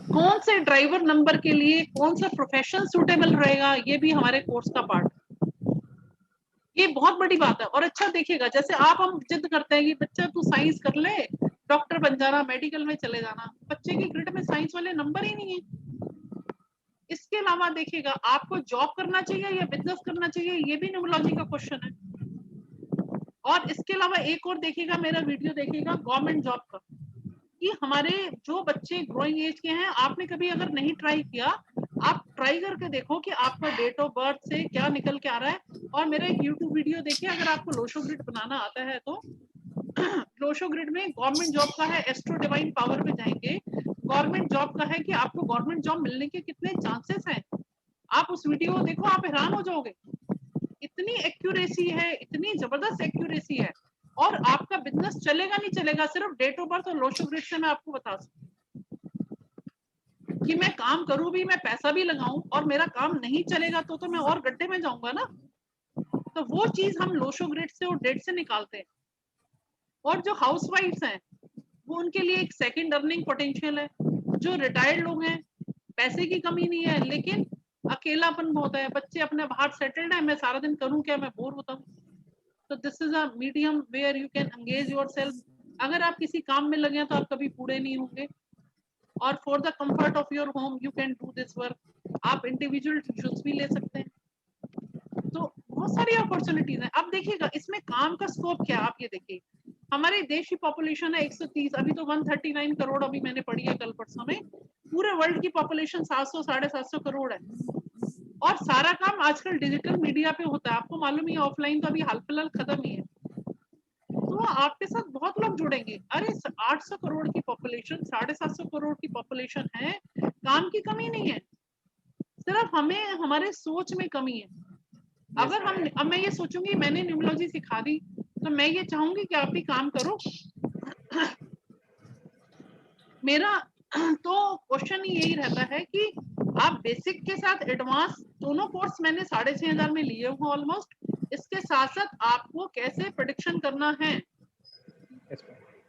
कौन से ड्राइवर नंबर के लिए कौन सा प्रोफेशन सूटेबल रहेगा, ये भी हमारे कोर्स का पार्ट है। ये बहुत बड़ी बात है। और अच्छा देखिएगा, जैसे हम जिद करते हैं कि बच्चा तू साइंस कर ले, डॉक्टर बन जाना, मेडिकल में चले जाना, बच्चे की ग्रिड में साइंस वाले नंबर ही नहीं है। इसके अलावा देखिएगा आपको जॉब करना चाहिए या बिजनेस करना चाहिए, ये भी न्यूमरोलॉजी का क्वेश्चन है। और इसके अलावा एक और देखिएगा, मेरा वीडियो देखिएगा गवर्नमेंट जॉब का, कि हमारे जो बच्चे ग्रोइंग एज के हैं, आपने कभी अगर नहीं ट्राई किया, आप ट्राई करके देखो कि आपका डेट ऑफ बर्थ से क्या निकल के आ रहा है। और मेरा एक यूट्यूब वीडियो देखिए, अगर आपको लोशो ग्रिड बनाना आता है तो लोशो ग्रिड में गवर्नमेंट जॉब का है, एस्ट्रो डिवाइन पावर पे जाएंगे, गवर्नमेंट जॉब का है कि आपको गवर्नमेंट जॉब मिलने के कितने चांसेस हैं। आप उस वीडियो को देखो, आप हैरान हो जाओगे, इतनी एक्यूरेसी है, इतनी जबरदस्त एक्यूरेसी है। और आपका बिजनेस चलेगा नहीं चलेगा सिर्फ डेट ऑफ बर्थ और लोशो ग्रिड से। मैं आपको बता सकती कि मैं काम करूं भी, मैं पैसा भी लगाऊं, और मेरा काम नहीं चलेगा तो मैं और गड्ढे में जाऊंगा ना। तो वो चीज हम लोशो ग्रिड से और डेट से निकालते हैं। और जो हाउसवाइफ्स हैं, वो उनके लिए एक सेकंड अर्निंग पोटेंशियल है। जो रिटायर्ड लोग हैं, पैसे की कमी नहीं है, लेकिन अकेलापन बहुत है, बच्चे अपने बाहर सेटल्ड है, मैं सारा दिन करूं क्या, मैं बोर होता हूँ। तो this is a medium where you can engage yourself. अगर आप किसी काम में लगे हैं तो आप कभी बूढ़े नहीं होंगे। और for the comfort of your home you can do this work. आप इंडिविजुअल ट्यूशंस भी ले सकते हैं। तो बहुत सारी अपॉर्चुनिटीज हैं। अब देखिएगा इसमें काम का स्कोप क्या है, आप ये देखिए, हमारे देश की पॉपुलेशन है 130, अभी तो 139 करोड़ अभी मैंने पढ़ी है कल परसों में। पूरे वर्ल्ड की पॉपुलेशन 700 750 करोड़ है। और सारा काम आजकल डिजिटल मीडिया पे होता है। आपको मालूम ही है, ऑफलाइन तो अभी हाल फिलहाल खत्म ही है। तो आपके साथ बहुत लोग जुड़ेंगे। अरे 800 करोड़ की पॉपुलेशन, 750 करोड़ की पॉपुलेशन है, काम की कमी नहीं है, सिर्फ हमें हमारे सोच में कमी है। अगर अब मैं ये सोचूंगी मैंने न्यूमरोलॉजी सिखा दी, तो मैं ये चाहूंगी कि आप भी काम करो। मेरा तो क्वेश्चन ही यही रहता है कि आप बेसिक के साथ एडवांस दोनों कोर्स मैंने 6500 में लिए हुए ऑलमोस्ट। इसके साथ साथ आपको कैसे प्रेडिक्शन करना है।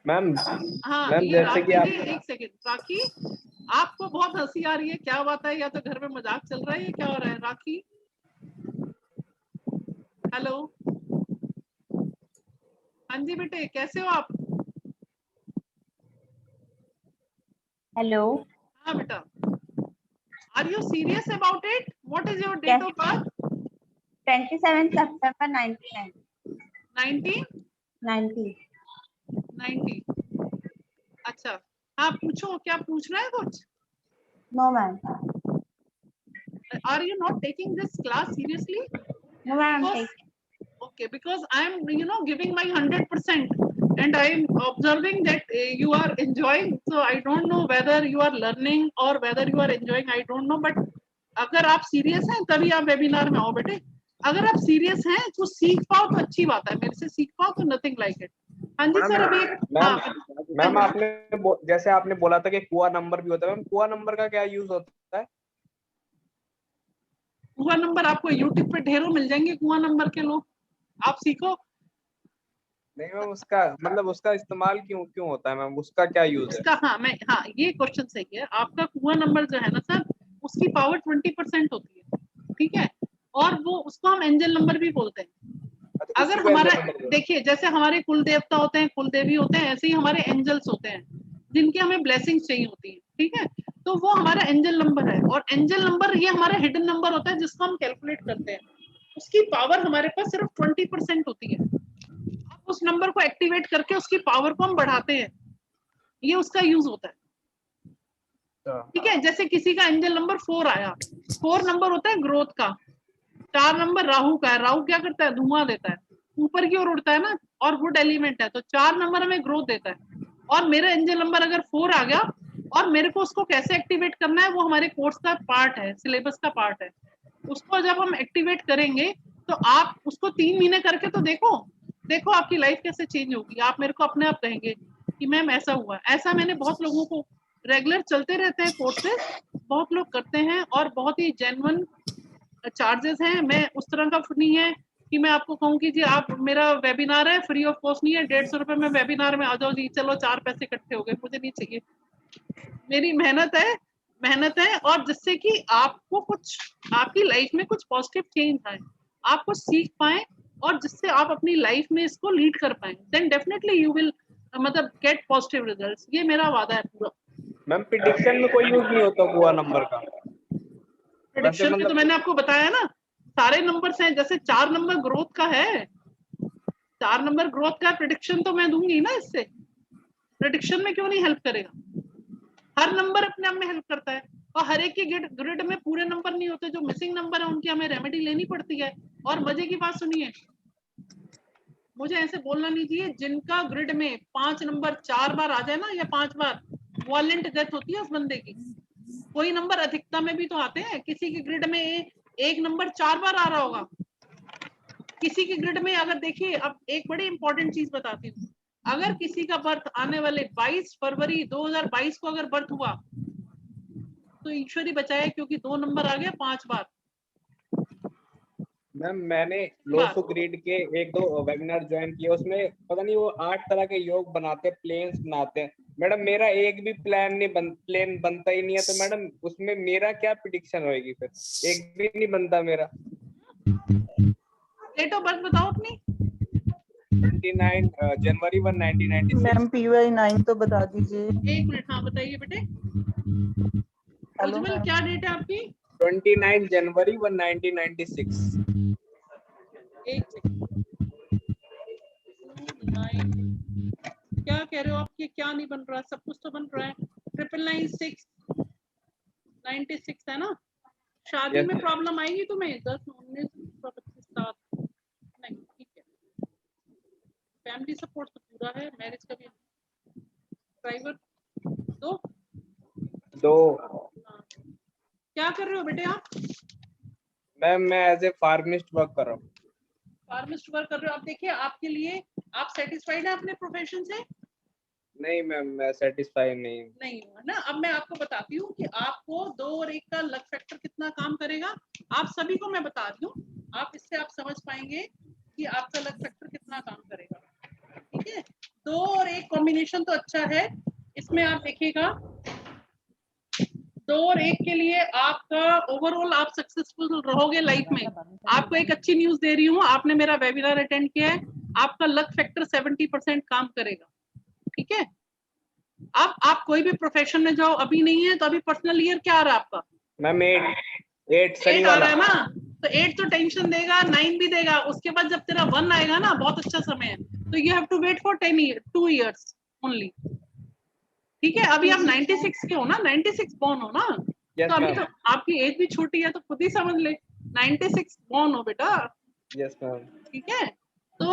मैम हाँ, मैम जैसे कि आप एक सेकेंड, राखी आपको बहुत हंसी आ रही है, क्या बात है, या तो घर में मजाक चल रहा है, या क्या हो रहा है राखी? हेलो, हाँ जी बेटे, कैसे हो आप? हेलो। हाँ बेटा, are you serious about it? What is your date of birth? 27 September 1990। 90। अच्छा, हाँ पूछो, क्या पूछना है कुछ? No ma'am. Are you not taking this class seriously? No ma'am, I'm taking. Okay, because I am, giving my 100%, and I am observing that you are enjoying. So I don't know whether you are learning or whether you are enjoying. I don't know, but अगर आप सीरियस हैं तभी आप वेबिनार में आओ बेटे। अगर आप सीरियस हैं तो सीख पाओ तो अच्छी बात है, मेरे से सीख पाओ तो नथिंग लाइक इट। हाँ जी सर, अभी मैम आपने जैसे आपने बोला था कि कुआ नंबर भी होता है, मैम कुआ नंबर का क्या यूज होता है? कुआ नंबर आपको यूट्यूब पे ढेरों मिल जाएंगे, कुआ नंबर के लोग, आप सीखो। नहीं मैम, उसका मतलब उसका इस्तेमाल क्यों होता है मैम, उसका क्या यूज है? उसका हाँ ये क्वेश्चन सही है आपका। कुआ नंबर जो है ना सर, उसकी पावर 20% होती है, ठीक है, और वो उसको हम एंजल नंबर भी बोलते हैं। अगर हमारा देखिए, जैसे हमारे कुल देवता होते हैं, कुल देवी होते हैं, ऐसे ही हमारे एंजल्स होते हैं जिनके हमें ब्लेसिंग्स चाहिए होती है, ठीक है, तो वो हमारा एंजल नंबर है। और एंजल नंबर ये हमारा हिडन नंबर होता है जिसको हम कैलकुलेट करते हैं। उसकी पावर हमारे पास सिर्फ 20% होती है। अब उस नंबर को एक्टिवेट करके उसकी पावर को हम बढ़ाते हैं, ये उसका यूज होता है, ठीक है। जैसे किसी का एंजल नंबर 4 आया, 4 नंबर होता है ग्रोथ का। 4 नंबर राहु का है, राहु क्या करता है, धुआं देता है, ऊपर की ओर उड़ता है ना, और वुड एलिमेंट है, तो 4 नंबर हमें ग्रोथ देता है। और मेरा एंजल नंबर अगर 4 आ गया और मेरे को उसको कैसे एक्टिवेट करना है, वो हमारे कोर्स का पार्ट है, सिलेबस का पार्ट है। उसको जब हम एक्टिवेट करेंगे तो आप उसको 3 महीने करके तो देखो आपकी लाइफ कैसे चेंज होगी। आप मेरे को अपने आप कहेंगे कि मैम ऐसा हुआ। ऐसा मैंने बहुत लोगों को, रेगुलर चलते रहते हैं कोर्सेज, बहुत लोग करते हैं और बहुत ही जेन्युइन चार्जेस हैं। मैं उस तरह का नहीं है कि मैं आपको कहूँ कि जी आप, मेरा वेबिनार है फ्री ऑफ कॉस्ट नहीं है, 150 रुपए में वेबिनार में आ जाओ जी, चलो 4 पैसे इकट्ठे हो गए, मुझे नहीं चाहिए। मेरी मेहनत है और जिससे कि आपको कुछ, आपकी लाइफ में कुछ पॉजिटिव चेंज आए, आप कुछ सीख पाए, और जिससे आप अपनी लाइफ में इसको लीड कर पाए, देन डेफिनेटली यू विल मतलब गेट पॉजिटिव रिजल्ट्स। ये मेरा वादा है पूरा। मैम प्रेडिक्शन में कोई यूज नहीं होता कुआ नंबर का? प्रेडिक्शन में तो मैंने आपको बताया ना, सारे नंबर्स हैं। जैसे 4 नंबर ग्रोथ का है, 4 नंबर ग्रोथ का प्रेडिक्शन तो मैं दूंगी ना, इससे प्रेडिक्शन में क्यों नहीं हेल्प करेगा? हर नंबर अपने आप में हेल्प करता है, और हर एक की ग्रिड में पूरे नंबर नहीं होते, जो मिसिंग नंबर है उनकी हमें रेमेडी लेनी पड़ती है। और मजे की बात सुनिए, मुझे ऐसे बोलना नहीं चाहिए, जिनका ग्रिड में 5 नंबर 4 बार आ जाए ना, या 5 बार, वॉलेंट डेथ होती है उस बंदे की। कोई नंबर अधिकता में भी तो आते हैं, किसी के ग्रिड में एक नंबर 4 बार आ रहा होगा, किसी के ग्रिड में अगर देखिए, अब एक बड़ी इंपॉर्टेंट चीज बताती हूँ, अगर किसी का बर्थ आने वाले 22 फरवरी 2022 को अगर बर्थ हुआ तो ईश्वर ही बचाए, क्योंकि 2 नंबर आ गया 5 बार। मैम मैंने लोसो ग्रिड के 1-2 वेबिनार ज्वाइन किए, उसमें पता नहीं वो 8 तरह के योग बनाते हैं, प्लेन्स बनाते हैं। मैडम मेरा एक भी प्लेन बनता ही नहीं है, तो मैडम उसमें मेरा क्या प्रेडिक्शन होएगी फिर? एक भी नहीं बनता मेरा। डेट ऑफ बर्थ बताओ अपनी। 29 जनवरी 1 1996। मैम PY 9 तो बता दीजिए। एक मिनट, हाँ बताइए बेटे। उज्जवल क्या डेट है आपकी? 29 जनवरी 1 1996। एक सेकंड, क्या कह रहे हो आपके? क्या नहीं बन रहा? सब कुछ तो बन रहा है। 999 96 है ना? शादी में प्रॉब्लम आएगी तुम्हें? 10 19 25 7 नहीं, ठीक है। फैमिली सपोर्ट तो पूरा है, मैरिज का भी। ड्राइवर दो हाँ। क्या कर रहे हो बेटे आप? मैम मैं एज ए फार्मिस्ट वर्क कर रहा हूँ। फार्मिस्ट वर्क कर रहे हो आप? देखिए आपके लिए, आप सेटिस्फाइड है अपने प्रोफेशन से? नहीं मैम, मैं सेटिस्फाई नहीं हूँ ना। अब मैं आपको बताती हूँ कि आपको 2 और 1 का लक फैक्टर कितना काम करेगा। आप सभी को मैं बता रही हूँ, आप इससे आप समझ पाएंगे कि आपका लक फैक्टर कितना काम करेगा। ठीक है, 2 और 1 कॉम्बिनेशन तो अच्छा है। इसमें आप देखिएगा 2 और 1 के लिए आपका ओवरऑल आप सक्सेसफुल रहोगे लाइफ में। आपको एक अच्छी न्यूज दे रही हूँ, आपने मेरा वेबिनार अटेंड किया है, आपका लक फैक्टर 70% काम करेगा। ठीक है, अब आप कोई भी प्रोफेशन में जाओ, अभी नहीं है तो अभी पर्सनल ईयर क्या आ रहा है आपका? मैम 8 सही आ वाला रहा है ना, तो 8 तो टेंशन देगा, 9 भी देगा। उसके बाद जब तेरा 1 आएगा ना, बहुत अच्छा समय है, तो you have to wait for 2 years only. ठीक है, अभी आप 96 के हो ना, 96 बॉर्न हो ना, तो अभी तो आपकी एज भी छोटी है, तो खुद ही समझ ले 96 बॉर्न हो बेटा। Yes ma'am. ठीक है, तो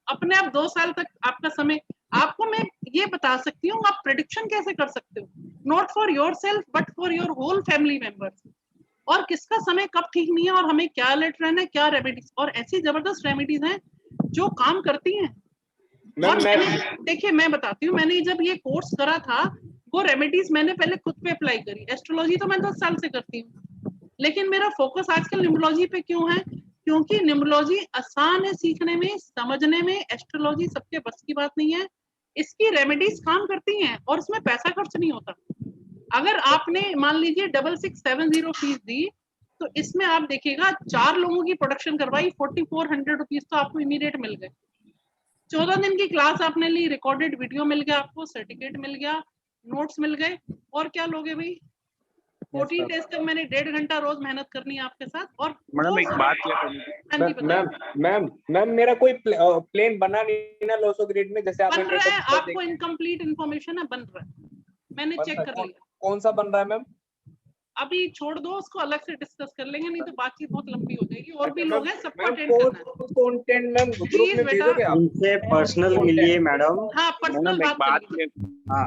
अपने आप 2 साल तक आपका समय, आपको मैं ये बता सकती हूँ आप प्रेडिक्शन कैसे कर सकते हो, not for yourself but for your whole family members, और किसका समय कब ठीक नहीं है और हमें क्या अलर्ट रहना है, क्या रेमेडीज, और ऐसी जबरदस्त रेमेडीज हैं जो काम करती हैं। और देखिए मैं बताती हूँ, मैंने जब ये कोर्स करा था, वो रेमेडीज मैंने पहले खुद पे अप्लाई करी। एस्ट्रोलॉजी तो मैं 10 साल से करती हूँ, लेकिन मेरा फोकस आजकल न्यूमरोलॉजी पे क्यों है? क्योंकि न्यूमरोलॉजी आसान है सीखने में, समझने में। एस्ट्रोलॉजी सबके बस की बात नहीं है, इसकी रेमेडीज काम करती हैं और इसमें पैसा खर्च नहीं होता। अगर आपने मान लीजिए 6670 फीस दी, तो इसमें आप देखिएगा 4 लोगों की प्रोडक्शन करवाई, 4400 रुपीज तो आपको इमीडिएट मिल गए। 14 दिन की क्लास आपने ली, रिकॉर्डेड वीडियो मिल गया आपको, सर्टिफिकेट मिल गया, नोट्स मिल गए, और क्या लोगे भाई? 14 डेज तक मैंने 1.5 घंटा रोज मेहनत करनी है आपके साथ। और मैडम एक बात मैम मेरा कोई प्लेन बना नहीं ना लोसो ग्रिड में, जैसे बन रहा है, आपको इनकम्प्लीट इन्फॉर्मेशन है, बन रहा है, मैंने चेक कर लिया। कौन सा बन रहा है मैम? अभी छोड़ दो उसको, अलग से डिस्कस कर लेंगे, नहीं तो बातचीत बहुत लंबी हो जाएगी। और भी लोग हैं, सबको अटेंड करना है। कंटेंट मैम ग्रुप में भेजोगे आप? उनसे पर्सनल मिलिए मैडम। हाँ पर्सनल बात करिए। हाँ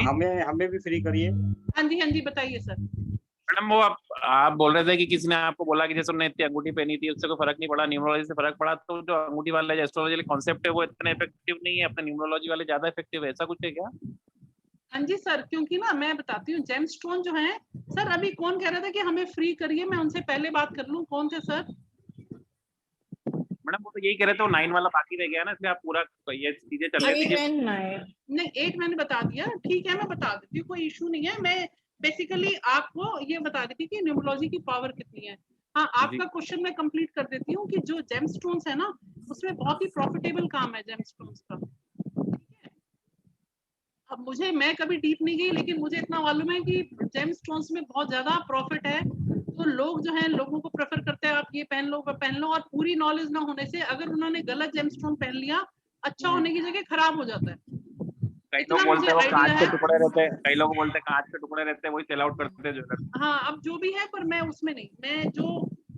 हमें भी फ्री करिए। हाँ जी बताइए सर। मैडम वो आप बोल रहे थे कि किसी ने आपको बोला कि जैसे उन्होंने इतनी अंगूठी पहनी थी उससे कोई फर्क नहीं पड़ा, न्यूमरोलॉजी से फर्क पड़ा, तो जो अंगूठी वाला एस्ट्रोलॉजी कॉन्सेप्ट है वो इतने इफेक्टिव नहीं है, अपने न्यूमरोलॉजी वाले ज्यादा इफेक्टिव है, ऐसा कुछ है क्या? हाँ जी सर, क्योंकि ना मैं बताती हूँ, जेम स्टोन जो है सर, अभी कौन कह रहा था कि हमें फ्री करिए, मैं उनसे पहले बात कर लूँ, कौन थे सर? मैडम वो तो यही कह रहे थे, वो 9 वाला बाकी रह गया ना, इसलिए आप पूरा ये चीजें चल रही थी। नहीं 8 मैंने बता दिया, ठीक है मैं बता देती हूँ, कोई इशू नहीं है। मैं बेसिकली आपको ये बता देती कि न्यूमरोलॉजी की पावर कितनी है। हाँ आपका क्वेश्चन मैं कंप्लीट कर देती हूँ कि जो जेम स्टोन्स है ना, उसमें बहुत ही प्रॉफिटेबल काम है जेम स्टोन्स का। अब मैं कभी डीप नहीं गई, लेकिन मुझे इतना मालूम है कि जेम स्टोन्स में बहुत ज्यादा प्रॉफिट है। तो लोग जो है लोगों को प्रेफर करते हैं आप ये पहन लो वो पहन लो, और पूरी नॉलेज ना होने से अगर उन्होंने गलत जेमस्टोन पहन लिया, अच्छा होने की जगह खराब हो जाता है। कई लोग बोलते हैं वो कांच के टुकड़े रहते हैं, कई लोग बोलते हैं कांच के टुकड़े रहते हैं, वही सेल आउट करते हैं ज्वेलर। हाँ, अब जो भी है, पर मैं उसमें नहीं, मैं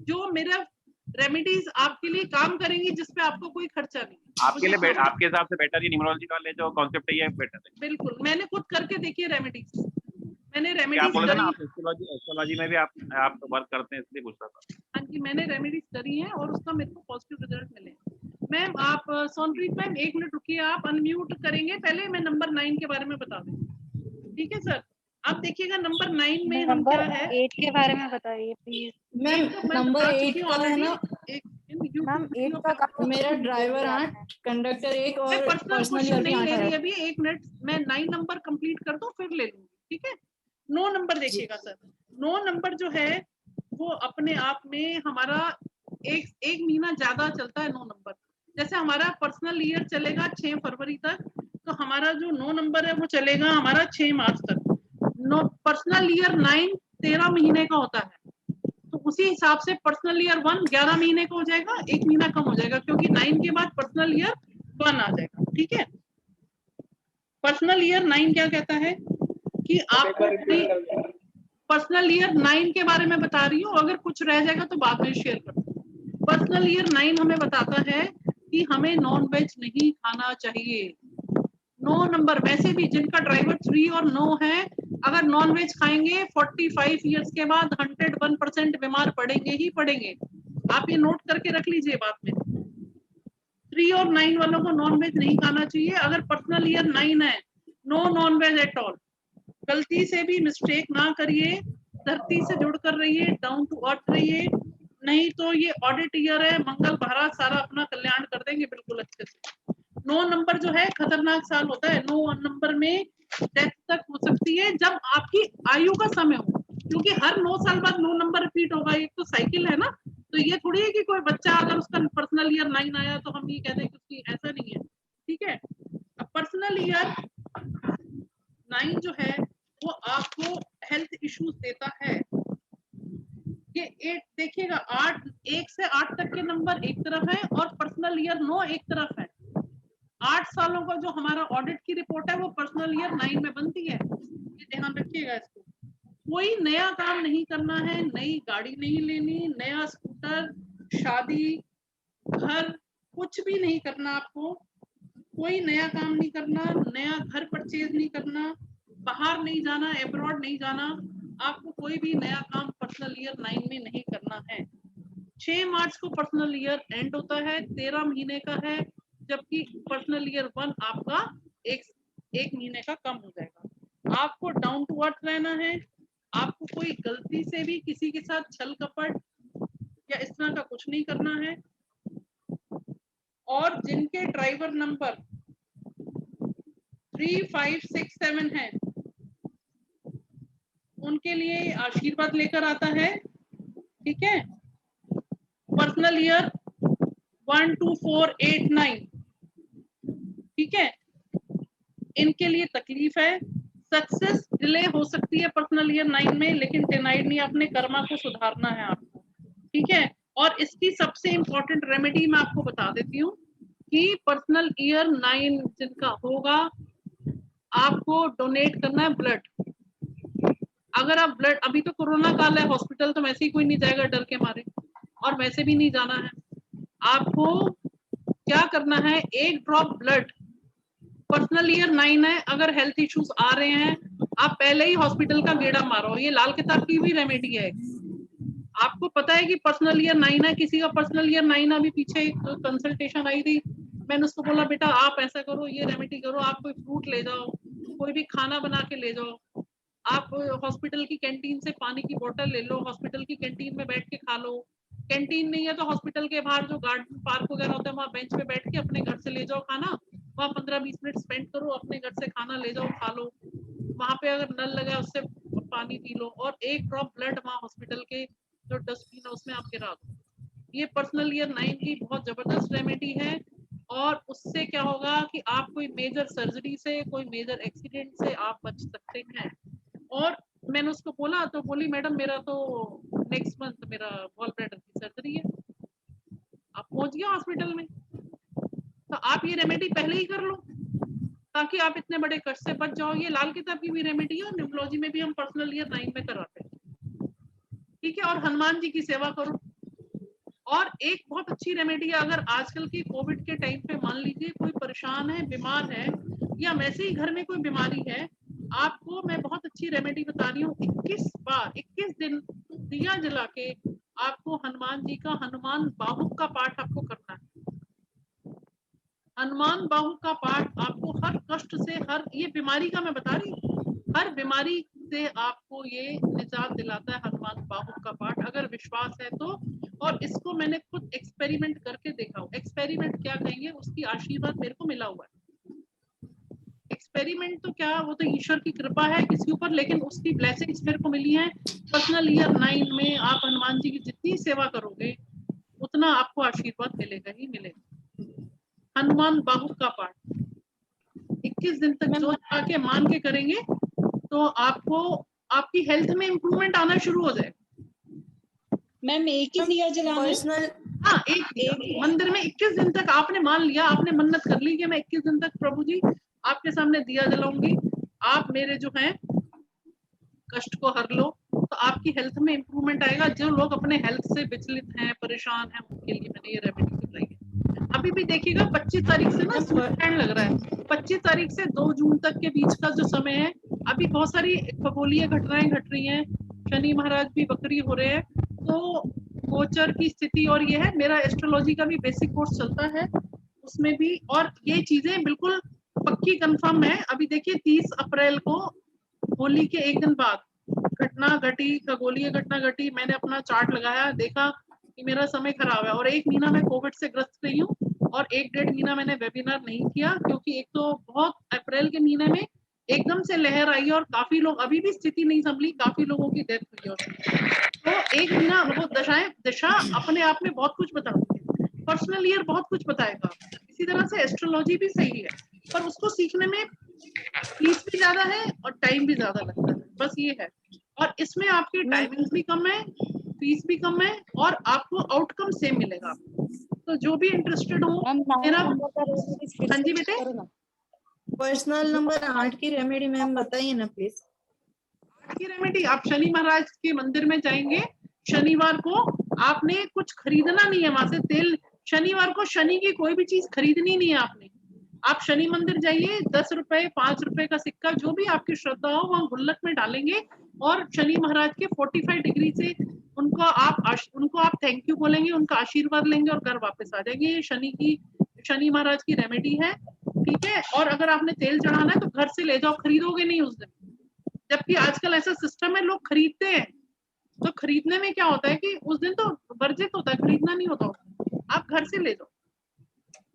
जो मेरा रेमेडीज आपके लिए काम करेंगी जिसपे आपको कोई खर्चा नहीं। आपके लिए आपके हिसाब से बेटर ये न्यूमरोलॉजी वाले जो कॉन्सेप्ट है ये बेटर है। बिल्कुल, मैंने खुद करके देखी है रेमेडीज, मैंने क्या रेमेडीज बोल रहे थे ना करी। आप एस्ट्रोलॉजी में भी आप वर्क करते हैं इसलिए पूछ रहा था। हाँ जी, मैंने रेमेडीज करी है और उसका मेरे को पॉजिटिव रिजल्ट मिले। मैम आप सोनप्रीत मैम 1 मिनट रुकिए, आप अनम्यूट करेंगे, पहले मैं नंबर 9 के बारे में बता दूँ। ठीक है सर, आप देखिएगा नंबर 9 में हम क्या है, 8 के बारे में बताइए प्लीज। मैम नंबर 8 का है ना मैम 8 का मेरा ड्राइवर 8, कंडक्टर 1 और पर्सनल पर्सनल क्वेश्चन नहीं ले रही 8 अभी, 1 मिनट, मैं 9 नंबर कंप्लीट कर दूं फिर ले लूंगी। ठीक है, 9 नंबर देखिएगा सर, 9 नंबर जो है वो अपने आप में हमारा एक महीना ज्यादा चलता है 9 नंबर। जैसे हमारा पर्सनल ईयर चलेगा 6 फरवरी तक, तो हमारा जो 9 नंबर है वो चलेगा हमारा 6 मार्च तक। पर्सनल ईयर 9 13 महीने का होता है, तो उसी हिसाब से पर्सनल ईयर 1 11 महीने का हो जाएगा, 1 महीना कम हो जाएगा, क्योंकि 9 के बाद पर्सनल ईयर 1 आ जाएगा। ठीक है, पर्सनल ईयर 9 क्या कहता है कि आपको पर्सनल ईयर 9 के बारे में बता रही हूँ, अगर कुछ रह जाएगा तो बाद में शेयर कर दूँ। पर्सनल ईयर 9 हमें बताता है कि हमें नॉन वेज नहीं खाना चाहिए। 9 नंबर वैसे भी जिनका ड्राइवर 3 और 9 है, अगर नॉन वेज खाएंगे 45 इयर्स के बाद 101% बीमार पड़ेंगे ही पड़ेंगे। आप ये नोट करके रख लीजिए बात में। 3 और 9 वालों को नॉन वेज नहीं खाना चाहिए। अगर पर्सनल ईयर 9 है, no non veg at all. गलती से भी मिस्टेक ना करिए, धरती से जुड़ कर रहिए, डाउन टू अर्थ रहिए, नहीं तो ये ऑडिट ईयर है, मंगल महाराज सारा अपना कल्याण कर देंगे बिल्कुल अच्छे से। 9 नंबर जो है खतरनाक साल होता है। 9 नंबर में डेथ तक हो सकती है जब आपकी आयु का समय हो, क्योंकि हर 9 साल बाद 9 नंबर रिपीट होगा, एक तो साइकिल है ना, तो ये थोड़ी है कि कोई बच्चा अगर उसका पर्सनल ईयर 9 आया तो हम ये कहते हैं कि उसकी ऐसा नहीं है। ठीक है, अब पर्सनल ईयर 9 जो है वो आपको हेल्थ इश्यूज देता है। ये 8 देखिएगा, 8 1 से 8 तक के नंबर एक तरफ है और पर्सनल ईयर 9 एक तरफ है। 8 सालों का जो हमारा ऑडिट की रिपोर्ट है वो पर्सनल ईयर 9 में बनती है, ये ध्यान रखिएगा इसको। कोई नया काम नहीं करना है, नई गाड़ी नहीं लेनी, नया स्कूटर, शादी, घर, कुछ भी नहीं करना आपको। कोई नया काम नहीं करना, नया घर परचेज नहीं करना, बाहर नहीं जाना, एब्रॉड नहीं जाना, आपको कोई भी नया काम पर्सनल ईयर 9 में नहीं करना है। 6 मार्च को पर्सनल ईयर एंड होता है, 13 महीने का है, जबकि पर्सनल ईयर 1 आपका एक महीने का कम हो जाएगा। आपको डाउन टू अर्थ रहना है, आपको कोई गलती से भी किसी के साथ छल कपट या इस तरह का कुछ नहीं करना है। और जिनके ड्राइवर नंबर 3, 5, 6, 7 है, उनके लिए आशीर्वाद लेकर आता है। ठीक है, पर्सनल ईयर 1, 2, 4, 8, 9, ठीक है, इनके लिए तकलीफ है। सक्सेस डिले हो सकती है पर्सनल ईयर 9 में, लेकिन डिनाइड नहीं, अपने कर्मा को सुधारना है आपको। ठीक है, और इसकी सबसे इंपॉर्टेंट रेमेडी मैं आपको बता देती हूँ कि पर्सनल ईयर 9 जिनका होगा, आपको डोनेट करना है ब्लड। अगर आप ब्लड, अभी तो कोरोना काल है, हॉस्पिटल तो वैसे ही कोई नहीं जाएगा डर के मारे, और वैसे भी नहीं जाना है। आपको क्या करना है, 1 ड्रॉप ब्लड, पर्सनल ईयर 9 है, अगर हेल्थ इश्यूज आ रहे हैं आप पहले ही हॉस्पिटल का गेड़ा मारो। ये लाल किताब की भी रेमेडी है। आपको पता है कि पर्सनल ईयर 9 है, किसी का पर्सनल ईयर 9, अभी पीछे एक कंसल्टेशन आई थी, मैंने उसको बोला बेटा आप ऐसा करो, ये रेमेडी करो, आप कोई फ्रूट ले जाओ, कोई भी खाना बना के ले जाओ, आप हॉस्पिटल की कैंटीन से पानी की बोतल ले लो, हॉस्पिटल की कैंटीन में बैठ के खा लो। कैंटीन नहीं है तो हॉस्पिटल के बाहर जो गार्डन पार्क वगैरह होता है वहाँ बेंच पे बैठ के अपने घर से ले जाओ खाना, वहाँ 15-20 मिनट स्पेंड करो, अपने घर से खाना ले जाओ, खा लो। वहाँ पे अगर नल लगा है उससे पानी पी लो, और 1 ड्रॉप ब्लड वहाँ हॉस्पिटल के जो डस्टबिन है उसमें आप गिरा दो। ये पर्सनल ईयर 9 की बहुत जबरदस्त रेमेडी है, और उससे क्या होगा कि आप कोई मेजर सर्जरी से, कोई मेजर एक्सीडेंट से आप बच सकते हैं। और मैंने उसको बोला तो बोली मैडम मेरा तो नेक्स्ट मंथ मेरा गॉल ब्लैडर की सर्जरी है, आप पहुंच गए हॉस्पिटल में, तो आप ये रेमेडी पहले ही कर लो ताकि आप इतने बड़े कष्ट से बच जाओ। ये लाल किताब की भी रेमेडी है और न्यूमरोलॉजी में भी हम पर्सनल ईयर 9 में करवाते हैं, ठीक है। और हनुमान जी की सेवा करो। और एक बहुत अच्छी रेमेडी है, अगर आजकल की कोविड के टाइम पे मान लीजिए कोई परेशान है, बीमार है, या वैसे ही घर में कोई बीमारी है, आपको मैं बहुत अच्छी रेमेडी बता रही हूँ। 21 दिन दिया जला के आपको हनुमान जी का हनुमान बाहुक का पाठ आपको करना है। हनुमान बाहुक का पाठ आपको हर कष्ट से, हर ये बीमारी का मैं बता रही हूँ, हर बीमारी से आपको ये निजात दिलाता है हनुमान बाहुक का पाठ, अगर विश्वास है तो। और इसको मैंने खुद एक्सपेरिमेंट करके देखा हूँ। एक्सपेरिमेंट क्या कहेंगे, उसकी आशीर्वाद मेरे को मिला हुआ है। एक्सपेरिमेंट तो क्या, वो तो ईश्वर की कृपा है किसी ऊपर, लेकिन उसकी ब्लेसिंग्स मेरे को मिली है। पर्सनल ईयर 9 में आप हनुमान जी की जितनी सेवा करोगे उतना आपको आशीर्वाद मिलेगा ही मिलेगा। हनुमान बाहुक का पाठ 21 दिन तक जो आके मान के करेंगे तो आपको आपकी हेल्थ में इम्प्रूवमेंट आना शुरू हो जाएगा। मैम एक ही दिया जलाना, हाँ एक मंदिर में 21 दिन तक आपने मान लिया, आपने मन्नत कर ली कि मैं 21 दिन तक प्रभु जी आपके सामने दिया जलाऊंगी, आप मेरे जो हैं कष्ट को हर लो, तो आपकी हेल्थ में इम्प्रूवमेंट आएगा। जो लोग अपने हेल्थ से विचलित हैं, परेशान हैं, उनके लिए मैंने ये रेमेडी बताई है। अभी भी देखिएगा 25 तारीख से ना सूर्यग्रहण लग रहा है, 25 तारीख से 2 जून तक के बीच का जो समय है, अभी बहुत सारी खगोलीय घटनाएं घट रही हैं, शनि महाराज भी वक्री हो रहे हैं, तो गोचर की स्थिति, और ये है मेरा एस्ट्रोलॉजी का भी बेसिक कोर्स चलता है उसमें भी, और ये चीजें बिल्कुल पक्की कंफर्म है। अभी देखिए 30 अप्रैल को होली के एक दिन बाद घटना घटी, खगोलीय घटना घटी, मैंने अपना चार्ट लगाया, देखा कि मेरा समय खराब है, और 1 महीना मैं कोविड से ग्रस्त रही हूँ, और 1-1.5 महीना मैंने वेबिनार नहीं किया, क्योंकि एक तो बहुत अप्रैल के महीने में एकदम से लहर आई और काफी लोग, अभी भी स्थिति नहीं संभली, काफी लोगों की डेथ हुई। और तो 1 महीना वो दशा अपने आप में बहुत कुछ बताती है, पर्सनल ईयर बहुत कुछ बताएगा। इसी तरह से एस्ट्रोलॉजी भी सही है, पर उसको सीखने में फीस भी ज्यादा है और टाइम भी ज्यादा लगता है, बस ये है। और इसमें आपकी टाइमिंग भी कम है, फीस भी कम है, और आपको आउटकम सेम मिलेगा। तो जो भी इंटरेस्टेड हो मेरा, हाँ जी बेटे, पर्सनल नंबर 8 की रेमेडी मैम बताइए ना प्लीज। 8 की रेमेडी, आप शनि महाराज के मंदिर में जाएंगे शनिवार को, आपने कुछ खरीदना नहीं है वहां से तेल, शनिवार को शनि की कोई भी चीज खरीदनी नहीं है आपने। आप शनि मंदिर जाइए, 10 रुपए 5 रुपए का सिक्का जो भी आपकी श्रद्धा हो वहां गुल्लक में डालेंगे, और शनि महाराज के 45 डिग्री से उनको आप थैंक यू बोलेंगे, उनका आशीर्वाद लेंगे और घर वापस आ जाएंगे। ये शनि महाराज की रेमेडी है, ठीक है। और अगर आपने तेल चढ़ाना है तो घर से ले जाओ, खरीदोगे नहीं उस दिन, जबकि आजकल ऐसा सिस्टम है लोग खरीदते हैं, तो खरीदने में क्या होता है कि उस दिन तो वर्जित होता है, खरीदना नहीं होता, आप घर से ले जाओ।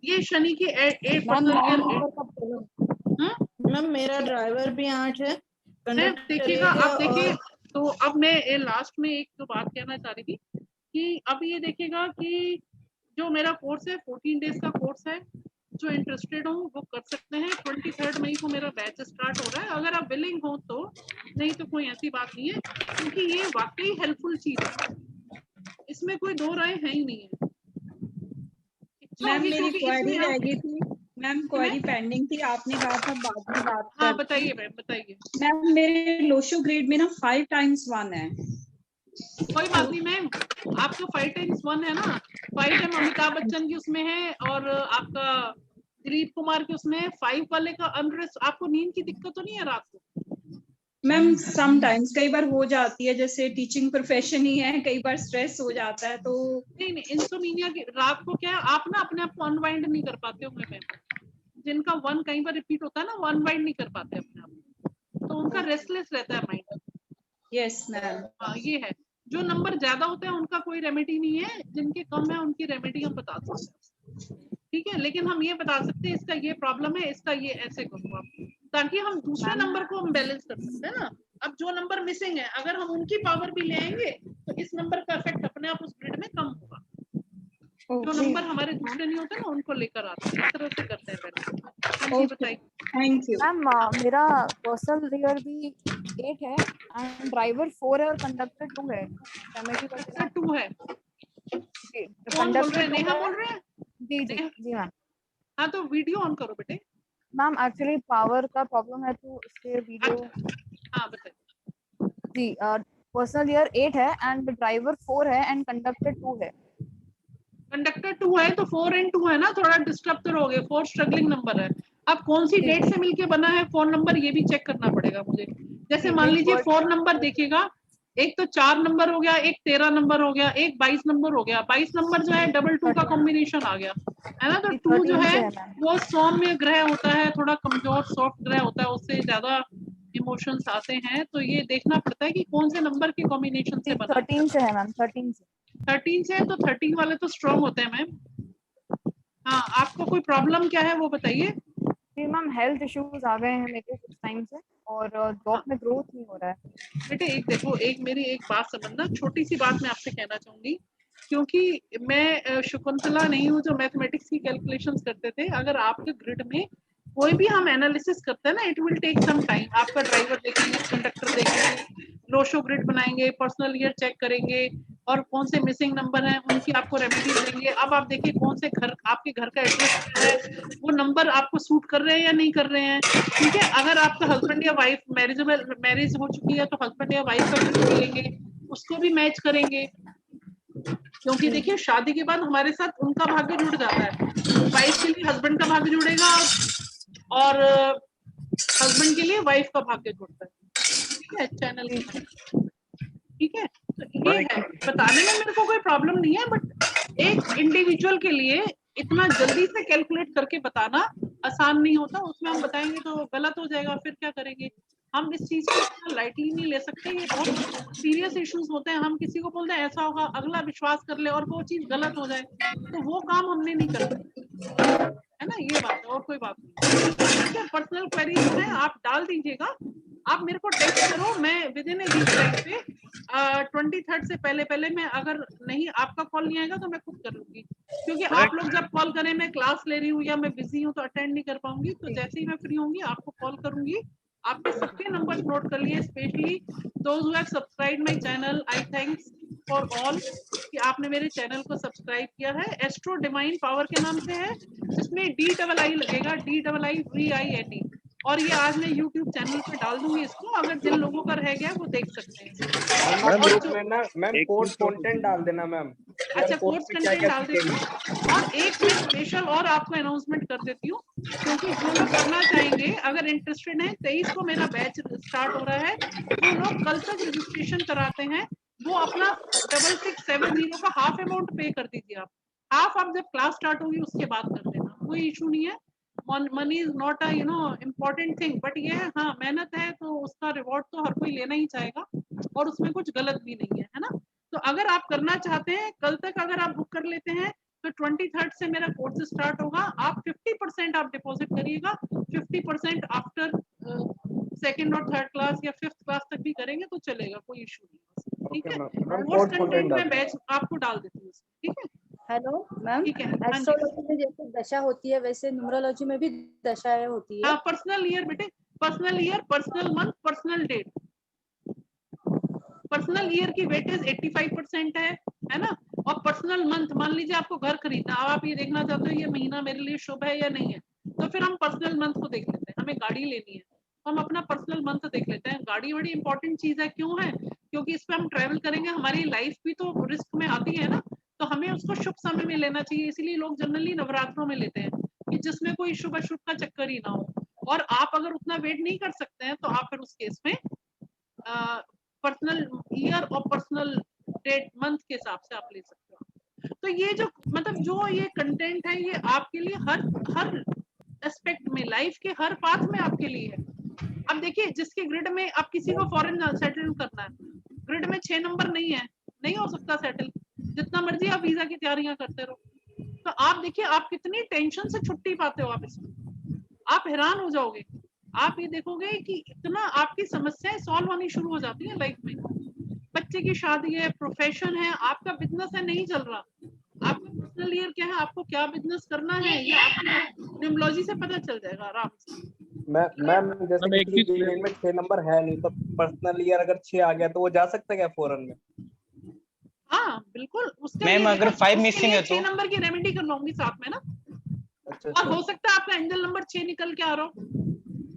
ये शनि की मैम मेरा ड्राइवर भी 8 है, देखिएगा आप देखिए। तो अब मैं लास्ट में एक तो बात कहना चाह रही थी कि अब ये देखिएगा कि जो मेरा कोर्स है 14 डेज का कोर्स है, जो इंटरेस्टेड हो वो कर सकते हैं। 23 मई को मेरा बैच स्टार्ट हो रहा है, अगर आप विलिंग हो तो, नहीं तो कोई ऐसी बात नहीं है, क्योंकि ये वाकई हेल्पफुल चीज है, इसमें कोई दो राय है ही नहीं है। मैम मेरी क्वेरी रह गई थी, मैम क्वेरी पेंडिंग थी, आपने कहा था बाद में बात। हाँ बताइए मैम, बताइए। मैम मेरे लोशो ग्रेड में ना 5 times 1 है। कोई बात नहीं मैम, आपका 5 times 1 है ना, 5 टाइम अमिताभ बच्चन की उसमें है, और आपका दिलीप कुमार की उसमें 5 वाले का अनरेस्ट, आपको नींद की दिक्कत तो नहीं है रात को? मैम समटाइम्स, कई बार हो जाती है, जैसे टीचिंग प्रोफेशन ही है, कई बार स्ट्रेस हो जाता है, तो नहीं इंसोम्निया की रात को क्या है, आप ना अपने आप को अनवाइंड नहीं कर पाते होंगे मैम, जिनका 1 कई बार रिपीट होता है ना, वो अनवाइंड नहीं कर पाते अपने आप, तो उनका रेस्टलेस रहता है माइंड। Yes ma'am. हाँ ये है, जो नंबर ज्यादा होते हैं उनका कोई रेमेडी नहीं है, जिनके कम है उनकी रेमेडी हम बता सकते हैं, ठीक है। लेकिन हम ये बता सकते हैं इसका ये प्रॉब्लम है, इसका ये ऐसे करो आप, ताकि हम दूसरे नंबर को हम बैलेंस कर सकते हैं ना। अब जो नंबर मिसिंग है, अगर हम उनकी पावर भी ले आएंगे तो इस नंबर का इफेक्ट अपने आप उस ग्रिड में कम होगा। जो नंबर हमारे दूसरे नहीं होते ना, उनको लेकर आते हैं, इस तरह से करते हैं। बताइए। Thank you ma'am. मेरा पर्सनल ईयर भी 8 है एंड ड्राइवर 4 है और कंडक्टर 2 है। कंडक्टर 2 है। जी कौन बोल रहे हैं? नेहा बोल रहे हैं? जी जी जी मैम। हाँ तो वीडियो ऑन करो बेटे। मैम एक्चुअली पावर का प्रॉब्लम है तो इसलिए वीडियो। हाँ बताइए। जी पर्सनल ईयर 8 है एंड ड्राइवर 4 है एंड कंडक्टर 2 है। कंडक्टर 2 है तो 4 and 2 है ना, थोड़ा डिस्टर्ब तो रहोगे। 4 स्ट्रगलिंग नंबर है। अब कौन सी डेट से मिलके बना है फोन नंबर, ये भी चेक करना पड़ेगा मुझे। जैसे मान लीजिए 4 नंबर देखिएगा, एक तो 4 नंबर हो गया, एक 13 नंबर हो गया, एक 22 नंबर हो गया। 22 नंबर जो है 2 का कॉम्बिनेशन आ गया है ना। तो 2 जो है वो सौम्य ग्रह होता है, थोड़ा कमजोर सॉफ्ट ग्रह होता है, उससे ज्यादा इमोशंस आते हैं। तो ये देखना पड़ता है कि कौन से नंबर के कॉम्बिनेशन से बना। 13 से है मैम। 13 से। 13 से है तो 13 वाले तो स्ट्रॉन्ग होते हैं मैम। हाँ आपको कोई प्रॉब्लम क्या है वो बताइए। जी मैम हेल्थ इश्यूज आ गए हैं मेरे को कुछ टाइम से और जॉब में ग्रोथ नहीं हो रहा है। बेटे एक देखो, एक मेरी एक बात समझना, छोटी सी बात मैं आपसे कहना चाहूंगी, क्योंकि मैं शकुंतला नहीं हूँ जो मैथमेटिक्स की कैलकुलेशंस करते थे। अगर आपके ग्रिड में कोई भी हम एनालिसिस करते हैं ना, it will take some time. आपका ड्राइवर देखेंगे, कंडक्टर देखेंगे, लो शो ग्रिड बनाएंगे, पर्सनल ईयर चेक करेंगे और कौन से मिसिंग नंबर हैं उनकी आपको रेमेडी देंगे। अब आप देखिए कौन से घर, आपके घर का एड्रेस है, वो नंबर आपको सूट कर रहे हैं या नहीं कर रहे हैं। ठीक है, अगर आपका हस्बैंड या वाइफ मैरिज हो चुकी है तो हस्बैंड या वाइफ का ग्रिड लेंगे, उसको भी मैच करेंगे। क्योंकि देखिए शादी के बाद हमारे साथ उनका भाग्य जुड़ जाता है। वाइफ के लिए हस्बैंड का भाग्य जुड़ेगा और हस्बैंड के लिए वाइफ का भाग्य जुड़ता है। ठीक है चैनल, ठीक है। तो ये है, बताने में मेरे को कोई प्रॉब्लम नहीं है, बट एक इंडिविजुअल के लिए इतना जल्दी से कैलकुलेट करके बताना आसान नहीं होता। उसमें हम बताएंगे तो गलत हो जाएगा, फिर क्या करेंगे। हम इस चीज को इतना लाइटली नहीं ले सकते, ये बहुत सीरियस इश्यूज होते हैं। हम किसी को बोलते हैं ऐसा होगा, अगला विश्वास कर ले और वो चीज गलत हो जाए, तो वो काम हमने नहीं करना है ना। ये बात है और कोई बात नहीं। पर्सनल क्वेरीज है आप डाल दीजिएगा, आप मेरे को टेक्स्ट करो, मैं within a week time पे 23rd से पहले मैं, अगर नहीं आपका कॉल नहीं आएगा तो मैं खुद कर लूंगी। क्योंकि आप लोग जब कॉल करें मैं क्लास ले रही हूँ या मैं बिजी हूँ तो अटेंड नहीं कर पाऊंगी। तो जैसे ही मैं फ्री होंगी आपको कॉल करूंगी। आपके सबके नंबर नोट कर लिए, specially those who have subscribed my channel. I thanks for all कि आपने मेरे चैनल को सब्सक्राइब किया है। एस्ट्रो डिवाइन पावर के नाम से है, जिसमें DII लगेगा, DIIVINE। और ये आज मैं YouTube चैनल पे डाल दूंगी इसको, अगर जिन लोगों का रह गया वो देख सकते हैं। मैम ग्रुप में ना मैम कोर्स कंटेंट डाल देना मैम। अच्छा कोर्स कंटेंट डाल देती हूँ। और एक मैं स्पेशल और आपको अनाउंसमेंट कर देती हूँ, क्योंकि जो लोग करना चाहेंगे अगर इंटरेस्टेड है, 23 को मेरा बैच स्टार्ट हो रहा है। जो लोग कल तक रजिस्ट्रेशन कराते हैं वो अपना 6670 का हाफ अमाउंट पे कर दीजिए। आप हाफ आप जब क्लास स्टार्ट होगी उसके बाद कर देना, कोई इशू नहीं है। Money is not a important thing, but ये है हाँ मेहनत है तो उसका रिवॉर्ड तो हर कोई लेना ही चाहेगा और उसमें कुछ गलत भी नहीं है ना। तो अगर आप करना चाहते हैं कल तक, अगर आप बुक कर लेते हैं तो 23rd से मेरा कोर्स स्टार्ट होगा। आप 50% आप डिपॉजिट करिएगा, 50% आफ्टर 2nd और 3rd क्लास या 5th क्लास तक भी करेंगे तो चलेगा, कोई इशू नहीं। ठीक है, कोर्स कंटेंट में बैच आपको डाल देती हूँ। ठीक है। हेलो मैम, ठीक है। एस्ट्रोलॉजी में जैसे दशा होती है वैसे न्यूमरोलॉजी में भी दशाएं होती है। हाँ पर्सनल ईयर बेटे, personal year, personal month, personal date. Personal year की वेटेज 85% है ना। और पर्सनल मंथ, मान लीजिए आपको घर खरीदना, अब आप ये देखना चाहते हो ये महीना मेरे लिए शुभ है या नहीं है, तो फिर हम पर्सनल मंथ को देख लेते हैं। हमें गाड़ी लेनी है तो हम अपना पर्सनल मंथ देख लेते हैं। गाड़ी बड़ी इंपॉर्टेंट चीज है, क्यों है, क्योंकि इस पे हम ट्रेवल करेंगे, हमारी लाइफ भी तो रिस्क में आती है ना, तो हमें उसको शुभ समय में लेना चाहिए। इसीलिए लोग जनरली नवरात्रों में लेते हैं कि जिसमें कोई शुभ अशुभ का चक्कर ही ना हो। और आप अगर उतना वेट नहीं कर सकते हैं तो आप फिर उस केस में पर्सनल ईयर और पर्सनल डेट मंथ के हिसाब से आप ले सकते हो। तो ये जो मतलब जो ये कंटेंट है ये आपके लिए हर एस्पेक्ट में, लाइफ के हर पाथ में आपके लिए है। अब देखिए जिसके ग्रिड में, अब किसी को फॉरेन सेटल करना है, ग्रिड में 6 नंबर नहीं है, नहीं हो सकता सेटल, जितना मर्जी आप वीजा की तैयारियां करते रहो। तो आप देखिए आप कितनी टेंशन से छुट्टी पाते हो, आप इसमें आप हैरान हो जाओगे। आप ये देखोगे कि इतना आपकी समस्याएं सॉल्व होनी शुरू हो जाती है लाइफ में। बच्चे की शादी है, प्रोफेशन है, आपका बिजनेस है नहीं चल रहा, आपका पर्सनल ईयर क्या है, आपको क्या बिजनेस करना है, ये आपको न्यूमरोलॉजी से पता चल जाएगा आराम से। मैम जैसे किसी की ईमेल में 6 नंबर है नहीं, तो पर्सनल ईयर अगर 6 आ गया तो वो जा सकता है क्या फॉरन में? हाँ बिल्कुल, उसके मैम लिए अगर 5 मिसिंग है 6 तो नंबर की रेमेडी करवाऊंगी साथ में ना। अच्छा और हो सकता है आपका एंजल नंबर 6 निकल के आ रहा हो,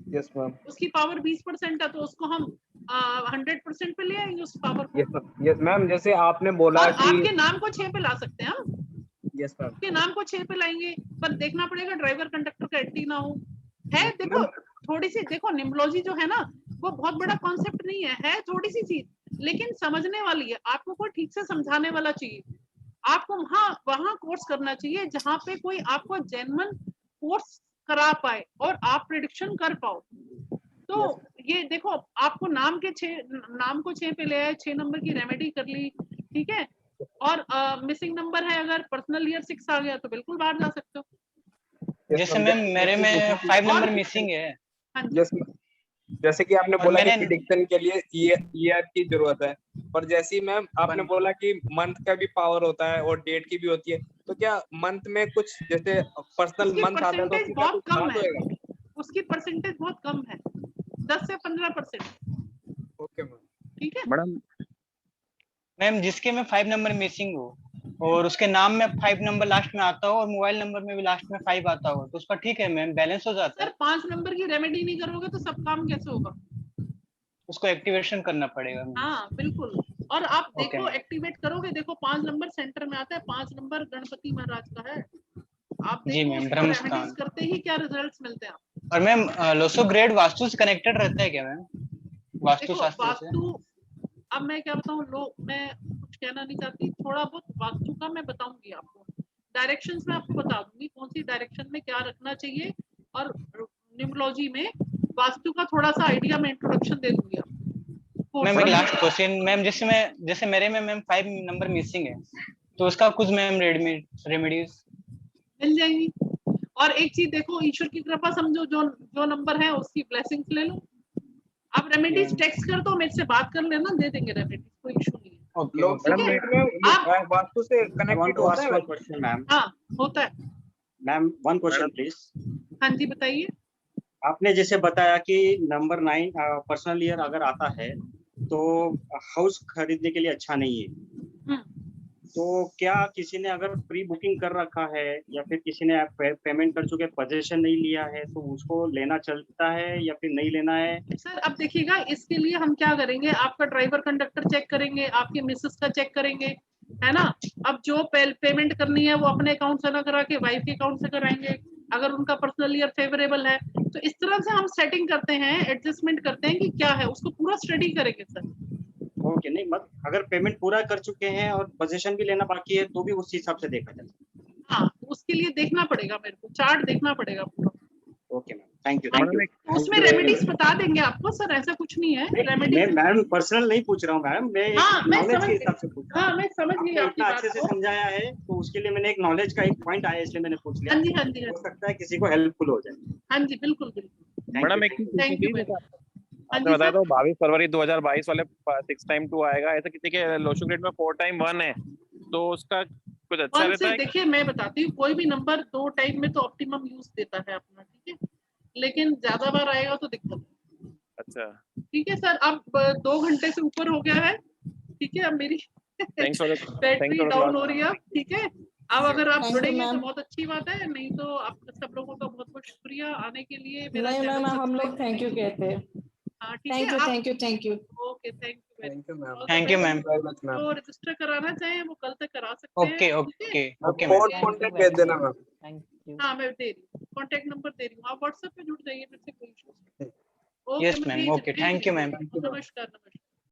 यस मैम, उसकी पावर 20% है, तो उसको हम 100% पे ले आएंगे उस पावर को। यस मैम, जैसे आपने बोला और कि आपके नाम को 6 पे ला सकते हैं हम, यस मैम, आपके नाम को 6 पे लाएंगे, पर देखना पड़ेगा ड्राइवर कंडक्टर का 80 ना हो। है देखो थोड़ी सी, देखो निम्बोलॉजी जो है ना वो बहुत बड़ा कॉन्सेप्ट नहीं है थोड़ी सी चीज, लेकिन समझने वाली है। आपको कोई ठीक से समझाने वाला चाहिए, आपको वहां कोर्स करना चाहिए जहां पे कोई आपको जेन्युइन कोर्स करा पाए और आप प्रिडिक्शन कर पाओ। तो ये देखो आपको नाम को 6 पे ले आए, 6 नंबर की रेमेडी कर ली, ठीक है। और मिसिंग नंबर है, अगर पर्सनल ईयर 6 आ गया तो बिल्कुल बाहर जा सकते हो। जैसे मैम मेरे में 5 नंबर मिसिंग है। यस जैसे कि आपने बोला कि प्रिडिक्शन के लिए ईयर की जरूरत है, पर जैसे ही मैम आपने बोला कि मंथ का भी पावर होता है और डेट की भी होती है, तो क्या मंथ में कुछ जैसे पर्सनल मंथ आता है तो उसकी बहुत क्या कम कुछ है, होएगा? उसकी परसेंटेज बहुत कम है, 10 से 15%। ओके मैम, ठीक है मैम जिसके में 5 नंबर मिसिंग हो और उसके नाम में 5 नंबर लास्ट में आता हो और मोबाइल नंबर में भी लास्ट में 5 आता हो तो उसका ठीक है मैम, बैलेंस हो जाता है। सर 5 नंबर की रेमेडी नहीं करोगे तो सब काम कैसे होगा? उसको एक्टिवेशन करना पड़ेगा। हाँ बिल्कुल, और आप देखो एक्टिवेट करोगे, देखो 5 नंबर सेंटर में आता है, 5 नंबर गणपति महाराज का है। आप जी देखो मैम, ब्रह्मस्थान करते ही क्या रिजल्ट्स मिलते हैं आप। और मैम लोसो ग्रेड वास्तु से कनेक्टेड रहता है क्या मैम, वास्तु शास्त्र से? अब मैं क्या बताऊँ, मैं कुछ कहना नहीं चाहती, थोड़ा बहुत वास्तु का मैं बताऊंगी आपको, डायरेक्शंस में आपको बता दूंगी कौन सी डायरेक्शन में क्या रखना चाहिए, और न्यूमरोलॉजी में वास्तु का थोड़ा सा आइडिया में इंट्रोडक्शन दे दूंगी आपको। मैम एक लास्ट क्वेश्चन मैम, जैसे मेरे में मैम 5 नंबर मिसिंग है तो उसका कुछ मैम रेमेडीज मिल जाएंगी। और एक चीज देखो, ईश्वर की कृपा समझो, जो नंबर है उसकी ब्लेसिंग्स ले लो। आप रेमेडीज टेक्स्ट कर दो, मेरे से बात कर लेना, दे देंगे रेमेडीज, कोई इशू नहीं है। आप वास्तु से कनेक्टेड होता है क्वेश्चन मैम? हाँ होता है मैम, वन क्वेश्चन प्लीज। हाँ जी बताइए। आपने जैसे बताया कि नंबर 9 पर्सनल ईयर अगर आता है तो हाउस खरीदने के लिए अच्छा नहीं है, तो क्या किसी ने अगर प्री बुकिंग कर रखा है या फिर किसी ने पेमेंट कर चुके पोजीशन नहीं लिया है तो उसको लेना चलता है या फिर नहीं लेना है? सर अब देखिएगा, इसके लिए हम क्या करेंगे, आपका ड्राइवर कंडक्टर चेक करेंगे, आपके मिसेस का चेक करेंगे, है ना। अब जो पेमेंट करनी है वो अपने अकाउंट से ना करा के वाइफ के अकाउंट से कराएंगे, अगर उनका पर्सनल ईयर फेवरेबल है तो इस तरह से हम सेटिंग करते हैं, एडजस्टमेंट करते हैं कि क्या है, उसको पूरा स्टडी करेंगे सर। ओके, नहीं मत अगर पेमेंट पूरा कर चुके हैं और पोजीशन भी लेना बाकी है तो भी उस हिसाब से देखा जाए। हाँ उसके लिए देखना पड़ेगा, मेरे को चार्ट देखना पड़ेगा पूरा। Okay ma'am, thank you. उसमें रेमेडीज बता देंगे आपको सर, ऐसा कुछ नहीं है। मैं मैम पर्सनल नहीं पूछ रहा हूँ मैम, मैं नॉलेज के हिसाब से पूछ रहा हूँ। मैं समझ गई आपकी बात अच्छे से समझाया है तो उसके लिए मैंने एक नॉलेज का एक पॉइंट आया इसलिए मैंने पूछ लिया। हाँ जी हाँ जी, हो सकता है किसी को हेल्पफुल हो जाए। हाँ जी बिल्कुल बिल्कुल। मैडम एक आपने बताया तो 22 फरवरी 2022 वाले 6 टाइम 2 आएगा, ऐसा किसी के लोशो ग्रेड में 4 टाइम 1 है तो उसका कुछ अच्छा रहता है? देखिए मैं बताती हूँ, कोई भी नंबर 2 टाइम में तो ऑप्टिमम यूज देता है अपना, ठीक है, लेकिन ज्यादा बार आएगा तो दिक्कत है। अच्छा ठीक है सर, अब 2 घंटे से ऊपर हो गया है, ठीक है, अब मेरी बैटरी डाउन हो रही है, ठीक है। अब अगर आप जुड़ेंगे तो बहुत अच्छी बात है, नहीं तो आप सब लोगों का बहुत बहुत शुक्रिया आने के लिए। नहीं मैम, हम लोग थैंक यू कहते हैं। हाँ ठीक है, thank you. Okay, thank you ma'am. तो रजिस्टर कराना चाहें वो कल तक करा सकते हैं। ओके कांटेक्ट भेज देना मैम। हाँ मैं दे रही हूँ, कांटेक्ट नंबर दे रही हूँ, आप व्हाट्सएप पे जुड़ जाइए मेरे से, कोई इशू नहीं। Yes ma'am, okay, thank you ma'am. नमस्कार।